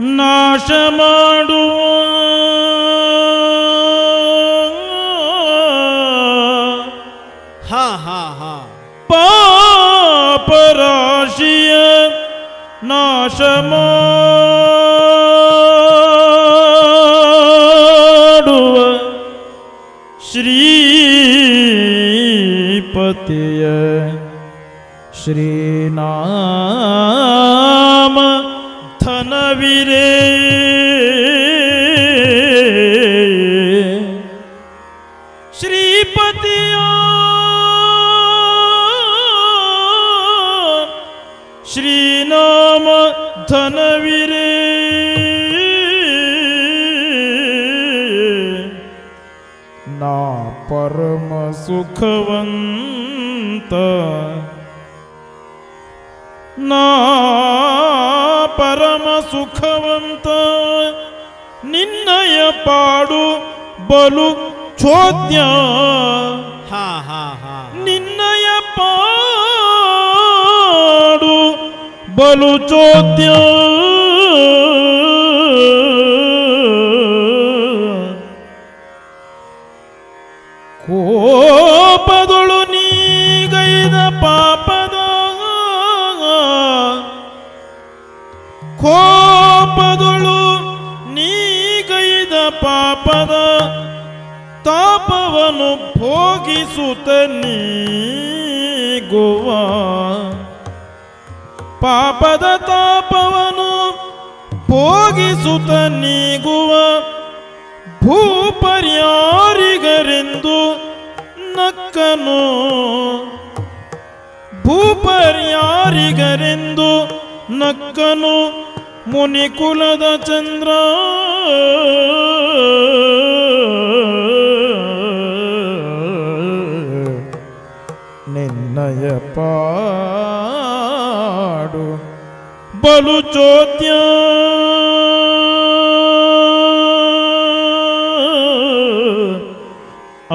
ನಾಶ ಮಾಡುವ ಹಾ ಹಾ ಹಾ ಪಾಪರಾಶಿಯ ನಾಶ ಮಾಡುವ ಶ್ರೀಪತಿಯ ಶ್ರೀನಾಮ ಧನವಿರೇ ಶ್ರೀಪತಿಯ ಶ್ರೀನಾಮ ಧನವಿರೇ ನಾ ಪರಮ ಸುಖವಂತ ನಾ ಪರಮ ಸುಖವಂತ ನಿನ್ನಯ ಪಾಡು ಬಲು ಚೋದ್ಯ ಹಾ ಹಾ ಹಾ ನಿನ್ನಯ ಪಾಡು ಬಲು ಚೋದ್ಯ ಕೋಪದೊಳು ನೀಗೈದ ಪಾಪದ ಕೋಪದೊಳು ನೀಗೈದ ಪಾಪದ ತಾಪವನು ಭೋಗಿಸುತ್ತ ನೀಗುವ ಪಾಪದ ತಾಪವನು ಭೋಗಿಸುತ್ತ ನೀಗುವ ಭೂಪರ್ಯಾರಿಗರೆಂದು ನಕ್ಕನು ಭೂಪರ್ಯಾರಿಗರೆಂದು ನಕ್ಕನು ಮುನಿಕುಲದ ಚಂದ್ರ ನಿನ್ನಯ ಪಾಡು ಬಲು ಚೋದ್ಯ ಆ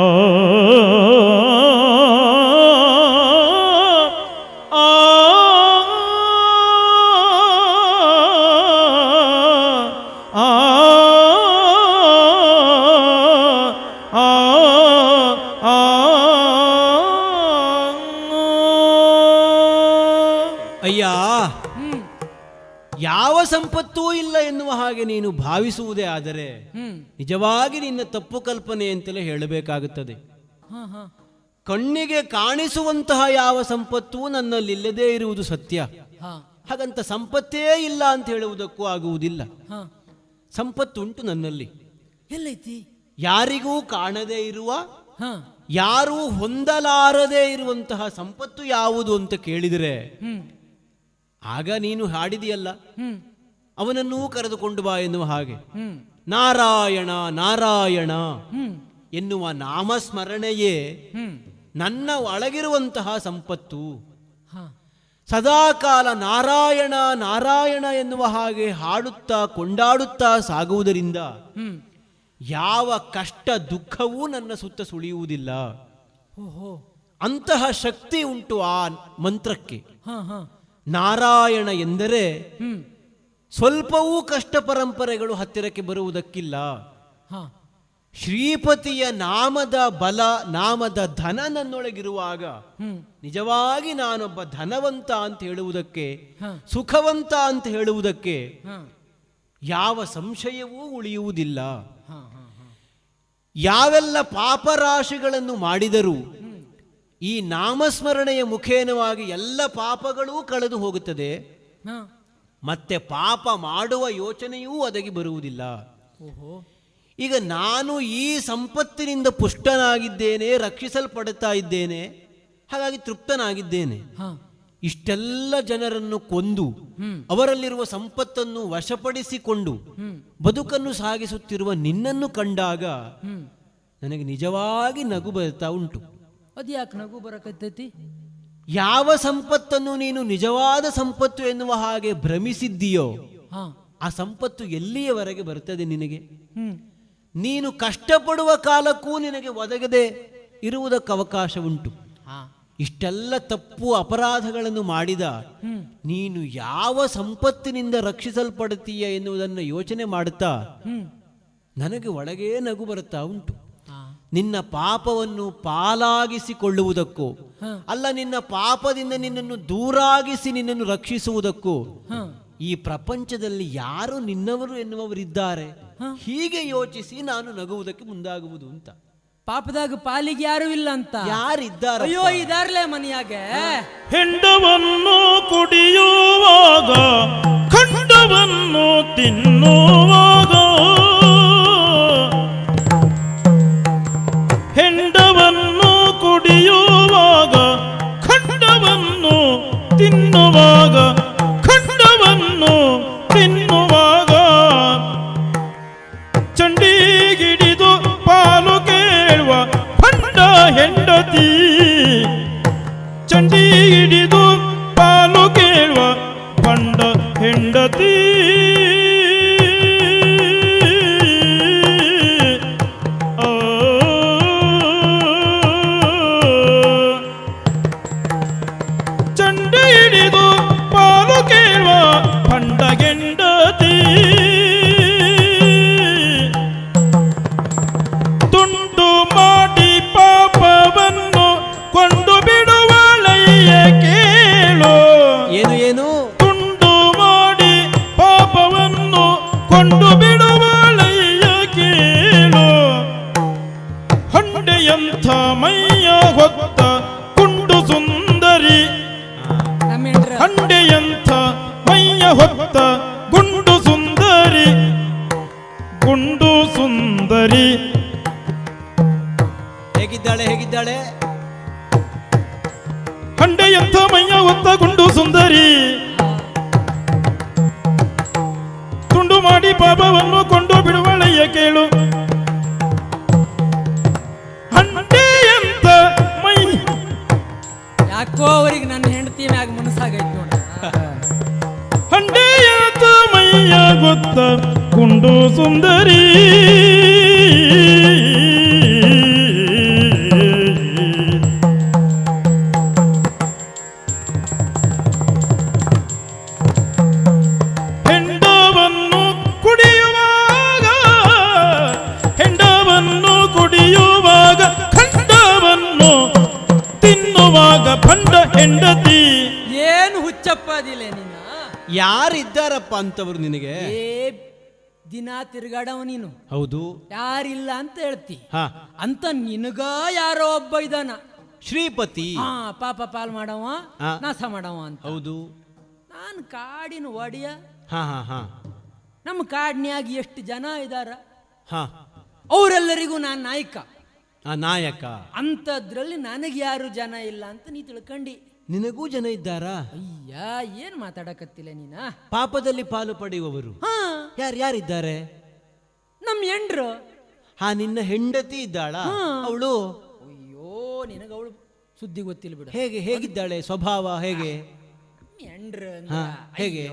ಅಯ್ಯ, ಯಾವ ಸಂಪತ್ತೂ ಇಲ್ಲ ಎನ್ನುವ ಹಾಗೆ ನೀನು ಭಾವಿಸುವುದೇ ಆದರೆ ನಿಜವಾಗಿ ನಿನ್ನ ತಪ್ಪು ಕಲ್ಪನೆ ಅಂತಲೇ ಹೇಳಬೇಕಾಗುತ್ತದೆ. ಕಣ್ಣಿಗೆ ಕಾಣಿಸುವಂತಹ ಯಾವ ಸಂಪತ್ತೂ ನನ್ನಲ್ಲಿಲ್ಲದೇ ಇರುವುದು ಸತ್ಯ. ಹಾಗಂತ ಸಂಪತ್ತೇ ಇಲ್ಲ ಅಂತ ಹೇಳುವುದಕ್ಕೂ ಆಗುವುದಿಲ್ಲ. ಸಂಪತ್ತುಂಟು ನನ್ನಲ್ಲಿ. ಎಲ್ಲೈತಿ? ಯಾರಿಗೂ ಕಾಣದೇ ಇರುವ, ಯಾರೂ ಹೊಂದಲಾರದೇ ಇರುವಂತಹ ಸಂಪತ್ತು ಯಾವುದು ಅಂತ ಕೇಳಿದರೆ ಆಗ ನೀನು ಹಾಡಿದೆಯಲ್ಲ, ಅವನನ್ನೂ ಕರೆದುಕೊಂಡು ಬಾ ಎನ್ನುವ ಹಾಗೆ. ನಾರಾಯಣ ನಾರಾಯಣ ಎನ್ನುವ ನಾಮಸ್ಮರಣೆಯೇ ನನ್ನ ಒಳಗಿರುವಂತಹ ಸಂಪತ್ತು. ಸದಾಕಾಲ ನಾರಾಯಣ ನಾರಾಯಣ ಎನ್ನುವ ಹಾಗೆ ಹಾಡುತ್ತಾ ಕೊಂಡಾಡುತ್ತಾ ಸಾಗುವುದರಿಂದ ಯಾವ ಕಷ್ಟ ದುಃಖವೂ ನನ್ನ ಸುತ್ತ ಸುಳಿಯುವುದಿಲ್ಲ. ಅಂತಹ ಶಕ್ತಿ ಉಂಟು ಆ ಮಂತ್ರಕ್ಕೆ. ನಾರಾಯಣ ಎಂದರೆ ಸ್ವಲ್ಪವೂ ಕಷ್ಟ ಪರಂಪರೆಗಳು ಹತ್ತಿರಕ್ಕೆ ಬರುವುದಕ್ಕಿಲ್ಲ. ಶ್ರೀಪತಿಯ ನಾಮದ ಬಲ, ನಾಮದ ಧನ ನನ್ನೊಳಗಿರುವಾಗ ನಿಜವಾಗಿ ನಾನೊಬ್ಬ ಧನವಂತ ಅಂತ ಹೇಳುವುದಕ್ಕೆ, ಸುಖವಂತ ಅಂತ ಹೇಳುವುದಕ್ಕೆ ಯಾವ ಸಂಶಯವೂ ಉಳಿಯುವುದಿಲ್ಲ. ಯಾವೆಲ್ಲ ಪಾಪರಾಶಿಗಳನ್ನು ಮಾಡಿದರೂ ಈ ನಾಮಸ್ಮರಣೆಯ ಮುಖೇನವಾಗಿ ಎಲ್ಲ ಪಾಪಗಳೂ ಕಳೆದು ಹೋಗುತ್ತದೆ. ಮತ್ತೆ ಪಾಪ ಮಾಡುವ ಯೋಚನೆಯೂ ಒದಗಿ ಬರುವುದಿಲ್ಲ. ಈಗ ನಾನು ಈ ಸಂಪತ್ತಿನಿಂದ ಪುಷ್ಟನಾಗಿದ್ದೇನೆ, ರಕ್ಷಿಸಲ್ಪಡುತ್ತಾ ಇದ್ದೇನೆ, ಹಾಗಾಗಿ ತೃಪ್ತನಾಗಿದ್ದೇನೆ. ಇಷ್ಟೆಲ್ಲ ಜನರನ್ನು ಕೊಂದು ಅವರಲ್ಲಿರುವ ಸಂಪತ್ತನ್ನು ವಶಪಡಿಸಿಕೊಂಡು ಬದುಕನ್ನು ಸಾಗಿಸುತ್ತಿರುವ ನಿನ್ನನ್ನು ಕಂಡಾಗ ನನಗೆ ನಿಜವಾಗಿ ನಗು ಬರ್ತಾ ಉಂಟು. ಅದ್ಯಾಕೆ ನಗು ಬರಕತ್ತೈತಿ? ಯಾವ ಸಂಪತ್ತನ್ನು ನೀನು ನಿಜವಾದ ಸಂಪತ್ತು ಎನ್ನುವ ಹಾಗೆ ಭ್ರಮಿಸಿದ್ದೀಯೋ ಆ ಸಂಪತ್ತು ಎಲ್ಲಿಯವರೆಗೆ ಬರ್ತದೆ ನಿನಗೆ? ನೀನು ಕಷ್ಟಪಡುವ ಕಾಲಕ್ಕೂ ನಿನಗೆ ಒದಗದೆ ಇರುವುದಕ್ಕೆ ಅವಕಾಶ ಉಂಟು. ಇಷ್ಟೆಲ್ಲ ತಪ್ಪು ಅಪರಾಧಗಳನ್ನು ಮಾಡಿದ ನೀನು ಯಾವ ಸಂಪತ್ತಿನಿಂದ ರಕ್ಷಿಸಲ್ಪಡ್ತೀಯ ಎನ್ನುವುದನ್ನು ಯೋಚನೆ ಮಾಡುತ್ತಾ ನನಗೆ ಒಳಗೇ ನಗು ಬರುತ್ತಾ ಉಂಟು. ನಿನ್ನ ಪಾಪವನ್ನು ಪಾಲಾಗಿಸಿಕೊಳ್ಳುವುದಕ್ಕೂ ಅಲ್ಲ, ನಿನ್ನ ಪಾಪದಿಂದ ನಿನ್ನನ್ನು ದೂರಾಗಿಸಿ ನಿನ್ನನ್ನು ರಕ್ಷಿಸುವುದಕ್ಕೂ ಈ ಪ್ರಪಂಚದಲ್ಲಿ ಯಾರು ನಿನ್ನವರು ಎನ್ನುವವರಿದ್ದಾರೆ. ಹೀಗೆ ಯೋಚಿಸಿ ನಾನು ನಗುವುದಕ್ಕೆ ಮುಂದಾಗುವುದು ಅಂತ. ಪಾಪದಾಗ ಪಾಲಿಗೆ ಯಾರು ಇಲ್ಲ ಅಂತ ಯಾರಿದ್ದಾರೆ? ಅಯ್ಯೋ ಇದಾರ್ಲೆ ಮನೆಯಾಗೆ. ಹೆಂಡವನ್ನು ಕುಡಿಯುವಾಗ ಖಂಡವನ್ನು ತಿನ್ನುವಾಗ, ಹೆಂಡವನ್ನು ಕುಡಿಯುವಾಗ ಖಂಡವನ್ನು ತಿನ್ನುವಾಗ, ಖಂಡವನ್ನು ತಿನ್ನುವಾಗ ಚಂಡಿಗಿಡಿದು ಪಾಲು ಕೇಳುವ ಭಂಡ ಹೆಂಡತಿ, ಚಂಡಿ ಹಿಡಿದು ಪಾಲು ಕೇಳುವ ಭಂಡ ಹೆಂಡತಿ. ಚಂಡಿ ಹಿಡಿದು ಪಾಲು ಕೇಳುವ ಭಂಡ ಹೆಂಡತಿ, ತುಂಡು ಮಾಡಿ ಪಾಪವನ್ನು ಕೊಂಡು ಬಿಡುವಳಯ್ಯ ಕೇಳು. ಏನು ಏನು? ತುಂಡು ಮಾಡಿ ಪಾಪವನ್ನು ಕೊಂಡು ಬಿಡುವಳಯ್ಯ ಕೇಳು. ಹಂಡೆಯಂಥ ಮೈಯ ಹೊತ್ತ ಕುಂಡು ಸುಂದರಿ, ನಮ್ಮ ಹೆಂಡ್ರ ಹಂಡೆಯಂಥ ಮೈಯ ಹೊತ್ತ ಗುಂಡು ಸುಂದರಿ, ಗುಂಡು ಸುಂದರಿ. ಹೇಗಿದ್ದಾಳೆ ಹೇಗಿದ್ದಾಳೆ? ಹಂಡೆಯಂಥ ಮೈಯ ಹೊತ್ತ ಗುಂಡು ಸುಂದರಿ, ತುಂಡು ಮಾಡಿ ಪಾಪವನ್ನು ಕೊಂಡು ಬಿಡುವಳಯ್ಯ ಕೇಳು. ಹಂಡೆಯಂಥ ಮೈ, ಯಾಕೋ ಅವ್ರಿಗೆ ನನ್ನ ಹೆಂಡತಿ ಮ್ಯಾಗ ಮನಸ್ಸಾಗೈತಿ ನೋಡ. ಹಂಡೆಯಂಥ ಮೈಯ ಗೊತ್ತ ಗುಂಡು ಸುಂದರಿ, ಹೆಂಡವನ್ನು ಕುಡಿಯುವಾಗ, ಹೆಂಡವನ್ನು ಕುಡಿಯುವಾಗ ಖಂಡವನ್ನು ತಿನ್ನುವಾಗ ಭಂಡ ಹೆಂಡತಿ. ಏನು ಹುಚ್ಚಪ್ಪ ಅದಿಲ್ಲ ನೀನ? ಯಾರಿದ್ದಾರಪ್ಪ ಅಂತವರು ನಿನಗೆ? ಏ ದಿನ ತಿರ್ಗಾಡವ ನೀನು. ಹೌದು. ಯಾರಿಲ್ಲ ಅಂತ ಹೇಳ್ತಿ ಹಾ, ಅಂತ ನಿನಗ ಯಾರೋ ಒಬ್ಬ ಇದಾನ, ಶ್ರೀಪತಿ. ಹಾ ಪಾಪ ಪಾಲ್ ಮಾಡವ, ಹಾ. ನಾಶ ಮಾಡವ ಅಂತ. ಹೌದು. ನಾನು ಕಾಡಿನ ಒಡೆಯ. ಹಾ ಹಾ ಹಾ ನಮ್ಮ ಕಾಡಿನ್ಯಾಗ ಎಷ್ಟು ಜನ ಇದಾರ, ಹಾ. ಅವರೆಲ್ಲರಿಗೂ ನಾನು ನಾಯಕ. ಆ ನಾಯಕ. ಅಂಥದ್ರಲ್ಲಿ ನನಗೆ ಯಾರು ಜನ ಇಲ್ಲ ಅಂತ ನೀ ತಿಳ್ಕಂಡಿ. ನಿನಗೂ ಜನ ಇದ್ದಾರಾ? ಅಯ್ಯ ಏನ್ ಮಾತಾಡಕತ್ತಿಲ್ಲ ನೀನ. ಪಾಪದಲ್ಲಿ ಪಾಲು ಪಡೆಯುವವರು ಹಾ ಯಾರಿದ್ದಾರೆ? ನಮ್ ಹೆಂಡ್ರು. ಹಾ, ನಿನ್ನ ಹೆಂಡತಿ ಇದ್ದಾಳ ಅವಳು? ಅಯ್ಯೋ ನಿನಗ ಅವಳು ಸುದ್ದಿ ಗೊತ್ತಿಲ್ಲ ಬಿಡು. ಹೇಗಿದ್ದಾಳೆ? ಸ್ವಭಾವ ಹೇಗೆ? ಹೆಂಡ್ರು ಹಾ, ಹೇಗೆ?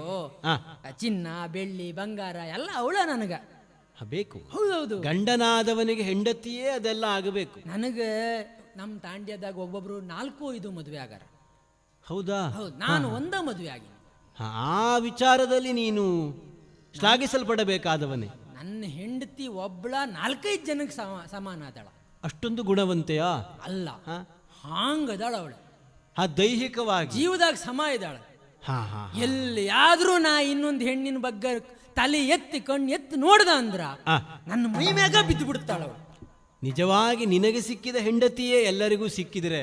ಹಾ. ಚಿನ್ನ ಬೆಳ್ಳಿ ಬಂಗಾರ ಎಲ್ಲ ಅವಳ ನನಗ ಬೇಕು. ಹೌದೌದು. ಗಂಡನಾದವನಿಗೆ ಹೆಂಡತಿಯೇ ಅದೆಲ್ಲ ಆಗಬೇಕು. ನನಗ ನಮ್ ತಾಂಡ್ಯದಾಗ ಒಬ್ಬೊಬ್ರು 4-5 ಮದುವೆ ಆಗಾರ. ಹೌದಾ? ಹೌದು, ನಾನು ಒಂದ ಮದುವೆ ಆಗಿನಿ. ಆ ವಿಚಾರದಲ್ಲಿ ನೀನು ಶ್ಲಾಘಿಸಲ್ಪಡಬೇಕಾದವನೇ. ನನ್ನ ಹೆಂಡತಿ ಒಬ್ಳ 4-5 ಜನಕ್ಕೆ ಸಮಾನ ಆದಳ. ಅಷ್ಟೊಂದು ಗುಣವಂತೆಯಾ? ಅಲ್ಲ, ಹಾ? ಹಾಂಗದಾಳ ಅವಳು. ಆ ದೈಹಿಕವಾಗಿ ಜೀವದಾಗ ಸಮ ಇದ್ದಾಳ. ಹಾ ಹಾ. ಎಲ್ಲಿಯಾದ್ರೂ ನಾ ಇನ್ನೊಂದು ಹೆಣ್ಣಿನ ಬಗ್ಗೆ ತಲೆ ಎತ್ತಿ ಕಣ್ಣು ಎತ್ತಿ ನೋಡ್ದ ಅಂದ್ರ ಆ, ನನ್ನ ಮೈ ಮ್ಯಾಗ ಬಿದ್ದು ಬಿಡ್ತಾಳ ಅವಳು. ನಿಜವಾಗಿ ನಿನಗೆ ಸಿಕ್ಕಿದ ಹೆಂಡತಿಯೇ ಎಲ್ಲರಿಗೂ ಸಿಕ್ಕಿದ್ರೆ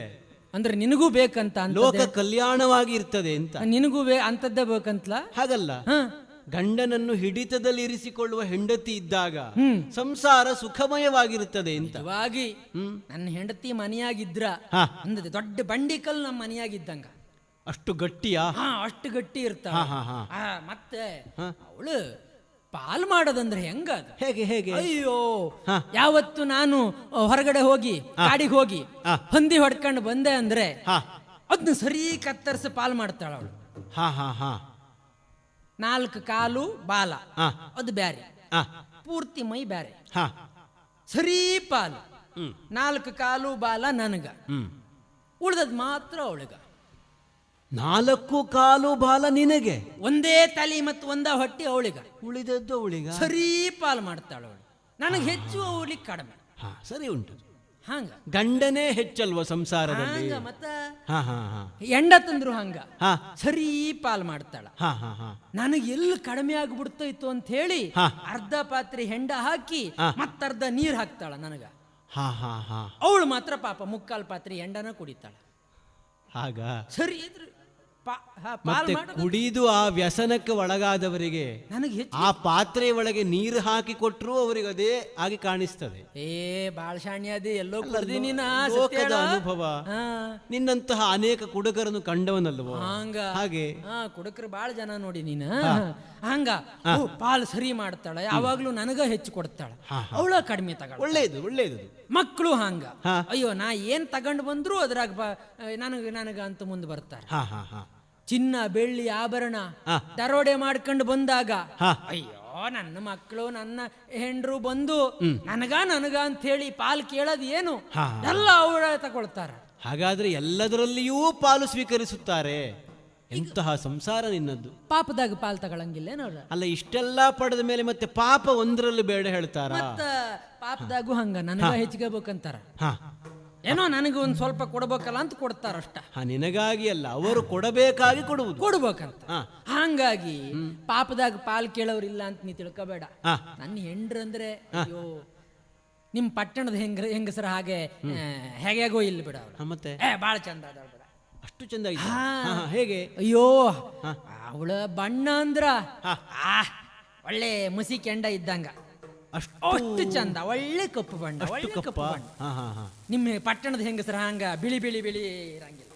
ಅಂದ್ರೆ ನಿನಗೂ ಬೇಕಂತ ಲೋಕ ಕಲ್ಯಾಣವಾಗಿ ಇರ್ತದೆ ಅಂತ. ನಿನಗೂ ಅಂತದ್ದೇ ಬೇಕಂತಲ? ಹಾಗಲ್ಲ, ಹ ಗಂಡನನ್ನು ಹಿಡಿತದಲ್ಲಿ ಇರಿಸಿಕೊಳ್ಳುವ ಹೆಂಡತಿ ಇದ್ದಾಗ ಸಂಸಾರ ಸುಖಮಯವಾಗಿರುತ್ತದೆ ಅಂತ. ನಿಜವಾಗಿ ನನ್ನ ಹೆಂಡತಿ ಮನೆಯಾಗಿದ್ರ ಹಾ. ಅಂದ್ರೆ ದೊಡ್ಡ ಬಂಡಿಕಲ್ ನಮ್ಮ ಮನೆಯಾಗಿದ್ದಂಗ. ಅಷ್ಟು ಗಟ್ಟಿಯಾ? ಹಾ, ಅಷ್ಟು ಗಟ್ಟಿ ಇರ್ತಾಳ. ಹಾ, ಹಾ, ಹಾ. ಮತ್ತೆ ಹಾ. ಅವಳು ಪಾಲ್ ಮಾಡೋದಂದ್ರೆ ಹೆಂಗ ಅದು? ಹೇಗೆ ಹೇಗೆ? ಅಯ್ಯೋ, ಹಾ. ಯಾವತ್ತು ನಾನು ಹೊರಗಡೆ ಹೋಗಿ ಕಾಡಿಗೆ ಹೋಗಿ ಹಾ. ಹಂದಿ ಹೊಡ್ಕೊಂಡು ಬಂದೆ ಅಂದ್ರೆ ಹಾ ಅದನ್ನ ಸರಿ ಕತ್ತರಿಸಿ ಪಾಲ್ ಮಾಡ್ತಾಳ ಅವಳು. ಹಾ ಹಾ ಹಾ 4 ಕಾಲು ಬಾಲ ಹಾ. ಅದು ಬ್ಯಾರೆ, ಹಾ ಪೂರ್ತಿ ಮೈ ಬ್ಯಾರೆ. ಹಾ ಸರಿ ಪಾಲು. ಹ್ಮ್ 4 ಕಾಲು ಬಾಲ ನನಗ, ಹ್ಮ್ ಉಳ್ದದ್ ಮಾತ್ರ ಅವಳಿಗ. 4 ಕಾಲು ಬಾಲ ನಿನಗೆ, ಒಂದೇ ತಲೆ ಮತ್ತು ಒಂದ ಹೊಟ್ಟಿ ಅವಳಿಗ, ಉಳಿದದ್ದು ಅವಳಿಗ. ಸರಿ ಪಾಲ್ ಮಾಡ್ತಾಳ ಅವಳು. ನನಗೆ ಹೆಚ್ಚು ಅವಳಿಗೆ ಕಡಿಮೆ. ಹಾ, ಸರಿ ಉಂಟು. ಹಂಗ ಗಂಡನೇ ಹೆಚ್ಚಲ್ವ ಸಂಸಾರದಲ್ಲಿ. ಹಂಗ ಮತ್ತ ಹಾ ಹಾ ಹಾ ಎಂಡ ತಂದ್ರು ಹಂಗ ಹಾ ಸರಿ ಪಾಲ್ ಮಾಡ್ತಾಳ. ಹಾ ಹಾ ಹಾ ನನಗೆ ಎಲ್ಲಿ ಕಡಿಮೆ ಆಗ್ಬಿಡ್ತೈತು ಅಂತ ಹೇಳಿ ಹಾ. ಅರ್ಧ ಪಾತ್ರೆ ಹೆಂಡ ಹಾಕಿ ಹಾ. ಮತ್ತರ್ಧ ನೀರ್ ಹಾಕ್ತಾಳ ನನಗ. ಹಾ ಹಾ ಹಾ ಅವಳು ಮಾತ್ರ ಪಾಪ ಮುಕ್ಕಾಲ್ ಪಾತ್ರೆ ಎಂಡನ ಕುಡಿತಾಳ. ಹಾಗ ಸರಿ ಇದ್ರು ಪಾಲ್ ಮತ್ತೆ ಮಾಡೋದು ಕುಡಿದು ಆ ವ್ಯಸನಕ್ಕೆ ಒಳಗಾದವರಿಗೆ ನನಗೆ ಹೆಚ್ಚು. ಆ ಪಾತ್ರೆ ಒಳಗೆ ನೀರು ಹಾಕಿ ಕೊಟ್ಟರು ಅವರಿಗೆ ಅದೇ ಆಗಿ ಕಾಣಿಸ್ತದೆ. ಬಾಳ್ ಶಾಣ್ಯ ಅದೇ ಎಲ್ಲೋ ಕುಡ್ದಿ ನೀನ ಲೋಕದ ಅನುಭವ. ನಿನ್ನಂತಹ ಅನೇಕ ಕುಡುಕರನ್ನು ಕಂಡವನಲ್ವೋ. ಹಂಗ ಹಾಗೆ ಕುಡುಕರು ಬಾಳ ಜನ ನೋಡಿ ನೀನ. ಹಂಗ ಪಾಲ್ ಸರಿ ಮಾಡ್ತಾಳ, ಯಾವಾಗ್ಲೂ ನನಗ ಹೆಚ್ಚು ಕೊಡ್ತಾಳ, ಅವಳ ಕಡಿಮೆ ತಗೊಳ. ಒಳ್ಳೇದು ಒಳ್ಳೇದು. ಮಕ್ಕಳು ಹಂಗ ಹಾ. ಅಯ್ಯೋ ನಾ ಏನ್ ತಗೊಂಡು ಬಂದ್ರು ಅದ್ರಾಗ ನನಗ ಅಂತ ಮುಂದೆ ಬರ್ತಾರ. ಹಾ ಹಾ ಹಾ ಚಿನ್ನ ಬೆಳ್ಳಿ ಆಭರಣ ಹಾ. ದರೋಡೆ ಮಾಡ್ಕೊಂಡು ಬಂದಾಗ ಹಾ. ಅಯ್ಯೋ ನನ್ನ ಮಕ್ಕಳು ನನ್ನ ಹೆಂಡ್ರು ಬಂದು ನನಗ ಅಂತ ಹೇಳಿ ಪಾಲ್ ಕೇಳೋದ್ ಏನು, ಹಾ. ಎಲ್ಲ ಅವಳ ತಗೊಳ್ತಾರ. ಹಾಗಾದ್ರೆ ಎಲ್ಲದರಲ್ಲಿಯೂ ಪಾಲು ಸ್ವೀಕರಿಸುತ್ತಾರೆ. ಎಂತಹ ಸಂಸಾರ ನಿನ್ನದ್ದು. ಪಾಪದಾಗ ಪಾಲ್ ತಗೊಳಂಗಿಲ್ಲ ನೋಡ್ರ. ಅಲ್ಲ, ಇಷ್ಟೆಲ್ಲ ಪಡೆದ ಮೇಲೆ ಮತ್ತೆ ಪಾಪ ಒಂದರಲ್ಲಿ ಬೇಡ ಹೇಳ್ತಾರ. ಮತ್ತ ಪಾಪದಾಗೂ ಹಂಗ ನನಗ ಹೆಚ್ಚಿಗಬೇಕಂತಾರ. ಹಾ ಏನೋ ನನಗೆ ಒಂದ್ ಸ್ವಲ್ಪ ಕೊಡ್ಬೇಕಲ್ಲ ಅಂತ ಕೊಡ್ತಾರ ಅಷ್ಟ. ಹಾ, ನಿನಗಾಗಿ ಅಲ್ಲ, ಅವರು ಕೊಡಬೇಕಾಗಿ ಕೊಡುವುದು. ಕೊಡ್ಬೇಕಂತ. ಹಾ. ಹಂಗಾಗಿ ಪಾಪದಾಗ ಪಾಲ್ ಕೇಳೋರಿಲ್ಲ ಅಂತ ನೀ ತಿಳ್ಕೊಬೇಡ. ಹಾ. ನನ್ನ ಹೆಂಡ್ರು ಅಂದ್ರೆ ಅಯ್ಯೋ ನಿಮ್ ಪಟ್ಟಣದ ಹೆಂಗಸರ ಹಾಗೆ ಹೇಗೋ ಇಲ್ಲಿ ಬಿಡ ಅವ್ರು. ಹಾ, ಮತ್ತೆ ಬಾಳ ಚಂದ ಅದ ಬಿಡ. ಅಷ್ಟು ಚಂದ ಹೇಗೆ? ಅಯ್ಯೋ ಅವಳ ಬಣ್ಣ ಅಂದ್ರ ಒಳ್ಳೆ ಮುಸಿ ಕೆಂಡ ಇದ್ದಂಗ, ಅಷ್ಟು ಚಂದ, ಒಳ್ಳೆ ಕಪ್ಪು ಬಣ್ಣ, ಒಳ್ಳೆ ಕಪ್ಪು ಬಣ್ಣ. ನಿಮ್ಮ ಪಟ್ಟಣದ ಹೆಂಗಸರ ಹಂಗ ಬಿಳಿ ಬಿಳಿ ಬಿಳಿ ಇರಂಗಿಲ್ಲ.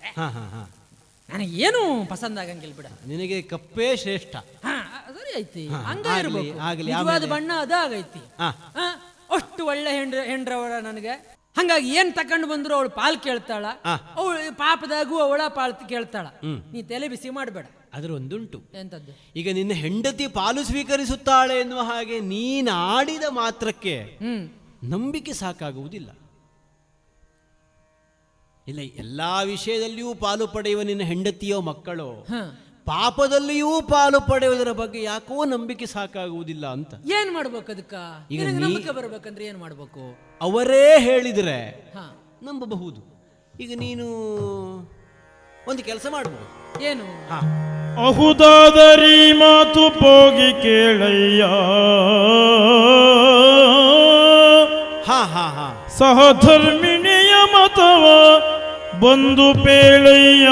ನನಗೇನು ಪಸಂದ್ ಆಗಂಗಿಲ್ಲ ಬಿಡ. ನಿನಗೆ ಕಪ್ಪೇ ಶ್ರೇಷ್ಠ. ಸರಿ ಐತಿ, ಹಂಗ ಆಗ್ಲಿ, ಇರ್ಬೇಕು. ಆಗ್ಲಿ, ನಿಜವಾದ ಆಮೇಲೆ? ಬಣ್ಣ ಅದಾಗೈತಿ. ಅಷ್ಟು ಒಳ್ಳೆ ಹೆಂಡ್ರವರ ನನಗೆ. ಹಂಗಾಗಿ ಏನ್ ತಕೊಂಡು ಬಂದ್ರು ಅವಳು ಪಾಲ್ ಕೇಳ್ತಾಳ, ಅವಳು ಪಾಪದಾಗೂ ಅವಳ ಪಾಲ್ ಕೇಳ್ತಾಳ. ನೀ ತಲೆ ಬಿಸಿ ಮಾಡಬೇಡ. ಅದ್ರ ಒಂದುಂಟು. ಎಂತದ್ದು? ಈಗ ನಿನ್ನ ಹೆಂಡತಿ ಪಾಲು ಸ್ವೀಕರಿಸುತ್ತಾಳೆ ಎನ್ನುವ ಹಾಗೆ ನೀನಾಡಿದ ಮಾತ್ರಕ್ಕೆ ನಂಬಿಕೆ ಸಾಕಾಗುವುದಿಲ್ಲ. ಇಲ್ಲ, ಎಲ್ಲಾ ವಿಷಯದಲ್ಲಿಯೂ ಪಾಲು ಪಡೆಯುವ ನಿನ್ನ ಹೆಂಡತಿಯೋ ಮಕ್ಕಳೋ ಪಾಪದಲ್ಲಿಯೂ ಪಾಲು ಪಡೆಯುವುದರ ಬಗ್ಗೆ ಯಾಕೋ ನಂಬಿಕೆ ಸಾಕಾಗುವುದಿಲ್ಲ ಅಂತ. ಏನ್ ಮಾಡ್ಬೇಕು ಅದಕ್ಕ? ಈಗ ನಂಬಿಕೆ ಬರ್ಬೇಕಂದ್ರೆ ಏನ್ ಮಾಡ್ಬೇಕು? ಅವರೇ ಹೇಳಿದ್ರೆ ನಂಬಬಹುದು. ಈಗ ನೀನು ಒಂದು ಕೆಲಸ ಮಾಡಬಹುದು. ಏನು? ಅಹುದಾದರಿ ಮಾತು ಹೋಗಿ ಕೇಳಯ್ಯ, ಹಾ ಹಾ ಹಾ ಸಹಧರ್ಮಿಣಿಯ ಮತವ ಬಂದು ಪೇಳಯ್ಯ.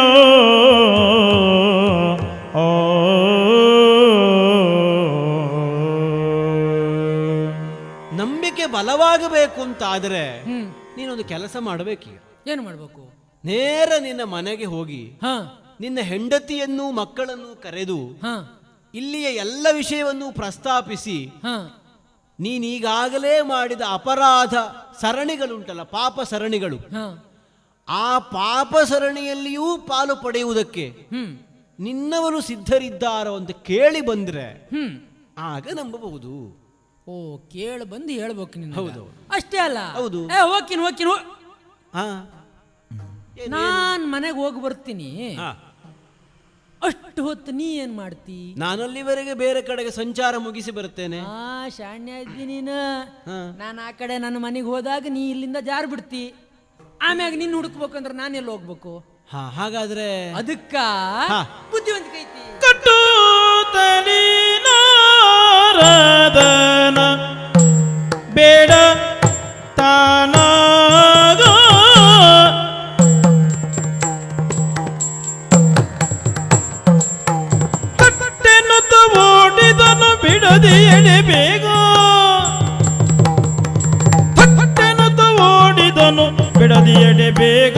ನಂಬಿಕೆ ಬಲವಾಗಬೇಕು ಅಂತ ಆದ್ರೆ ನೀನೊಂದು ಕೆಲಸ ಮಾಡಬೇಕೀಗ. ಏನು ಮಾಡ್ಬೇಕು? ನೇರ ನಿನ್ನ ಮನೆಗೆ ಹೋಗಿ ನಿನ್ನ ಹೆಂಡತಿಯನ್ನು ಮಕ್ಕಳನ್ನು ಕರೆದು ಇಲ್ಲಿಯ ಎಲ್ಲ ವಿಷಯವನ್ನು ಪ್ರಸ್ತಾಪಿಸಿ ನೀನೀಗಾಗಲೇ ಮಾಡಿದ ಅಪರಾಧ ಸರಣಿಗಳುಂಟಲ್ಲ, ಪಾಪ ಸರಣಿಗಳು, ಆ ಪಾಪ ಸರಣಿಯಲ್ಲಿಯೂ ಪಾಲು ಪಡೆಯುವುದಕ್ಕೆ ನಿನ್ನವರು ಸಿದ್ಧರಿದ್ದಾರೋ ಅಂತ ಕೇಳಿ ಬಂದ್ರೆ ಆಗ ನಂಬಬಹುದು. ಓ, ಕೇಳಿ ಬಂದು ಹೇಳ್ಬೇಕು ನೀನು. ಹೌದು. ಅಷ್ಟೇ ಅಲ್ಲ. ಹೌದು. ಹೋಗ್ತೀನಿ ನಾನ್ ಮನೆಗೆ ಹೋಗಿ ಬರ್ತೀನಿ. ಅಷ್ಟು ಹೊತ್ತು ನೀ ಏನ್ ಮಾಡ್ತಿ? ನಾನಲ್ಲಿವರೆಗೆ ಬೇರೆ ಕಡೆಗೆ ಸಂಚಾರ ಮುಗಿಸಿ ಬರ್ತೇನೆ. ಶಾಣ್ಯ ಇದ್ದಿ ನೀನು. ನಾನು ಆ ಕಡೆ ನನ್ನ ಮನೆಗೆ ಹೋದಾಗ ನೀ ಇಲ್ಲಿಂದ ಜಾರ್ ಬಿಡ್ತಿ. ಆಮ್ಯಾಗ ನಿನ್ನ ಹುಡುಕ್ಬೇಕಂದ್ರೆ ನಾನು ಎಲ್ಲಿ ಹೋಗ್ಬೇಕು? ಹಾಗಾದ್ರೆ ಅದಕ್ಕ ಬುದ್ಧಿವಂತಿಕೆ ಐತಿ. ಕಟ್ಟು ತನಿ ನಾರದನ ಬೇಡ ತಾನಾಗ ತಟ್ಟೆನುತ್ತ ಓಡಿದನು ಬಿಡದಿ ಎಡೆ ಬೇಗ. ತಟ್ಟೆನುತ್ತ ಓಡಿದನು ಬಿಡದಿ ಎಡೆ ಬೇಗ.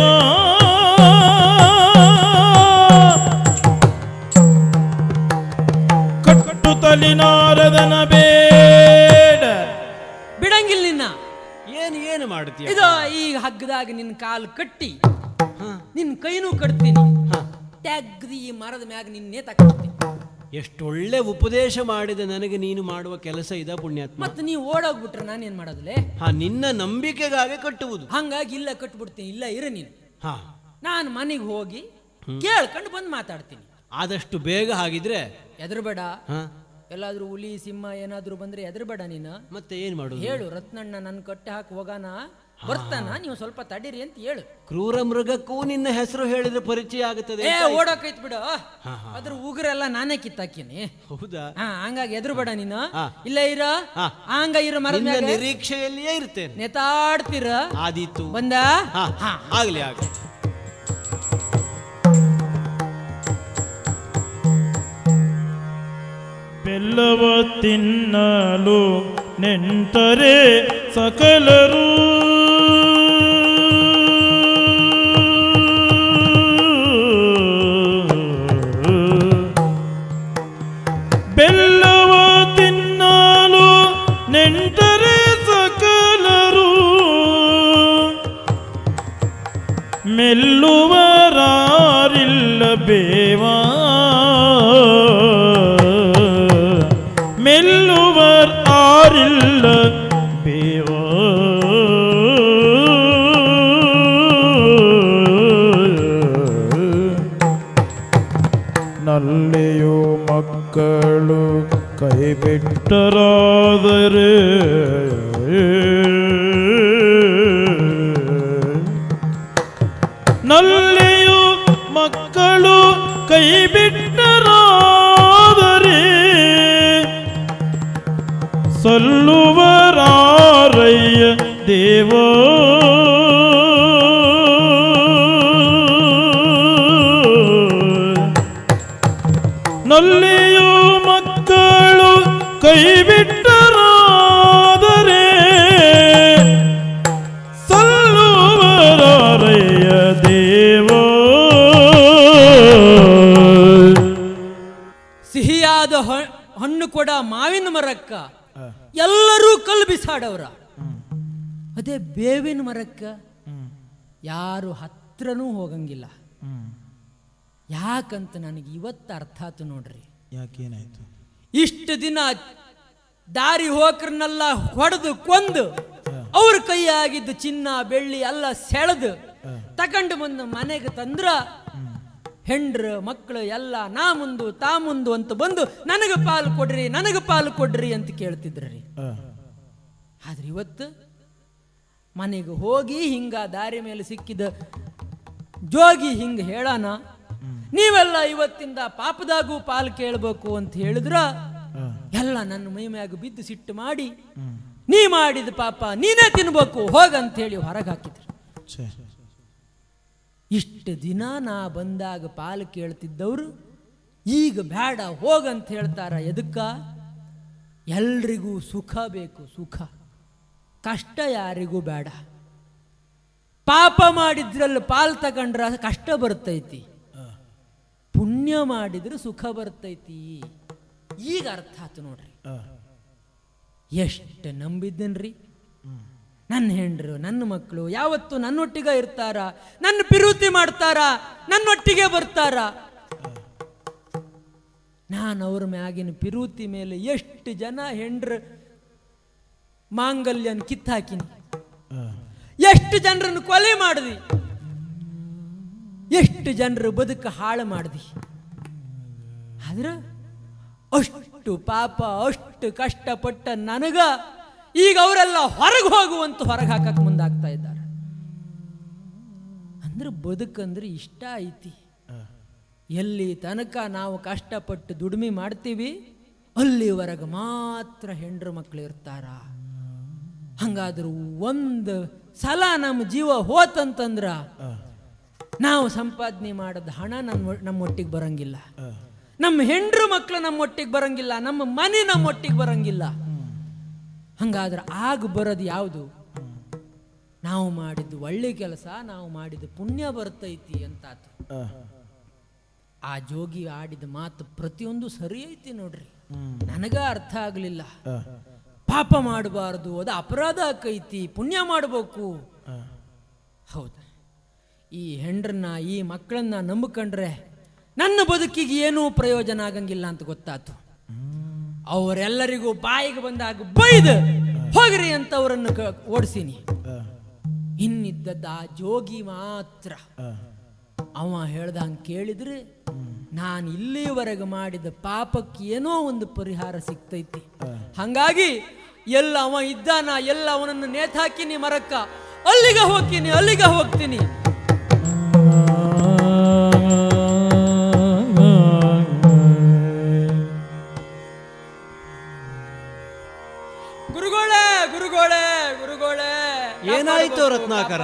ನಾರದನ ಬೇಡ ಬಿಡಂಗಿಲ್ಲ ನಿನ್ನ. ಏನು ಮಾಡ್ತೀಯ? ಇದು ಈ ಹಗ್ಗದಾಗ ನಿನ್ನ ಕಾಲು ಕಟ್ಟಿ ನಿನ್ನ ಕೈನೂ ಕಟ್ತೀನಿ. ತೆಗ್ದು ಈ ಮರದ ಮ್ಯಾಗ ನಿನ್ನೆ ತಕ್ಕೊಳ್ತೀನಿ. ಎಷ್ಟೊಳ್ಳೆ ಉಪದೇಶ ಮಾಡಿದ ನನಗೆ ನೀನು ಮಾಡುವ ಕೆಲಸ ಇದ ಪುಣ್ಯಾತ್ಮ. ಮತ್ತೆ ನೀವು ಓಡೋಗ್ಬಿಟ್ರೆ ನಾನೇನ್ ಮಾಡೋದಿಲ್ಲ? ನಿನ್ನ ನಂಬಿಕೆಗಾಗಿ ಕಟ್ಟುವುದು. ಹಂಗಾಗಿ ಇಲ್ಲ ಕಟ್ಬಿಡ್ತೀನಿ. ಇಲ್ಲ ಇರ ನೀನು. ನಾನು ಮನೆಗೆ ಹೋಗಿ ಕೇಳ್ಕೊಂಡು ಬಂದು ಮಾತಾಡ್ತೀನಿ. ಆದಷ್ಟು ಬೇಗ ಹಾಗಿದ್ರೆ. ಎದುರುಬೇಡ. ಹಾ, ಎಲ್ಲಾದ್ರೂ ಹುಲಿ ಸಿಂಹ ಏನಾದ್ರೂ ಬಂದ್ರೆ ಎದುರುಬೇಡ ನೀನು. ಮತ್ತೆ ಏನ್ ಮಾಡುದು? ಹೇಳು, ರತ್ನಣ್ಣ ನನ್ನ ಕಟ್ಟೆ ಹಾಕಿ ಹೋಗಾನ, ಬರ್ತಾನ, ನೀವು ಸ್ವಲ್ಪ ತಡೀರಿ ಅಂತ ಹೇಳು. ಕ್ರೂರ ಮೃಗಕ್ಕೂ ನಿನ್ನ ಹೆಸರು ಹೇಳಿದ್ರೆ ಪರಿಚಯ ಆಗುತ್ತದೆ. ಓಡೋಕೈತ್ ಬಿಡು, ಅದ್ರ ಉಗುರೆಲ್ಲ ನಾನೇ ಕಿತ್ತಾಕಿನಿ. ಹೌದಾ? ಹಂಗಾಗಿ ಎದುರುಬೇಡ ನೀನು. ಹಾ. ಇಲ್ಲ ಇರ, ಹಂಗ ಇರ, ಮರದ ನಿನ್ನ ಮ್ಯಾಗ ನಿರೀಕ್ಷೆಯಲ್ಲಿಯೇ ಇರ್ತೇನೆ. ನೆತಾಡ್ತೀರ. ಆದೀತು, ಬಂದ. ಆಗ್ಲಿ ಆಗ್ಲಿ. ಬೆಲ್ಲವ ತಿನ್ನಲು ನೆಂಟರೆ ಸಕಲರು ಬೆಲ್ಲವ ತಿನ್ನಲು ನೆಂಟರೆ ಸಕಲರು ಮೆಲ್ಲುವರಾರಿಲ್ಲ ಬೇವಾ ಮೆಲ್ಲುವರ್ ಆರಿಲ್ಲ ಬೇವ ನಲ್ಲೆಯೋ ಮಕ್ಕಳು ಕೈಬಿಟ್ಟರಾದರೆ ನಲ್ಲೆಯೋ ಮಕ್ಕಳು ಕೈಬಿಟ್ಟರಾದರೆ ಸಲ್ಲುವರಾರಯ್ಯ ದೇವ ನಲ್ಲಿಯೂ ಮಕ್ಕಳು ಕೈಬಿಟ್ಟರಾದರೆ ಸಲ್ಲುವರಾರಯ್ಯ ದೇವ. ಸಿಹಿಯಾದ ಹಣ್ಣು ಕೂಡ ಮಾವಿನ ಮರಕ್ಕ ಎಲ್ಲರೂ ಕಲ್ಲು ಬಿಸಾಡವ್ರ. ಅದೇ ಬೇವಿನ ಮರಕ್ಕ ಯಾರು ಹತ್ರನೂ ಹೋಗಂಗಿಲ್ಲ. ಯಾಕಂತ ನನಗೆ ಇವತ್ತು ಅರ್ಥ ಆಯ್ತು ನೋಡ್ರಿ. ಯಾಕೇನಾಯ್ತು? ಇಷ್ಟು ದಿನ ದಾರಿ ಹೋಕರನ್ನೆಲ್ಲ ಹೊಡೆದು ಕೊಂದು ಅವ್ರ ಕೈಯಾಗಿದ್ದು ಚಿನ್ನ ಬೆಳ್ಳಿ ಎಲ್ಲ ಸೆಳೆದು ತಗೊಂಡು ಬಂದು ಮನೆಗೆ ತಂದ್ರ ಹೆಂಡ್ರ ಮಕ್ಕಳು ಎಲ್ಲ ನಾ ಮುಂದು ತಾ ಮುಂದು ಅಂತ ಬಂದು ನನಗೆ ಪಾಲು ಕೊಡ್ರಿ ನನಗೆ ಪಾಲು ಕೊಡ್ರಿ ಅಂತ ಕೇಳ್ತಿದ್ರಿ. ಆದ್ರೆ ಇವತ್ತು ಮನೆಗೆ ಹೋಗಿ ಹಿಂಗ ದಾರಿ ಮೇಲೆ ಸಿಕ್ಕಿದ ಜೋಗಿ ಹಿಂಗ ಹೇಳಾನ, ನೀವೆಲ್ಲ ಇವತ್ತಿಂದ ಪಾಪದಾಗೂ ಪಾಲು ಕೇಳಬೇಕು ಅಂತ ಹೇಳಿದ್ರ ಎಲ್ಲ ನನ್ನ ಮೈ ಮ್ಯಾಗ ಬಿದ್ದು ಸಿಟ್ಟು ಮಾಡಿ ನೀ ಮಾಡಿದ ಪಾಪ ನೀನೇ ತಿನ್ಬೇಕು ಹೋಗಂತ ಹೇಳಿ ಹೊರಗೆ ಹಾಕಿದ್ರು. ಇಷ್ಟು ದಿನ ನಾ ಬಂದಾಗ ಪಾಲು ಕೇಳ್ತಿದ್ದವ್ರು ಈಗ ಬೇಡ ಹೋಗಂತ ಹೇಳ್ತಾರ. ಎದಕ್ಕ? ಎಲ್ರಿಗೂ ಸುಖ ಬೇಕು, ಸುಖ. ಕಷ್ಟ ಯಾರಿಗೂ ಬೇಡ. ಪಾಪ ಮಾಡಿದ್ರಲ್ಲಿ ಪಾಲು ತಗೊಂಡ್ರ ಕಷ್ಟ ಬರ್ತೈತಿ, ಪುಣ್ಯ ಮಾಡಿದ್ರೆ ಸುಖ ಬರ್ತೈತಿ. ಈಗ ಅರ್ಥ ಆಯ್ತು ನೋಡ್ರಿ. ಎಷ್ಟು ನಂಬಿದ್ದೇನ್ರಿ. ನನ್ನ ಹೆಂಡ್ರು ನನ್ನ ಮಕ್ಕಳು ಯಾವತ್ತು ನನ್ನೊಟ್ಟಿಗೆ ಇರ್ತಾರ, ನನ್ನ ಪಿರುತಿ ಮಾಡ್ತಾರ, ನನ್ನೊಟ್ಟಿಗೆ ಬರ್ತಾರ. ನಾನು ಅವ್ರ ಮ್ಯಾಗಿನ ಪಿರುತಿ ಮೇಲೆ ಎಷ್ಟು ಜನ ಹೆಂಡ್ರ ಮಾಂಗಲ್ಯನ ಕಿತ್ತಾಕಿನಿ, ಎಷ್ಟು ಜನರನ್ನು ಕೊಲೆ ಮಾಡಿದಿ, ಎಷ್ಟು ಜನರು ಬದುಕು ಹಾಳು ಮಾಡಿದಿ. ಆದ್ರ ಅಷ್ಟು ಪಾಪ ಅಷ್ಟು ಕಷ್ಟಪಟ್ಟ ನನಗ ಈಗ ಅವರೆಲ್ಲ ಹೊರಗೆ ಹೋಗುವಂತ ಹೊರಗೆ ಹಾಕಕ್ ಮುಂದಾಗ್ತಾ ಇದ್ದಾರೆ. ಅಂದ್ರೆ ಬದುಕಂದ್ರೆ ಇಷ್ಟ ಐತಿ. ಎಲ್ಲಿ ತನಕ ನಾವು ಕಷ್ಟಪಟ್ಟು ದುಡಿಮೆ ಮಾಡ್ತೀವಿ ಅಲ್ಲಿವರೆಗೆ ಮಾತ್ರ ಹೆಂಡ್ರ ಮಕ್ಕಳು ಇರ್ತಾರ. ಹಂಗಾದ್ರೂ ಒಂದು ಸಲ ನಮ್ಮ ಜೀವ ಹೋತಂತಂದ್ರ ನಾವು ಸಂಪಾದನೆ ಮಾಡದ ಹಣ ನಮ್ಮೊಟ್ಟಿಗೆ ಬರಂಗಿಲ್ಲ, ನಮ್ಮ ಹೆಂಡ್ರು ಮಕ್ಕಳು ನಮ್ಮೊಟ್ಟಿಗೆ ಬರಂಗಿಲ್ಲ, ನಮ್ಮ ಮನೆ ನಮ್ಮೊಟ್ಟಿಗೆ ಬರಂಗಿಲ್ಲ. ಹಂಗಾದ್ರೆ ಆಗ ಬರೋದು ಯಾವುದು? ನಾವು ಮಾಡಿದ್ದು ಒಳ್ಳೆ ಕೆಲಸ, ನಾವು ಮಾಡಿದ ಪುಣ್ಯ ಬರ್ತೈತಿ ಅಂತಾತು. ಆ ಜೋಗಿ ಆಡಿದ ಮಾತು ಪ್ರತಿಯೊಂದು ಸರಿ ಐತಿ ನೋಡ್ರಿ. ನನಗ ಅರ್ಥ ಆಗ್ಲಿಲ್ಲ. ಪಾಪ ಮಾಡಬಾರ್ದು, ಅದು ಅಪರಾಧ ಆಕೈತಿ, ಪುಣ್ಯ ಮಾಡಬೇಕು. ಹೌದು, ಈ ಹೆಂಡ್ರನ್ನ ಈ ಮಕ್ಕಳನ್ನ ನಂಬಿಕೊಂಡ್ರೆ ನನ್ನ ಬದುಕಿಗೆ ಏನೂ ಪ್ರಯೋಜನ ಆಗಂಗಿಲ್ಲ ಅಂತ ಗೊತ್ತಾತು. ಅವರೆಲ್ಲರಿಗೂ ಬಾಯಿಗೆ ಬಂದಾಗ ಬೈದು ಹೋಗ್ರಿ ಅಂತ ಅವರನ್ನು ಓಡಿಸೀನಿ. ಇನ್ನಿದ್ದದ್ದು ಆ ಜೋಗಿ ಮಾತ್ರ ಅವ ಹೇಳ್ದಂಗೆ ಕೇಳಿದ್ರೆ ನಾನು ಇಲ್ಲಿವರೆಗೆ ಮಾಡಿದ ಪಾಪಕ್ಕೆ ಏನೋ ಒಂದು ಪರಿಹಾರ ಸಿಗ್ತೈತಿ. ಹಂಗಾಗಿ ಎಲ್ಲ ಅವ ಇದ್ದಾನ, ಎಲ್ಲ ಅವನನ್ನು ನೇತಾಕಿನಿ ಮರಕ್ಕ, ಅಲ್ಲಿಗೆ ಹೋಗ್ತೀನಿ. ಗುರುಗಳೇ ಏನಾಯ್ತು ರತ್ನಾಕರ?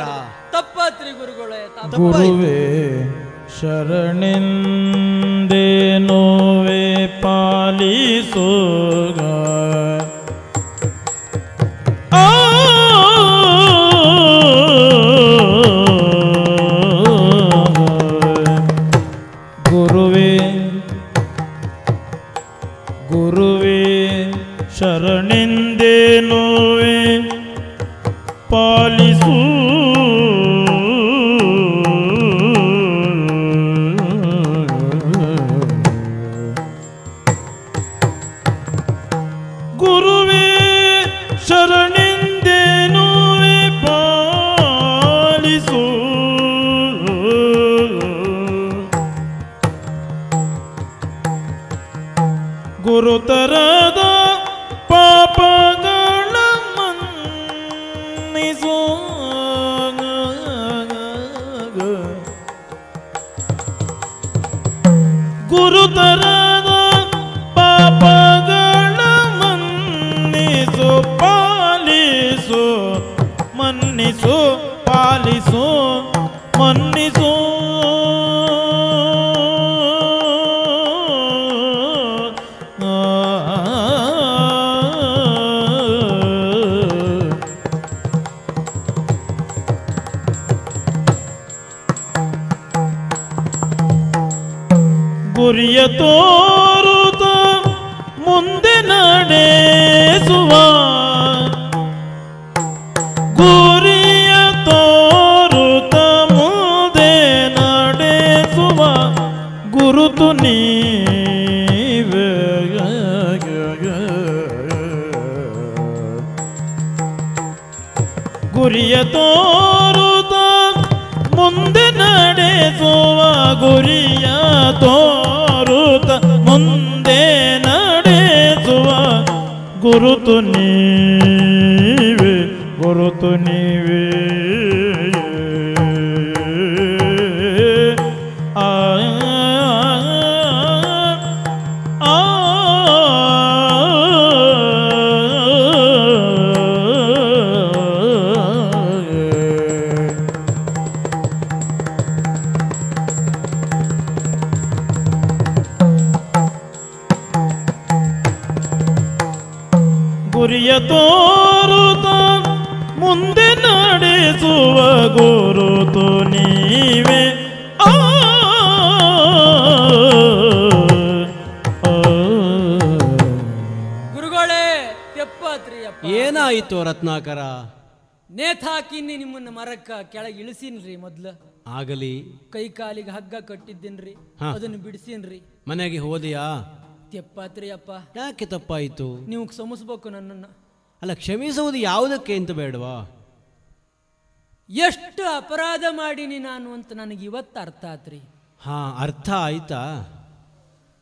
ತಪ್ಪಾತ್ರಿ ಗುರುಗಳೇ, ಗುರುವೇ ಶರಣೆಂದೇನೋವೆ ಪಾಲಿಸೋಗ. ಗುರುವೇ ಶರಣೆಂದೇನೋವೆ ಪಾಲಿಸು. ಗುರುವೇ ಶರಣೆಂದೇನೋವೆ ಪಾಲಿಸು. ಗುರುತರದ ಪಾಪಗಳ ಮನ್ನಿಸು. ಗುರುತರದ ಪಾಪಗಳ ಮನ್ನಿಸು, ಪಾಲಿಸು, ಮನ್ನಿಸು, ಪಾಲಿಸು, ಮನ್ನಿಸು. ಗುರಿಯ ತೋರುತ ಮುಂದೆ ನಡೆಸುವ, ಗುರಿಯ ತೋರುತ ಮುಂದೆ ನಡೆಸುವ ಗುರುತು ನೀವೇ. ಗುರಿಯ ತೋರುತ ಮುಂದೆ ನಡೆಸುವ, ಗುರಿಯ ತೋರುತ ಮುಂದೆ ನಡೆಸುವ ಗುರುತು ನೀವೇ, ಗುರುತು ನೀವೇ. ಆ ಆ ಗುರಿಯ ತೋರುತ ಮುಂದೆ ನಡೆಸುವ ಗುರುತು ನೀವೇ. ಗುರುಗಳೇ ತೆಪ್ಪಾತ್ರಿ ಅಪ್ಪ. ಏನಾಯಿತು ರತ್ನಾಕರ? ನೇತಾಕಿನಿ ನಿಮ್ಮನ್ನ ಮರಕ್ಕ ಕೆಳಗೆ ಇಳಿಸೀನ್ರಿ. ಮೊದ್ಲು ಆಗಲಿ, ಕೈ ಕಾಲಿಗೆ ಹಗ್ಗ ಕಟ್ಟಿದ್ದೀನ್ರಿ, ಅದನ್ನು ಬಿಡಿಸೀನ್ರಿ. ಮನೆಗೆ ಹೋದೆಯಾ? ತೆಪ್ಪಾತ್ರಿ ಅಪ್ಪ. ಯಾಕೆ ತಪ್ಪಾಯಿತು? ನೀವು ಕ್ಷಮಿಸ್ಬೇಕು ನನ್ನನ್ನ. ಅಲ್ಲ, ಕ್ಷಮಿಸುವುದು ಯಾವುದಕ್ಕೆ ಅಂತ ಬೇಡವಾ? ಎಷ್ಟು ಅಪರಾಧ ಮಾಡೀನಿ ನಾನು ಅಂತ ನನಗೆ ಇವತ್ತು ಅರ್ಥ ಆತ್ರಿ. ಹಾ, ಅರ್ಥ ಆಯ್ತಾ?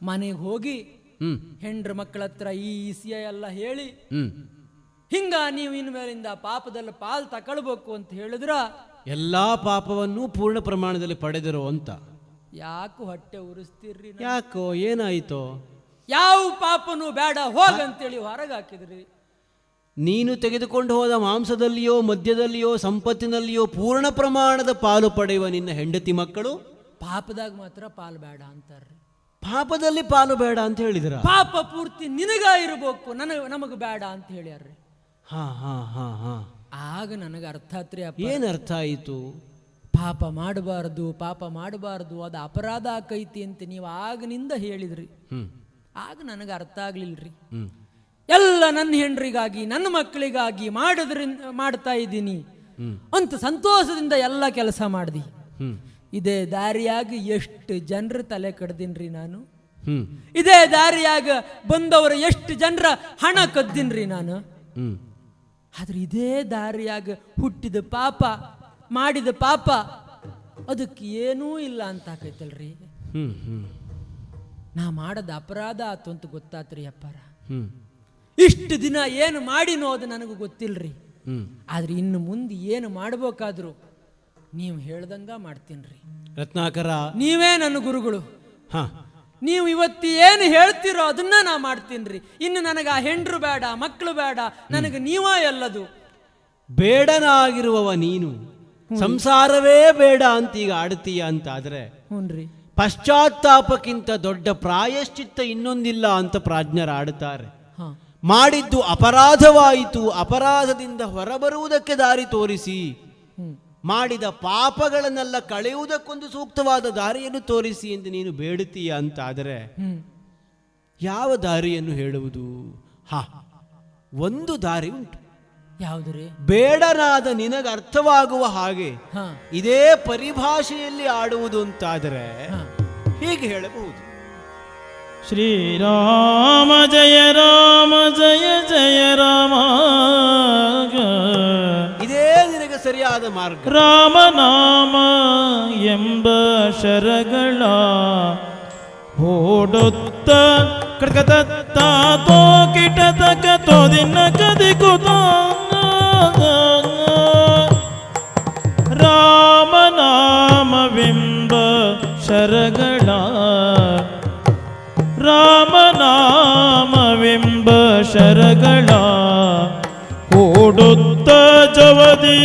ಮನೆಗೆ ಹೋಗಿ ಹ್ಮ್ ಹೆಂಡ್ರ ಮಕ್ಕಳ ಹತ್ರ ಈ ಇಸಿಯ ಎಲ್ಲ ಹೇಳಿ, ಹ್ಮ್ ಹಿಂಗ ನೀವು ಇನ್ಮೇಲಿಂದ ಪಾಪದಲ್ಲಿ ಪಾಲ್ ತಕೊಳ್ಬೇಕು ಅಂತ ಹೇಳಿದ್ರ ಎಲ್ಲಾ ಪಾಪವನ್ನು ಪೂರ್ಣ ಪ್ರಮಾಣದಲ್ಲಿ ಪಡೆದಿರೋ ಅಂತ. ಯಾಕೆ ಹೊಟ್ಟೆ ಉರಿಸ್ತೀರ್ರಿ? ಯಾಕೋ, ಏನಾಯಿತೋ? ಯಾವ ಪಾಪನು ಬೇಡ ಹೋಗಂತೇಳಿ ಹೊರಗೆ ಹಾಕಿದ್ರಿ. ನೀನು ತೆಗೆದುಕೊಂಡು ಹೋದ ಮಾಂಸದಲ್ಲಿಯೋ ಮದ್ಯದಲ್ಲಿಯೋ ಸಂಪತ್ತಿನಲ್ಲಿಯೋ ಪೂರ್ಣ ಪ್ರಮಾಣದ ಪಾಲು ಪಡೆಯುವ ನಿನ್ನ ಹೆಂಡತಿ ಮಕ್ಕಳು ಪಾಪದಾಗ ಮಾತ್ರ ಪಾಲು ಬೇಡ ಅಂತಾರ್ರಿ. ಪಾಪದಲ್ಲಿ ಪಾಲು ಬೇಡ ಅಂತ ಹೇಳಿದ್ರ? ಪಾಪ ಪೂರ್ತಿ ನಿನಗ ಇರಬೇಕು, ನಮಗ ಬೇಡ ಅಂತ ಹೇಳ್ಯಾರ್ರಿ. ಹಾ ಹಾ ಹಾ ಹಾ ಆಗ ನನಗೆ ಅರ್ಥ ಆತ್ರಿ ಅಪ್ಪ. ಏನ್ ಅರ್ಥ ಆಯಿತು? ಪಾಪ ಮಾಡಬಾರ್ದು, ಪಾಪ ಮಾಡಬಾರ್ದು, ಅದು ಅಪರಾಧ ಆಕೈತಿ ಅಂತ ನೀವು ಆಗನಿಂದ ಹೇಳಿದ್ರಿ. ಆಗ ನನಗೆ ಅರ್ಥ ಆಗ್ಲಿಲ್ರಿ. ಎಲ್ಲ ನನ್ನ ಹೆಂಡ್ರಿಗಾಗಿ ನನ್ನ ಮಕ್ಕಳಿಗಾಗಿ ಮಾಡ್ತಾ ಇದ್ದೀನಿ ಅಂತ ಸಂತೋಷದಿಂದ ಎಲ್ಲ ಕೆಲಸ ಮಾಡ್ದಿ. ಇದೇ ದಾರಿಯಾಗಿ ಎಷ್ಟು ಜನರ ತಲೆ ಕಡ್ದಿನ್ರಿ ನಾನು. ಇದೇ ದಾರಿಯಾಗ ಬಂದವರ ಎಷ್ಟು ಜನರ ಹಣ ಕದ್ದಿನ್ರಿ ನಾನು. ಆದ್ರೆ ಇದೇ ದಾರಿಯಾಗ ಹುಟ್ಟಿದ ಪಾಪ, ಮಾಡಿದ ಪಾಪ ಅದಕ್ಕೆ ಏನೂ ಇಲ್ಲ ಅಂತ ಆಕೈತಲ್ರಿ. ಹ್ಮ್ ಹ್ಮ್ ನಾ ಮಾಡದ ಅಪರಾಧ ಆತು ಅಂತ ಗೊತ್ತಾತ್ರಿ ಅಪ್ಪಾರ. ಹ್ಮ್ ಇಷ್ಟು ದಿನ ಏನು ಮಾಡಿನೋ ಅದು ನನಗೂ ಗೊತ್ತಿಲ್ರಿ. ಹ್ಮ್ ಆದ್ರೆ ಇನ್ನು ಮುಂದೆ ಏನು ಮಾಡ್ಬೇಕಾದ್ರು ನೀವು ಹೇಳ್ದಂಗ ಮಾಡ್ತೀನ್ರಿ. ರತ್ನಾಕರ, ನೀವೇ ನನ್ನ ಗುರುಗಳು. ಹಾ, ನೀವು ಇವತ್ತು ಏನು ಹೇಳ್ತಿರೋ ಅದನ್ನ ನಾ ಮಾಡ್ತೀನ್ರಿ. ಇನ್ನು ನನಗ ಹೆಂಡ್ರು ಬೇಡ, ಮಕ್ಕಳು ಬೇಡ, ನನಗೆ ನೀವ ಎಲ್ಲದು. ಬೇಡನಾಗಿರುವವ ನೀನು ಸಂಸಾರವೇ ಬೇಡ ಅಂತ ಈಗ ಆಡ್ತೀಯ ಅಂತಾದ್ರೆ ಹ್ಞೂನ್ರಿ. ಪಶ್ಚಾತ್ತಾಪಕ್ಕಿಂತ ದೊಡ್ಡ ಪ್ರಾಯಶ್ಚಿತ್ತ ಇನ್ನೊಂದಿಲ್ಲ ಅಂತ ಪ್ರಾಜ್ಞರು ಆಡುತ್ತಾರೆ. ಹಾ, ಮಾಡಿದ್ದು ಅಪರಾಧವಾಯಿತು, ಅಪರಾಧದಿಂದ ಹೊರಬರುವುದಕ್ಕೆ ದಾರಿ ತೋರಿಸಿ, ಮಾಡಿದ ಪಾಪಗಳನ್ನೆಲ್ಲ ಕಳೆಯುವುದಕ್ಕೊಂದು ಸೂಕ್ತವಾದ ದಾರಿಯನ್ನು ತೋರಿಸಿ ಎಂದು ನೀನು ಬೇಡುತ್ತೀಯ ಅಂತಾದರೆ ಯಾವ ದಾರಿಯನ್ನು ಹೇಳುವುದು? ಹಾ, ಒಂದು ದಾರಿ ಉಂಟು. ಯಾವುದ್ರಿ? ಬೇಡನಾದ ನಿನಗೆ ಅರ್ಥವಾಗುವ ಹಾಗೆ ಹಾ, ಇದೇ ಪರಿಭಾಷೆಯಲ್ಲಿ ಆಡುವುದು ಅಂತಾದರೆ ಹಾ. ಹೀಗೆ ಹೇಳಬಹುದು. ಶ್ರೀರಾಮ ಜಯ ರಾಮ ಜಯ ಜಯ ರಾಮ, ಇದೇ ನಿನಗೆ ಸರಿಯಾದ ಮಾರ್ಗ. ರಾಮನಾಮ ಎಂಬ ಶರಗಳ ಓಡುತ್ತ ಕಡ್ಕದತ್ತ ತೋ ಕಿಟತಕ ತೋದಿನ ಕದಿಕುತ, ರಾಮನಾಮವೆಂಬ ಶರಗಳ, ರಾಮನಾಮವೆಂಬ ಶರಗಳ ಓಡುತ್ತ ಜವದಿ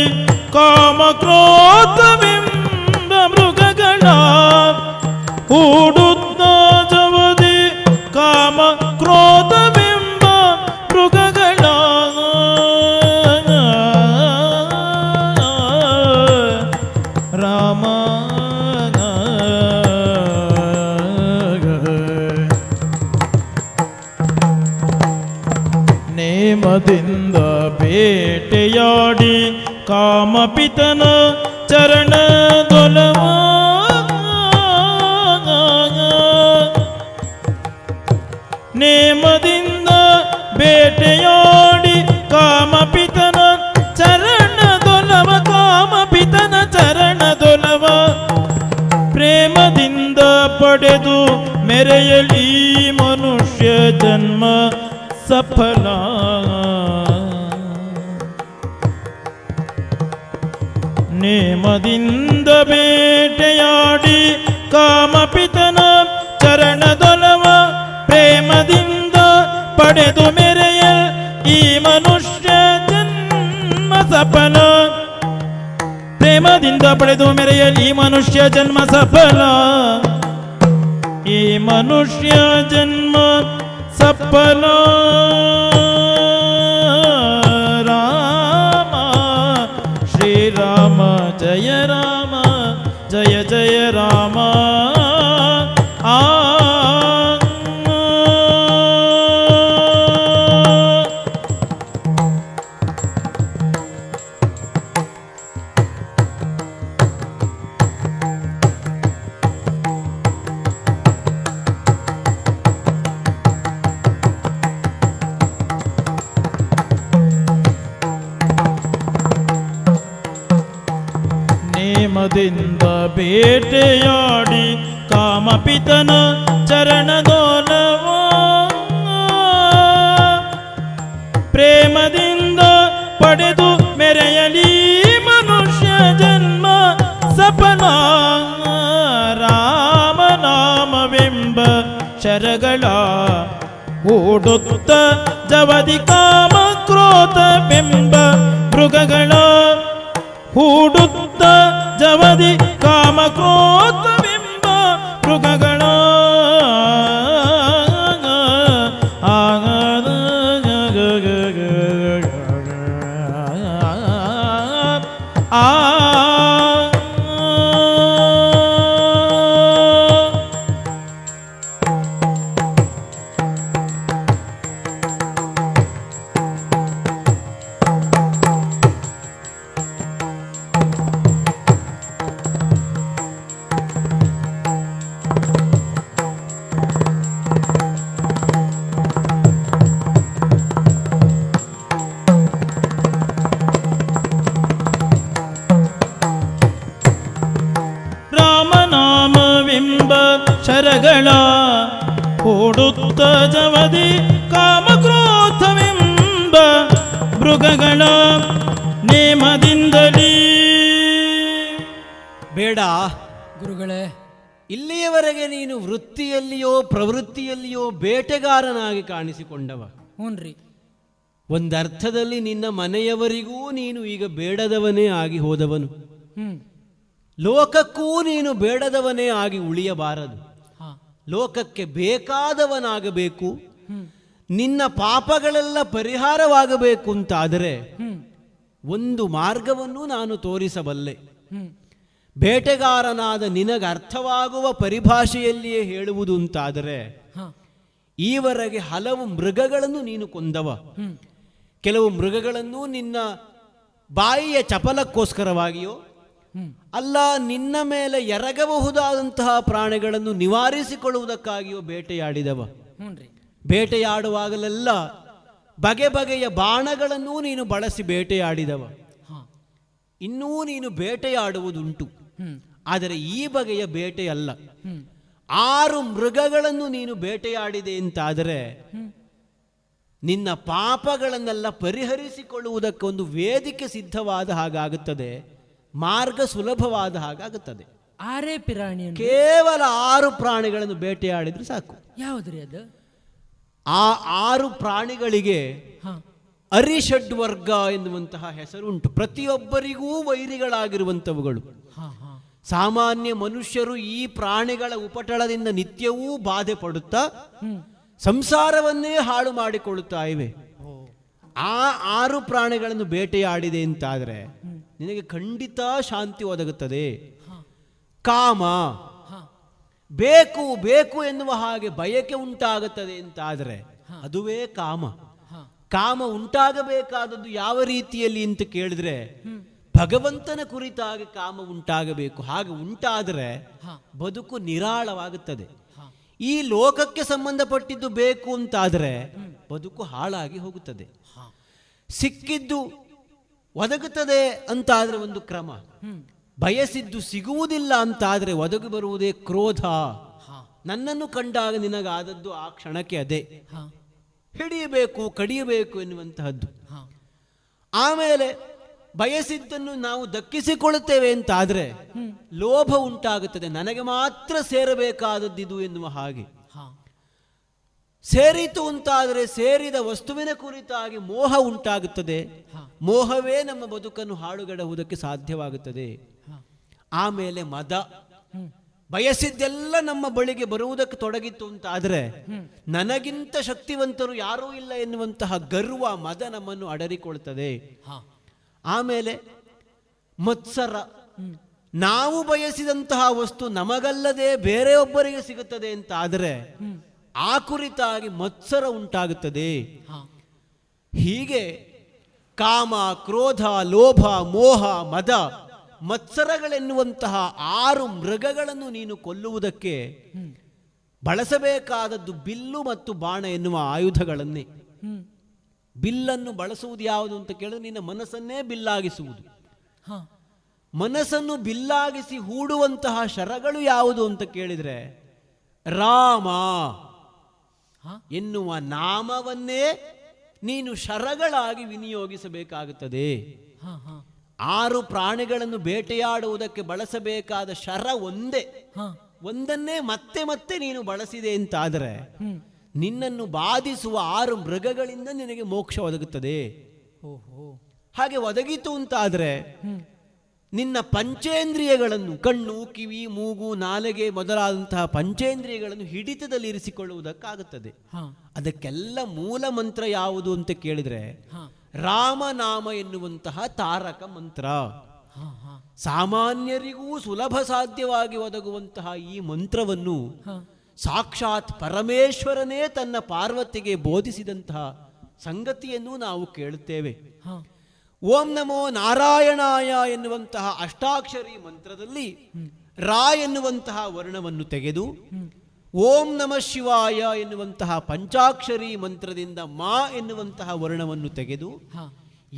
ಕಾಮ ಕ್ರೋಧವೆಂಬ ಮೃಗಗಳ, ಓಡುತ್ತ ಜವದಿ ಕಾಮ ಕ್ರೋಧವೆಂಬ ಮೃಗಗಳ, ರಾಮ ನೇಮದಿಂದ ಬೇಟೆಯಾಡಿ ಕಾಮಪಿತನ ಚರಣದೊಲವ, ನೇಮದಿಂದ ಬೇಟೆಯಾಡಿ ಕಾಮಪಿತನ ಚರಣದೊಲವ, ಕಾಮಪಿತನ ಚರಣದೊಲವ ಪ್ರೇಮದಿಂದ ಪಡೆದು ಮೆರೆಯಲಿ ಮನುಷ್ಯ ಜನ್ಮ ಸಫಲ. ನೇಮದಿಂದ ಬೇಟೆಯಾಡಿ ಕಾಮಪಿತನ ಚರಣದೊಲವ ಪ್ರೇಮದಿಂದ ಪಡೆದು ಮೆರೆಯ ಈ ಮನುಷ್ಯ ಜನ್ಮ ಸಫಲ. ಪ್ರೇಮದಿಂದ ಪಡೆದು ಮೆರೆಯಲಿ ಈ ಮನುಷ್ಯ ಜನ್ಮ ಸಫಲ, ಈ ಮನುಷ್ಯ ಜನ್ಮ ಸಫಲ. ರಾಮ ಶ್ರೀರಾಮ ಜಯ ರಾಮ ಜಯ ಜಯ ರಾಮ. ಆ ನೇಮದಿಂದ ಬೇಟೆಯಾಡಿ ಕಾಮಪಿತನ ಚರಣದೋಲವ ಪ್ರೇಮದಿಂದ ಪಡೆದು ಮೆರೆಯಲಿ ಮನುಷ್ಯ ಜನ್ಮ ಸಫಲ. ರಾಮನಾಮವೆಂಬ ಶರಗಳ ಓಡುತ್ತ ಜವದಿ ಕಾಮ ಕ್ರೋಧವೆಂಬ ಮೃಗಗಳ, ಹೂಡುತ್ತ ಜವದಿ ಕಾಮ ಕ್ರೋಧವೆಂಬ ಮೃಗಗಳ, ಶರಗಳ ಓಡುತ್ತ ಜವದಿ ಕಾಮಕ್ರೋಧವೆಂಬ ಮೃಗಗಳ ನೇಮದಿಂದಲೀ. ಬೇಡ ಗುರುಗಳೇ, ಇಲ್ಲಿಯವರೆಗೆ ನೀನು ವೃತ್ತಿಯಲ್ಲಿಯೋ ಪ್ರವೃತ್ತಿಯಲ್ಲಿಯೋ ಬೇಟೆಗಾರನಾಗಿ ಕಾಣಿಸಿಕೊಂಡವ. ಹ್ಞೂನ್ರಿ. ಒಂದರ್ಥದಲ್ಲಿ ನಿನ್ನ ಮನೆಯವರಿಗೂ ನೀನು ಈಗ ಬೇಡದವನೇ ಆಗಿ ಹೋದವನು. ಲೋಕಕ್ಕೂ ನೀನು ಬೇಡದವನೇ ಆಗಿ ಉಳಿಯಬಾರದು. ಲೋಕಕ್ಕೆ ಬೇಕಾದವನಾಗಬೇಕು. ನಿನ್ನ ಪಾಪಗಳೆಲ್ಲ ಪರಿಹಾರವಾಗಬೇಕು ಅಂತಾದರೆ ಒಂದು ಮಾರ್ಗವನ್ನು ನಾನು ತೋರಿಸಬಲ್ಲೆ. ಬೇಟೆಗಾರನಾದ ನಿನಗೆ ಅರ್ಥವಾಗುವ ಪರಿಭಾಷೆಯಲ್ಲಿಯೇ ಹೇಳುವುದು ಅಂತಾದರೆ, ಈವರೆಗೆ ಹಲವು ಮೃಗಗಳನ್ನು ನೀನು ಕೊಂದವ. ಕೆಲವು ಮೃಗಗಳನ್ನು ನಿನ್ನ ಬಾಯಿಯ ಚಪಲಕ್ಕೋಸ್ಕರವಾಗಿಯೋ ಅಲ್ಲ ನಿನ್ನ ಮೇಲೆ ಎರಗಬಹುದಾದಂತಹ ಪ್ರಾಣಿಗಳನ್ನು ನಿವಾರಿಸಿಕೊಳ್ಳುವುದಕ್ಕಾಗಿಯೋ ಬೇಟೆಯಾಡಿದವ. ಬೇಟೆಯಾಡುವಾಗಲೆಲ್ಲ ಬಗೆ ಬಗೆಯ ಬಾಣಗಳನ್ನೂ ನೀನು ಬಳಸಿ ಬೇಟೆಯಾಡಿದವ. ಇನ್ನೂ ನೀನು ಬೇಟೆಯಾಡುವುದುಂಟು, ಆದರೆ ಈ ಬಗೆಯ ಬೇಟೆಯಲ್ಲ. 6 ಮೃಗಗಳನ್ನು ನೀನು ಬೇಟೆಯಾಡಿದೆ ಅಂತಾದರೆ ನಿನ್ನ ಪಾಪಗಳನ್ನೆಲ್ಲ ಪರಿಹರಿಸಿಕೊಳ್ಳುವುದಕ್ಕೊಂದು ವೇದಿಕೆ ಸಿದ್ಧವಾದ ಹಾಗಾಗುತ್ತದೆ, ಮಾರ್ಗ ಸುಲಭವಾದ ಹಾಗಾಗುತ್ತದೆ. 6 ಪ್ರಾಣಿ, ಕೇವಲ 6 ಪ್ರಾಣಿಗಳನ್ನು ಬೇಟೆಯಾಡಿದ್ರೆ ಸಾಕು. ಯಾವುದ್ರಿ ಅದು? ಆ 6 ಪ್ರಾಣಿಗಳಿಗೆ ಅರಿಷಡ್ವರ್ಗ ಎನ್ನುವಂತಹ ಹೆಸರುಂಟು. ಪ್ರತಿಯೊಬ್ಬರಿಗೂ ವೈರಿಗಳಾಗಿರುವಂಥವುಗಳು. ಸಾಮಾನ್ಯ ಮನುಷ್ಯರು ಈ ಪ್ರಾಣಿಗಳ ಉಪಟಳದಿಂದ ನಿತ್ಯವೂ ಬಾಧೆ ಪಡುತ್ತಾ ಸಂಸಾರವನ್ನೇ ಹಾಳು ಮಾಡಿಕೊಳ್ಳುತ್ತಾ ಇವೆ. ಆ 6 ಪ್ರಾಣಿಗಳನ್ನು ಬೇಟೆಯಾಡಿದೆ ಅಂತಾದರೆ ನಿನಗೆ ಖಂಡಿತ ಶಾಂತಿ ಒದಗುತ್ತದೆ. ಕಾಮ, ಬೇಕು ಬೇಕು ಎನ್ನುವ ಹಾಗೆ ಬಯಕೆ ಉಂಟಾಗುತ್ತದೆ ಅಂತಾದರೆ ಅದುವೇ ಕಾಮ. ಕಾಮ ಉಂಟಾಗಬೇಕಾದದ್ದು ಯಾವ ರೀತಿಯಲ್ಲಿ ಅಂತ ಕೇಳಿದ್ರೆ ಭಗವಂತನ ಕುರಿತಾಗಿ ಕಾಮ ಉಂಟಾಗಬೇಕು. ಹಾಗೆ ಉಂಟಾದರೆ ಬದುಕು ನಿರಾಳವಾಗುತ್ತದೆ. ಈ ಲೋಕಕ್ಕೆ ಸಂಬಂಧಪಟ್ಟಿದ್ದು ಬೇಕು ಅಂತಾದರೆ ಬದುಕು ಹಾಳಾಗಿ ಹೋಗುತ್ತದೆ. ಸಿಕ್ಕಿದ್ದು ಒದಗುತ್ತದೆ ಅಂತಾದರೆ ಒಂದು ಕ್ರಮ, ಬಯಸಿದ್ದು ಸಿಗುವುದಿಲ್ಲ ಅಂತಾದರೆ ಒದಗಿ ಬರುವುದೇ ಕ್ರೋಧ. ನನ್ನನ್ನು ಕಂಡಾಗ ನಿನಗಾದದ್ದು ಆ ಕ್ಷಣಕ್ಕೆ ಅದೇ, ಹಿಡಿಯಬೇಕು ಕಡಿಯಬೇಕು ಎನ್ನುವಂತಹದ್ದು. ಆಮೇಲೆ ಬಯಸಿದ್ದನ್ನು ನಾವು ದಕ್ಕಿಸಿಕೊಳ್ಳುತ್ತೇವೆ ಅಂತಾದರೆ ಲೋಭ ಉಂಟಾಗುತ್ತದೆ, ನನಗೆ ಮಾತ್ರ ಸೇರಬೇಕಾದದ್ದಿದು ಎನ್ನುವ ಹಾಗೆ. ಸೇರಿತು ಅಂತಾದರೆ ಸೇರಿದ ವಸ್ತುವಿನ ಕುರಿತಾಗಿ ಮೋಹ ಉಂಟಾಗುತ್ತದೆ. ಮೋಹವೇ ನಮ್ಮ ಬದುಕನ್ನು ಹಾಳುಗೆಡುವುದಕ್ಕೆ ಸಾಧ್ಯವಾಗುತ್ತದೆ. ಆಮೇಲೆ ಮದ, ಬಯಸಿದ್ದೆಲ್ಲ ನಮ್ಮ ಬಳಿಗೆ ಬರುವುದಕ್ಕೆ ತೊಡಗಿತ್ತು ಅಂತಾದರೆ ನನಗಿಂತ ಶಕ್ತಿವಂತರು ಯಾರೂ ಇಲ್ಲ ಎನ್ನುವಂತಹ ಗರ್ವ, ಮದ ನಮ್ಮನ್ನು ಅಡರಿಕೊಳ್ತದೆ. ಆಮೇಲೆ ಮತ್ಸರ, ನಾವು ಬಯಸಿದಂತಹ ವಸ್ತು ನಮಗಲ್ಲದೆ ಬೇರೆಯೊಬ್ಬರಿಗೆ ಸಿಗುತ್ತದೆ ಅಂತ ಆದರೆ ಆ ಕುರಿತಾಗಿ ಮತ್ಸರ ಉಂಟಾಗುತ್ತದೆ. ಹೀಗೆ ಕಾಮ, ಕ್ರೋಧ, ಲೋಭ, ಮೋಹ, ಮದ, ಮತ್ಸರಗಳೆನ್ನುವಂತಹ 6 ಮೃಗಗಳನ್ನು ನೀನು ಕೊಲ್ಲುವುದಕ್ಕೆ ಬಳಸಬೇಕಾದದ್ದು ಬಿಲ್ಲು ಮತ್ತು ಬಾಣ ಎನ್ನುವ ಆಯುಧಗಳನ್ನೇ. ಬಿಲ್ಲನ್ನು ಬಳಸುವುದು ಯಾವುದು ಅಂತ ಕೇಳಿದ್ರೆ ನಿನ್ನ ಮನಸ್ಸನ್ನೇ ಬಿಲ್ಲಾಗಿಸುವುದು. ಮನಸ್ಸನ್ನು ಬಿಲ್ಲಾಗಿಸಿ ಹೂಡುವಂತಹ ಶರಗಳು ಯಾವುದು ಅಂತ ಕೇಳಿದ್ರೆ ರಾಮ ಎನ್ನುವ ನಾಮವನ್ನೇ ನೀನು ಶರಗಳಾಗಿ ವಿನಿಯೋಗಿಸಬೇಕಾಗುತ್ತದೆ. 6 ಪ್ರಾಣಿಗಳನ್ನು ಬೇಟೆಯಾಡುವುದಕ್ಕೆ ಬಳಸಬೇಕಾದ ಶರ ಒಂದನ್ನೇ ಮತ್ತೆ ಮತ್ತೆ ನೀನು ಬಳಸಿದೆ ಅಂತಾದರೆ ನಿನ್ನನ್ನು ಬಾಧಿಸುವ 6 ಮೃಗಗಳಿಂದ ನಿನಗೆ ಮೋಕ್ಷ ಒದಗುತ್ತದೆ. ಹಾಗೆ ಒದಗಿತು ಅಂತಾದರೆ ನಿನ್ನ ಪಂಚೇಂದ್ರಿಯಗಳನ್ನು, ಕಣ್ಣು, ಕಿವಿ, ಮೂಗು, ನಾಲಿಗೆ ಮೊದಲಾದಂತಹ ಪಂಚೇಂದ್ರಿಯಗಳನ್ನು ಹಿಡಿತದಲ್ಲಿ ಇರಿಸಿಕೊಳ್ಳುವುದಕ್ಕಾಗುತ್ತದೆ. ಅದಕ್ಕೆಲ್ಲ ಮೂಲ ಮಂತ್ರ ಯಾವುದು ಅಂತ ಕೇಳಿದ್ರೆ ರಾಮನಾಮ ಎನ್ನುವಂತಹ ತಾರಕ ಮಂತ್ರ. ಸಾಮಾನ್ಯರಿಗೂ ಸುಲಭ ಸಾಧ್ಯವಾಗಿ ಒದಗುವಂತಹ ಈ ಮಂತ್ರವನ್ನು ಸಾಕ್ಷಾತ್ ಪರಮೇಶ್ವರನೇ ತನ್ನ ಪಾರ್ವತಿಗೆ ಬೋಧಿಸಿದಂತಹ ಸಂಗತಿಯನ್ನು ನಾವು ಕೇಳುತ್ತೇವೆ. ಓಂ ನಮೋ ನಾರಾಯಣಾಯ ಎನ್ನುವಂತಹ ಅಷ್ಟಾಕ್ಷರಿ ಮಂತ್ರದಲ್ಲಿ ರಾ ಎನ್ನುವಂತಹ ವರ್ಣವನ್ನು ತೆಗೆದು ಓಂ ನಮಃ ಶಿವಾಯ ಎನ್ನುವಂತಹ ಪಂಚಾಕ್ಷರಿ ಮಂತ್ರದಿಂದ ಮಾ ಎನ್ನುವಂತಹ ವರ್ಣವನ್ನು ತೆಗೆದು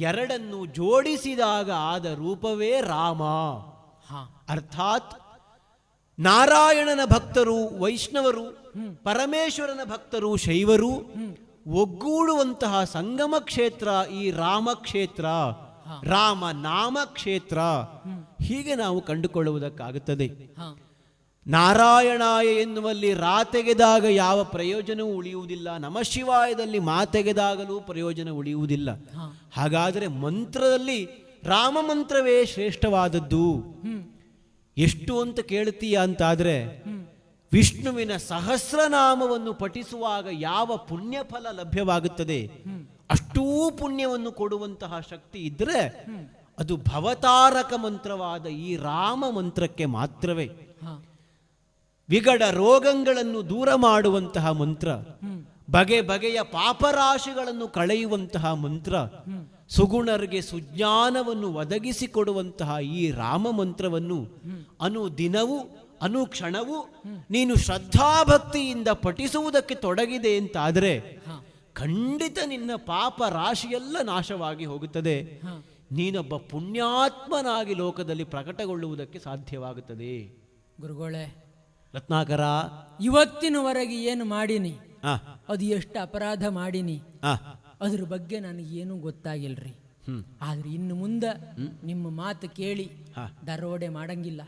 ಎರಡನ್ನು ಜೋಡಿಸಿದಾಗ ಆದ ರೂಪವೇ ರಾಮ. ಅರ್ಥಾತ್ ನಾರಾಯಣನ ಭಕ್ತರು ವೈಷ್ಣವರು, ಪರಮೇಶ್ವರನ ಭಕ್ತರು ಶೈವರು ಒಗ್ಗೂಡುವಂತಹ ಸಂಗಮ ಕ್ಷೇತ್ರ ಈ ರಾಮಕ್ಷೇತ್ರ, ರಾಮ ನಾಮ ಕ್ಷೇತ್ರ. ಹೀಗೆ ನಾವು ಕಂಡುಕೊಳ್ಳುವುದಕ್ಕಾಗುತ್ತದೆ. ನಾರಾಯಣಾಯ ಎನ್ನುವಲ್ಲಿ ರಾ ತೆಗೆದಾಗ ಯಾವ ಪ್ರಯೋಜನವೂ ಉಳಿಯುವುದಿಲ್ಲ, ನಮಃಶಿವಾಯದಲ್ಲಿ ಮಾ ತೆಗೆದಾಗಲೂ ಪ್ರಯೋಜನ ಉಳಿಯುವುದಿಲ್ಲ. ಹಾಗಾದರೆ ಮಂತ್ರದಲ್ಲಿ ರಾಮ ಮಂತ್ರವೇ ಶ್ರೇಷ್ಠವಾದದ್ದು. ಎಷ್ಟು ಅಂತ ಕೇಳ್ತೀಯ ಅಂತಾದರೆ, ವಿಷ್ಣುವಿನ ಸಹಸ್ರನಾಮವನ್ನು ಪಠಿಸುವಾಗ ಯಾವ ಪುಣ್ಯ ಫಲ ಲಭ್ಯವಾಗುತ್ತದೆ ಅಷ್ಟೂ ಪುಣ್ಯವನ್ನು ಕೊಡುವಂತಹ ಶಕ್ತಿ ಇದ್ದರೆ ಅದು ಭವತಾರಕ ಮಂತ್ರವಾದ ಈ ರಾಮ ಮಂತ್ರಕ್ಕೆ ಮಾತ್ರವೇ. ವಿಗಡ ರೋಗಗಳನ್ನು ದೂರ ಮಾಡುವಂತಹ ಮಂತ್ರ, ಬಗೆ ಬಗೆಯ ಪಾಪರಾಶಿಗಳನ್ನು ಕಳೆಯುವಂತಹ ಮಂತ್ರ, ಸುಗುಣರಿಗೆ ಸುಜ್ಞಾನವನ್ನು ಒದಗಿಸಿಕೊಡುವಂತಹ ಈ ರಾಮ ಮಂತ್ರವನ್ನು ಅನುದಿನವೂ ಅನುಕ್ಷಣವೂ ನೀನು ಶ್ರದ್ಧಾಭಕ್ತಿಯಿಂದ ಪಠಿಸುವುದಕ್ಕೆ ತೊಡಗಿದೆ ಅಂತಾದರೆ ಖಂಡಿತ ನಿನ್ನ ಪಾಪ ರಾಶಿಯೆಲ್ಲ ನಾಶವಾಗಿ ಹೋಗುತ್ತದೆ. ನೀನೊಬ್ಬ ಪುಣ್ಯಾತ್ಮನಾಗಿ ಲೋಕದಲ್ಲಿ ಪ್ರಕಟಗೊಳ್ಳುವುದಕ್ಕೆ ಸಾಧ್ಯವಾಗುತ್ತದೆ. ಗುರುಗಳೇ, ರತ್ನಾಕರ, ಇವತ್ತಿನವರೆಗೆ ಏನು ಮಾಡೀನಿ, ಅದು ಎಷ್ಟು ಅಪರಾಧ ಮಾಡೀನಿ, ಅದ್ರ ಬಗ್ಗೆ ನನಗೇನು ಗೊತ್ತಾಗಿಲ್ರಿ. ಆದ್ರೆ ಇನ್ನು ಮುಂದೆ ನಿಮ್ಮ ಮಾತು ಕೇಳಿ ದರೋಡೆ ಮಾಡಂಗಿಲ್ಲ,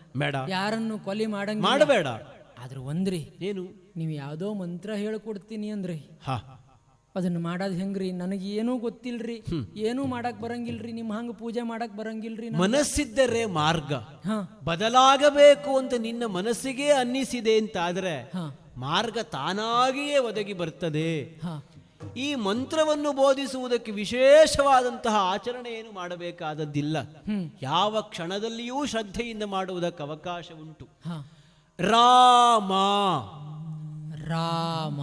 ಯಾರನ್ನು ಕೊಲೆ ಮಾಡಬೇಡ. ಆದ್ರೆ ಒಂದ್ರಿ, ಏನು, ನೀವು ಯಾವ್ದೋ ಮಂತ್ರ ಹೇಳ್ಕೊಡ್ತೀನಿ ಅಂದ್ರಿ, ಅದನ್ನ ಮಾಡೋದ್ ಹೆಂಗ್ರಿ? ನನಗೆ ಏನೂ ಗೊತ್ತಿಲ್ರಿ, ಏನೂ ಮಾಡಕ್ ಬರಂಗಿಲ್ರಿ, ನಿಮ್ ಹಂಗ ಪೂಜೆ ಮಾಡಕ್ ಬರಂಗಿಲ್ರಿ. ಮನಸ್ಸಿದ್ದರೆ ಮಾರ್ಗ ಬದಲಾಗಬೇಕು ಅಂತ ನಿನ್ನ ಮನಸ್ಸಿಗೆ ಅನ್ನಿಸಿದೆ ಅಂತಾದ್ರೆ ಮಾರ್ಗ ತಾನಾಗಿಯೇ ಒದಗಿ ಬರ್ತದೆ. ಈ ಮಂತ್ರವನ್ನು ಬೋಧಿಸುವುದಕ್ಕೆ ವಿಶೇಷವಾದಂತಹ ಆಚರಣೆ ಏನು ಮಾಡಬೇಕಾದದ್ದಿಲ್ಲ. ಯಾವ ಕ್ಷಣದಲ್ಲಿಯೂ ಶ್ರದ್ಧೆಯಿಂದ ಮಾಡುವುದಕ್ಕೆ ಅವಕಾಶ ಉಂಟು. ರಾಮ ರಾಮ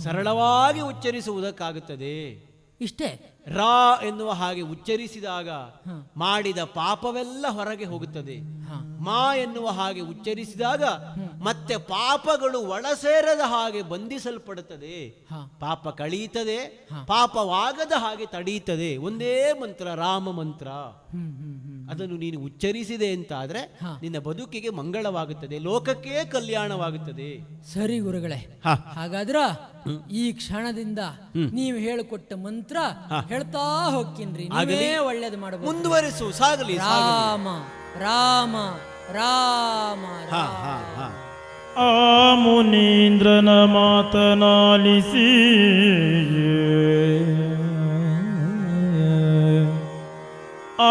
ಸರಳವಾಗಿ ಉಚ್ಚರಿಸುವುದಕ್ಕಾಗುತ್ತದೆ. ಇಷ್ಟೇ. ರಾ ಎನ್ನುವ ಹಾಗೆ ಉಚ್ಚರಿಸಿದಾಗ ಮಾಡಿದ ಪಾಪವೆಲ್ಲ ಹೊರಗೆ ಹೋಗುತ್ತದೆ. ಮಾ ಎನ್ನುವ ಹಾಗೆ ಉಚ್ಚರಿಸಿದಾಗ ಮತ್ತೆ ಪಾಪಗಳು ಒಳಸೇರದ ಹಾಗೆ ಬಂಧಿಸಲ್ಪಡುತ್ತದೆ. ಪಾಪ ಕಳೀತದೆ, ಪಾಪವಾಗದ ಹಾಗೆ ತಡೀತದೆ. ಒಂದೇ ಮಂತ್ರ, ರಾಮ ಮಂತ್ರ. ಅದನ್ನು ನೀನು ಉಚ್ಚರಿಸಿದೆ ಅಂತಾದ್ರೆ ನಿನ್ನ ಬದುಕಿಗೆ ಮಂಗಳವಾಗುತ್ತದೆ, ಲೋಕಕ್ಕೆ ಕಲ್ಯಾಣವಾಗುತ್ತದೆ. ಸರಿ ಗುರುಗಳೇ, ಹಾಗಾದ್ರ ಈ ಕ್ಷಣದಿಂದ ನೀವು ಹೇಳಿಕೊಟ್ಟ ಮಂತ್ರ ಹೇಳ್ತಾ ಹೋಗ್ತೀನ್ರಿ. ನೀವೇ ಒಳ್ಳೇದು ಮಾಡಬಹುದು. ಮುಂದುವರಿಸು, ಸಾಗಲಿ. ರಾಮ ರಾಮ ರಾಮ ಆ ಮುನೀಂದ್ರನ ಮಾತನಾಲಿಸಿ ಆ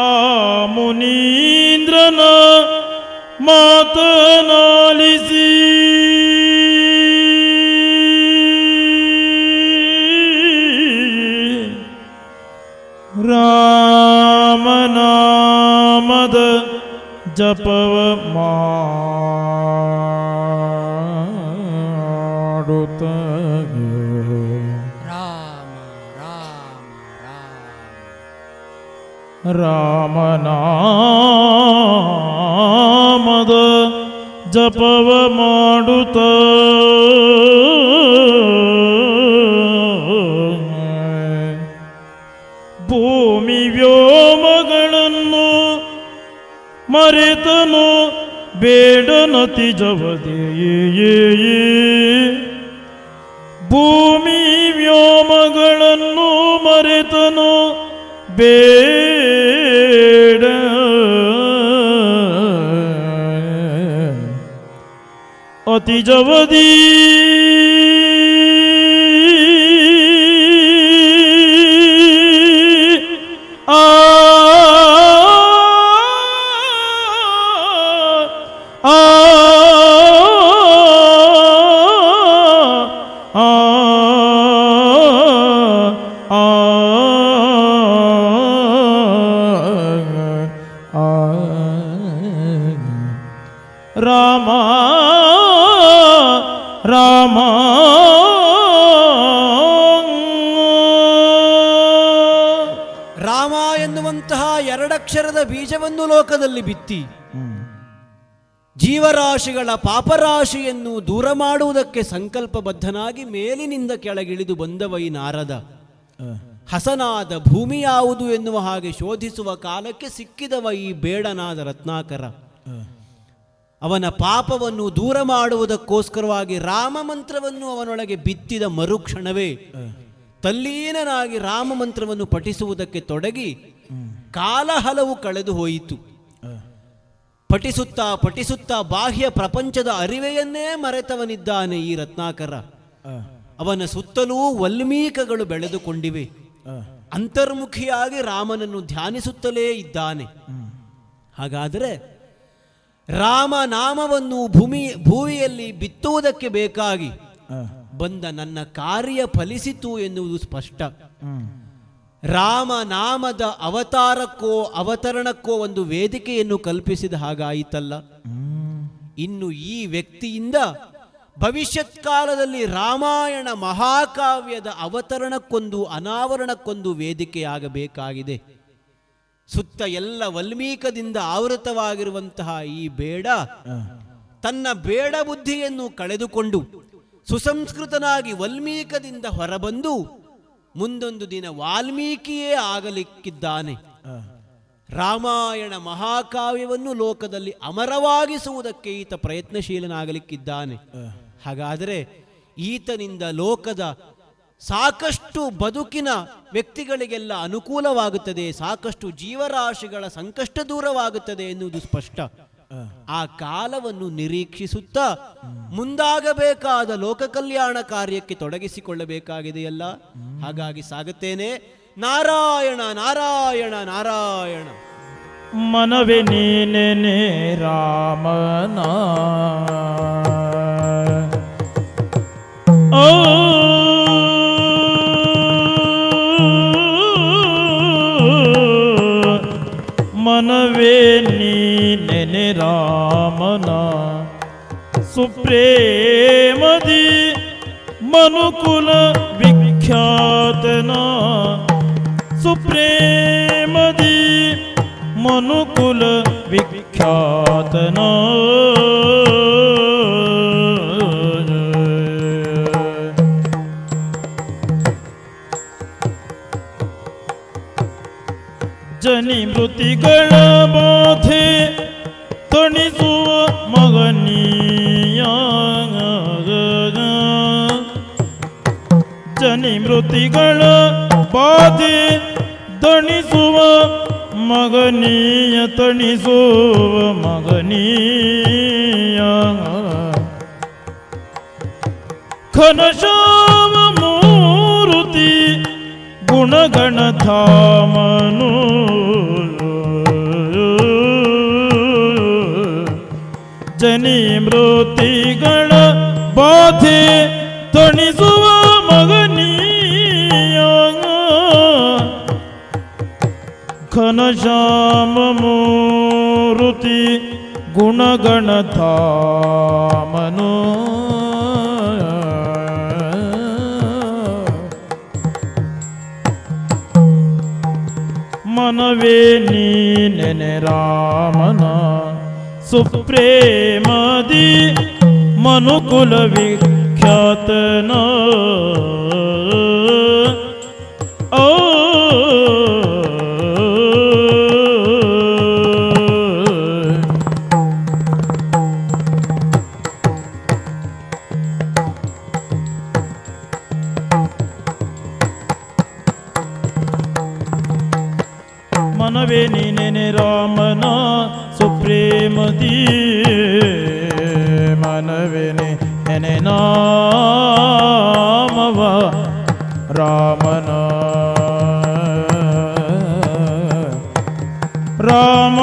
ಮುನೀಂದ್ರನ ಮಾತನಾಲಿಸಿ ರಾಮನಾಮದ ಜಪವ ಮಾಡುತ್ತ ರಾಮ ರಾಮ ರಾಮನಾಮದ ಜಪವ ಮಾಡುತ್ತ ಭೂಮಿ ವ್ಯೋಮಗಳನ್ನು ಮರೆತನು ಬೇಡನತಿ ಜವದೆಯೇ. ಭೂಮಿ ವ್ಯೋಮಗಳನ್ನು ಮರೆತನು ಬೇಡ ಅತಿ ಜವದಿ ರಾಮ ರಾಮ ರಾಮ ಎನ್ನುವಂತಹ ಎರಡಕ್ಷರದ ಬೀಜವನ್ನು ಲೋಕದಲ್ಲಿ ಬಿತ್ತಿ ಜೀವರಾಶಿಗಳ ಪಾಪರಾಶಿಯನ್ನು ದೂರ ಮಾಡುವುದಕ್ಕೆ ಸಂಕಲ್ಪಬದ್ಧನಾಗಿ ಮೇಲಿನಿಂದ ಕೆಳಗಿಳಿದು ಬಂದವ ಈ ನಾರದ. ಹಸನಾದ ಭೂಮಿ ಯಾವುದು ಎನ್ನುವ ಹಾಗೆ ಶೋಧಿಸುವ ಕಾಲಕ್ಕೆ ಸಿಕ್ಕಿದವ ಈ ಬೇಡನಾದ ರತ್ನಾಕರ. ಅವನ ಪಾಪವನ್ನು ದೂರ ಮಾಡುವುದಕ್ಕೋಸ್ಕರವಾಗಿ ರಾಮ ಮಂತ್ರವನ್ನು ಅವನೊಳಗೆ ಬಿತ್ತಿದ ಮರುಕ್ಷಣವೇ ತಲ್ಲೀನನಾಗಿ ರಾಮ ಮಂತ್ರವನ್ನು ಪಠಿಸುವುದಕ್ಕೆ ತೊಡಗಿ ಕಾಲ ಹಲವು ಕಳೆದು ಹೋಯಿತು. ಪಠಿಸುತ್ತಾ ಪಠಿಸುತ್ತಾ ಬಾಹ್ಯ ಪ್ರಪಂಚದ ಅರಿವೆಯನ್ನೇ ಮರೆತವನಿದ್ದಾನೆ ಈ ರತ್ನಾಕರ. ಅವನ ಸುತ್ತಲೂ ವಲ್ಮೀಕಗಳು ಬೆಳೆದುಕೊಂಡಿವೆ. ಅಂತರ್ಮುಖಿಯಾಗಿ ರಾಮನನ್ನು ಧ್ಯಾನಿಸುತ್ತಲೇ ಇದ್ದಾನೆ. ಹಾಗಾದರೆ ರಾಮನಾಮವನ್ನು ಭೂಮಿಯಲ್ಲಿ ಬಿತ್ತುವುದಕ್ಕೆ ಬೇಕಾಗಿ ಬಂದ ನನ್ನ ಕಾರ್ಯ ಫಲಿಸಿತು ಎನ್ನುವುದು ಸ್ಪಷ್ಟ. ರಾಮನಾಮದ ಅವತಾರಕ್ಕೋ ಅವತರಣಕ್ಕೋ ಒಂದು ವೇದಿಕೆಯನ್ನು ಕಲ್ಪಿಸಿದ ಹಾಗಾಯಿತಲ್ಲ. ಇನ್ನು ಈ ವ್ಯಕ್ತಿಯಿಂದ ಭವಿಷ್ಯತ್ ಕಾಲದಲ್ಲಿ ರಾಮಾಯಣ ಮಹಾಕಾವ್ಯದ ಅವತರಣಕ್ಕೊಂದು ಅನಾವರಣಕ್ಕೊಂದು ವೇದಿಕೆಯಾಗಬೇಕಾಗಿದೆ. ಸುತ್ತ ಎಲ್ಲ ವಲ್ಮೀಕದಿಂದ ಆವೃತವಾಗಿರುವಂತಹ ಈ ಬೇಡ ತನ್ನ ಬೇಡ ಬುದ್ಧಿಯನ್ನು ಕಳೆದುಕೊಂಡು ಸುಸಂಸ್ಕೃತನಾಗಿ ವಲ್ಮೀಕದಿಂದ ಹೊರಬಂದು ಮುಂದೊಂದು ದಿನ ವಾಲ್ಮೀಕಿಯೇ ಆಗಲಿಕ್ಕಿದ್ದಾನೆ. ರಾಮಾಯಣ ಮಹಾಕಾವ್ಯವನ್ನು ಲೋಕದಲ್ಲಿ ಅಮರವಾಗಿಸುವುದಕ್ಕೆ ಈತ ಪ್ರಯತ್ನಶೀಲನಾಗಲಿಕ್ಕಿದ್ದಾನೆ. ಹಾಗಾದರೆ ಈತನಿಂದ ಲೋಕದ ಸಾಕಷ್ಟು ಬದುಕಿನ ವ್ಯಕ್ತಿಗಳಿಗೆಲ್ಲ ಅನುಕೂಲವಾಗುತ್ತದೆ, ಸಾಕಷ್ಟು ಜೀವರಾಶಿಗಳ ಸಂಕಷ್ಟ ದೂರವಾಗುತ್ತದೆ ಎನ್ನುವುದು ಸ್ಪಷ್ಟ. ಆ ಕಾಲವನ್ನು ನಿರೀಕ್ಷಿಸುತ್ತಾ ಮುಂದಾಗಬೇಕಾದ ಲೋಕ ಕಲ್ಯಾಣ ಕಾರ್ಯಕ್ಕೆ ತೊಡಗಿಸಿಕೊಳ್ಳಬೇಕಾಗಿದೆಯಲ್ಲ. ಹಾಗಾಗಿ ಸಾಗುತ್ತೇನೆ. ನಾರಾಯಣ ನಾರಾಯಣ ನಾರಾಯಣ. ಮನವೇ ನೀನೆ ರಾಮನ ಮನವೇ ನೀನೆ ರಾಮನ ಸುಪ್ರೇಮದಿ ಮನುಕುಲ ವಿಖ್ಯಾತನ ಸುಪ್ರೇಮದಿ ಮನುಕುಲ ವಿಖ್ಯಾತನ ಜನಿ ಮೃತಿಗಳ ಬಾಧೆ ತಣಿಸುವ ಮಗನೀಯ ಜನಿ ಮೃತಿಗಳ ಬಾಧೆ ತಣಿಸುವ ಮಗನೀಯ ತಣಿಸುವ ಮಗನೀಯ ಘನಶ್ಯಾಮ ಮೂರುತಿ ಗುಣಗಣ ಧಾಮನು ಜನಿ ಮೃತಿಗಳ ಬಾಧೆ ತಣಿಸುವ ಮಗನೀಯ ಘನಶ್ಯಾಮ ಮೂರುತಿ ಗುಣಗಣ ಧಾಮನು ಮನವೇ ನೀನೆ ರಾಮನ ಸುಪ್ರೇಮದಿ ಮನುಕುಲ ವಿಖ್ಯಾತನ ಮನವೇ ನೀನೆ ರಾಮನ ಸುಪ್ರೇಮದಿ ಮನವೇ ನೀನೆ ನಾಮವ ರಾಮನ ರಾಮ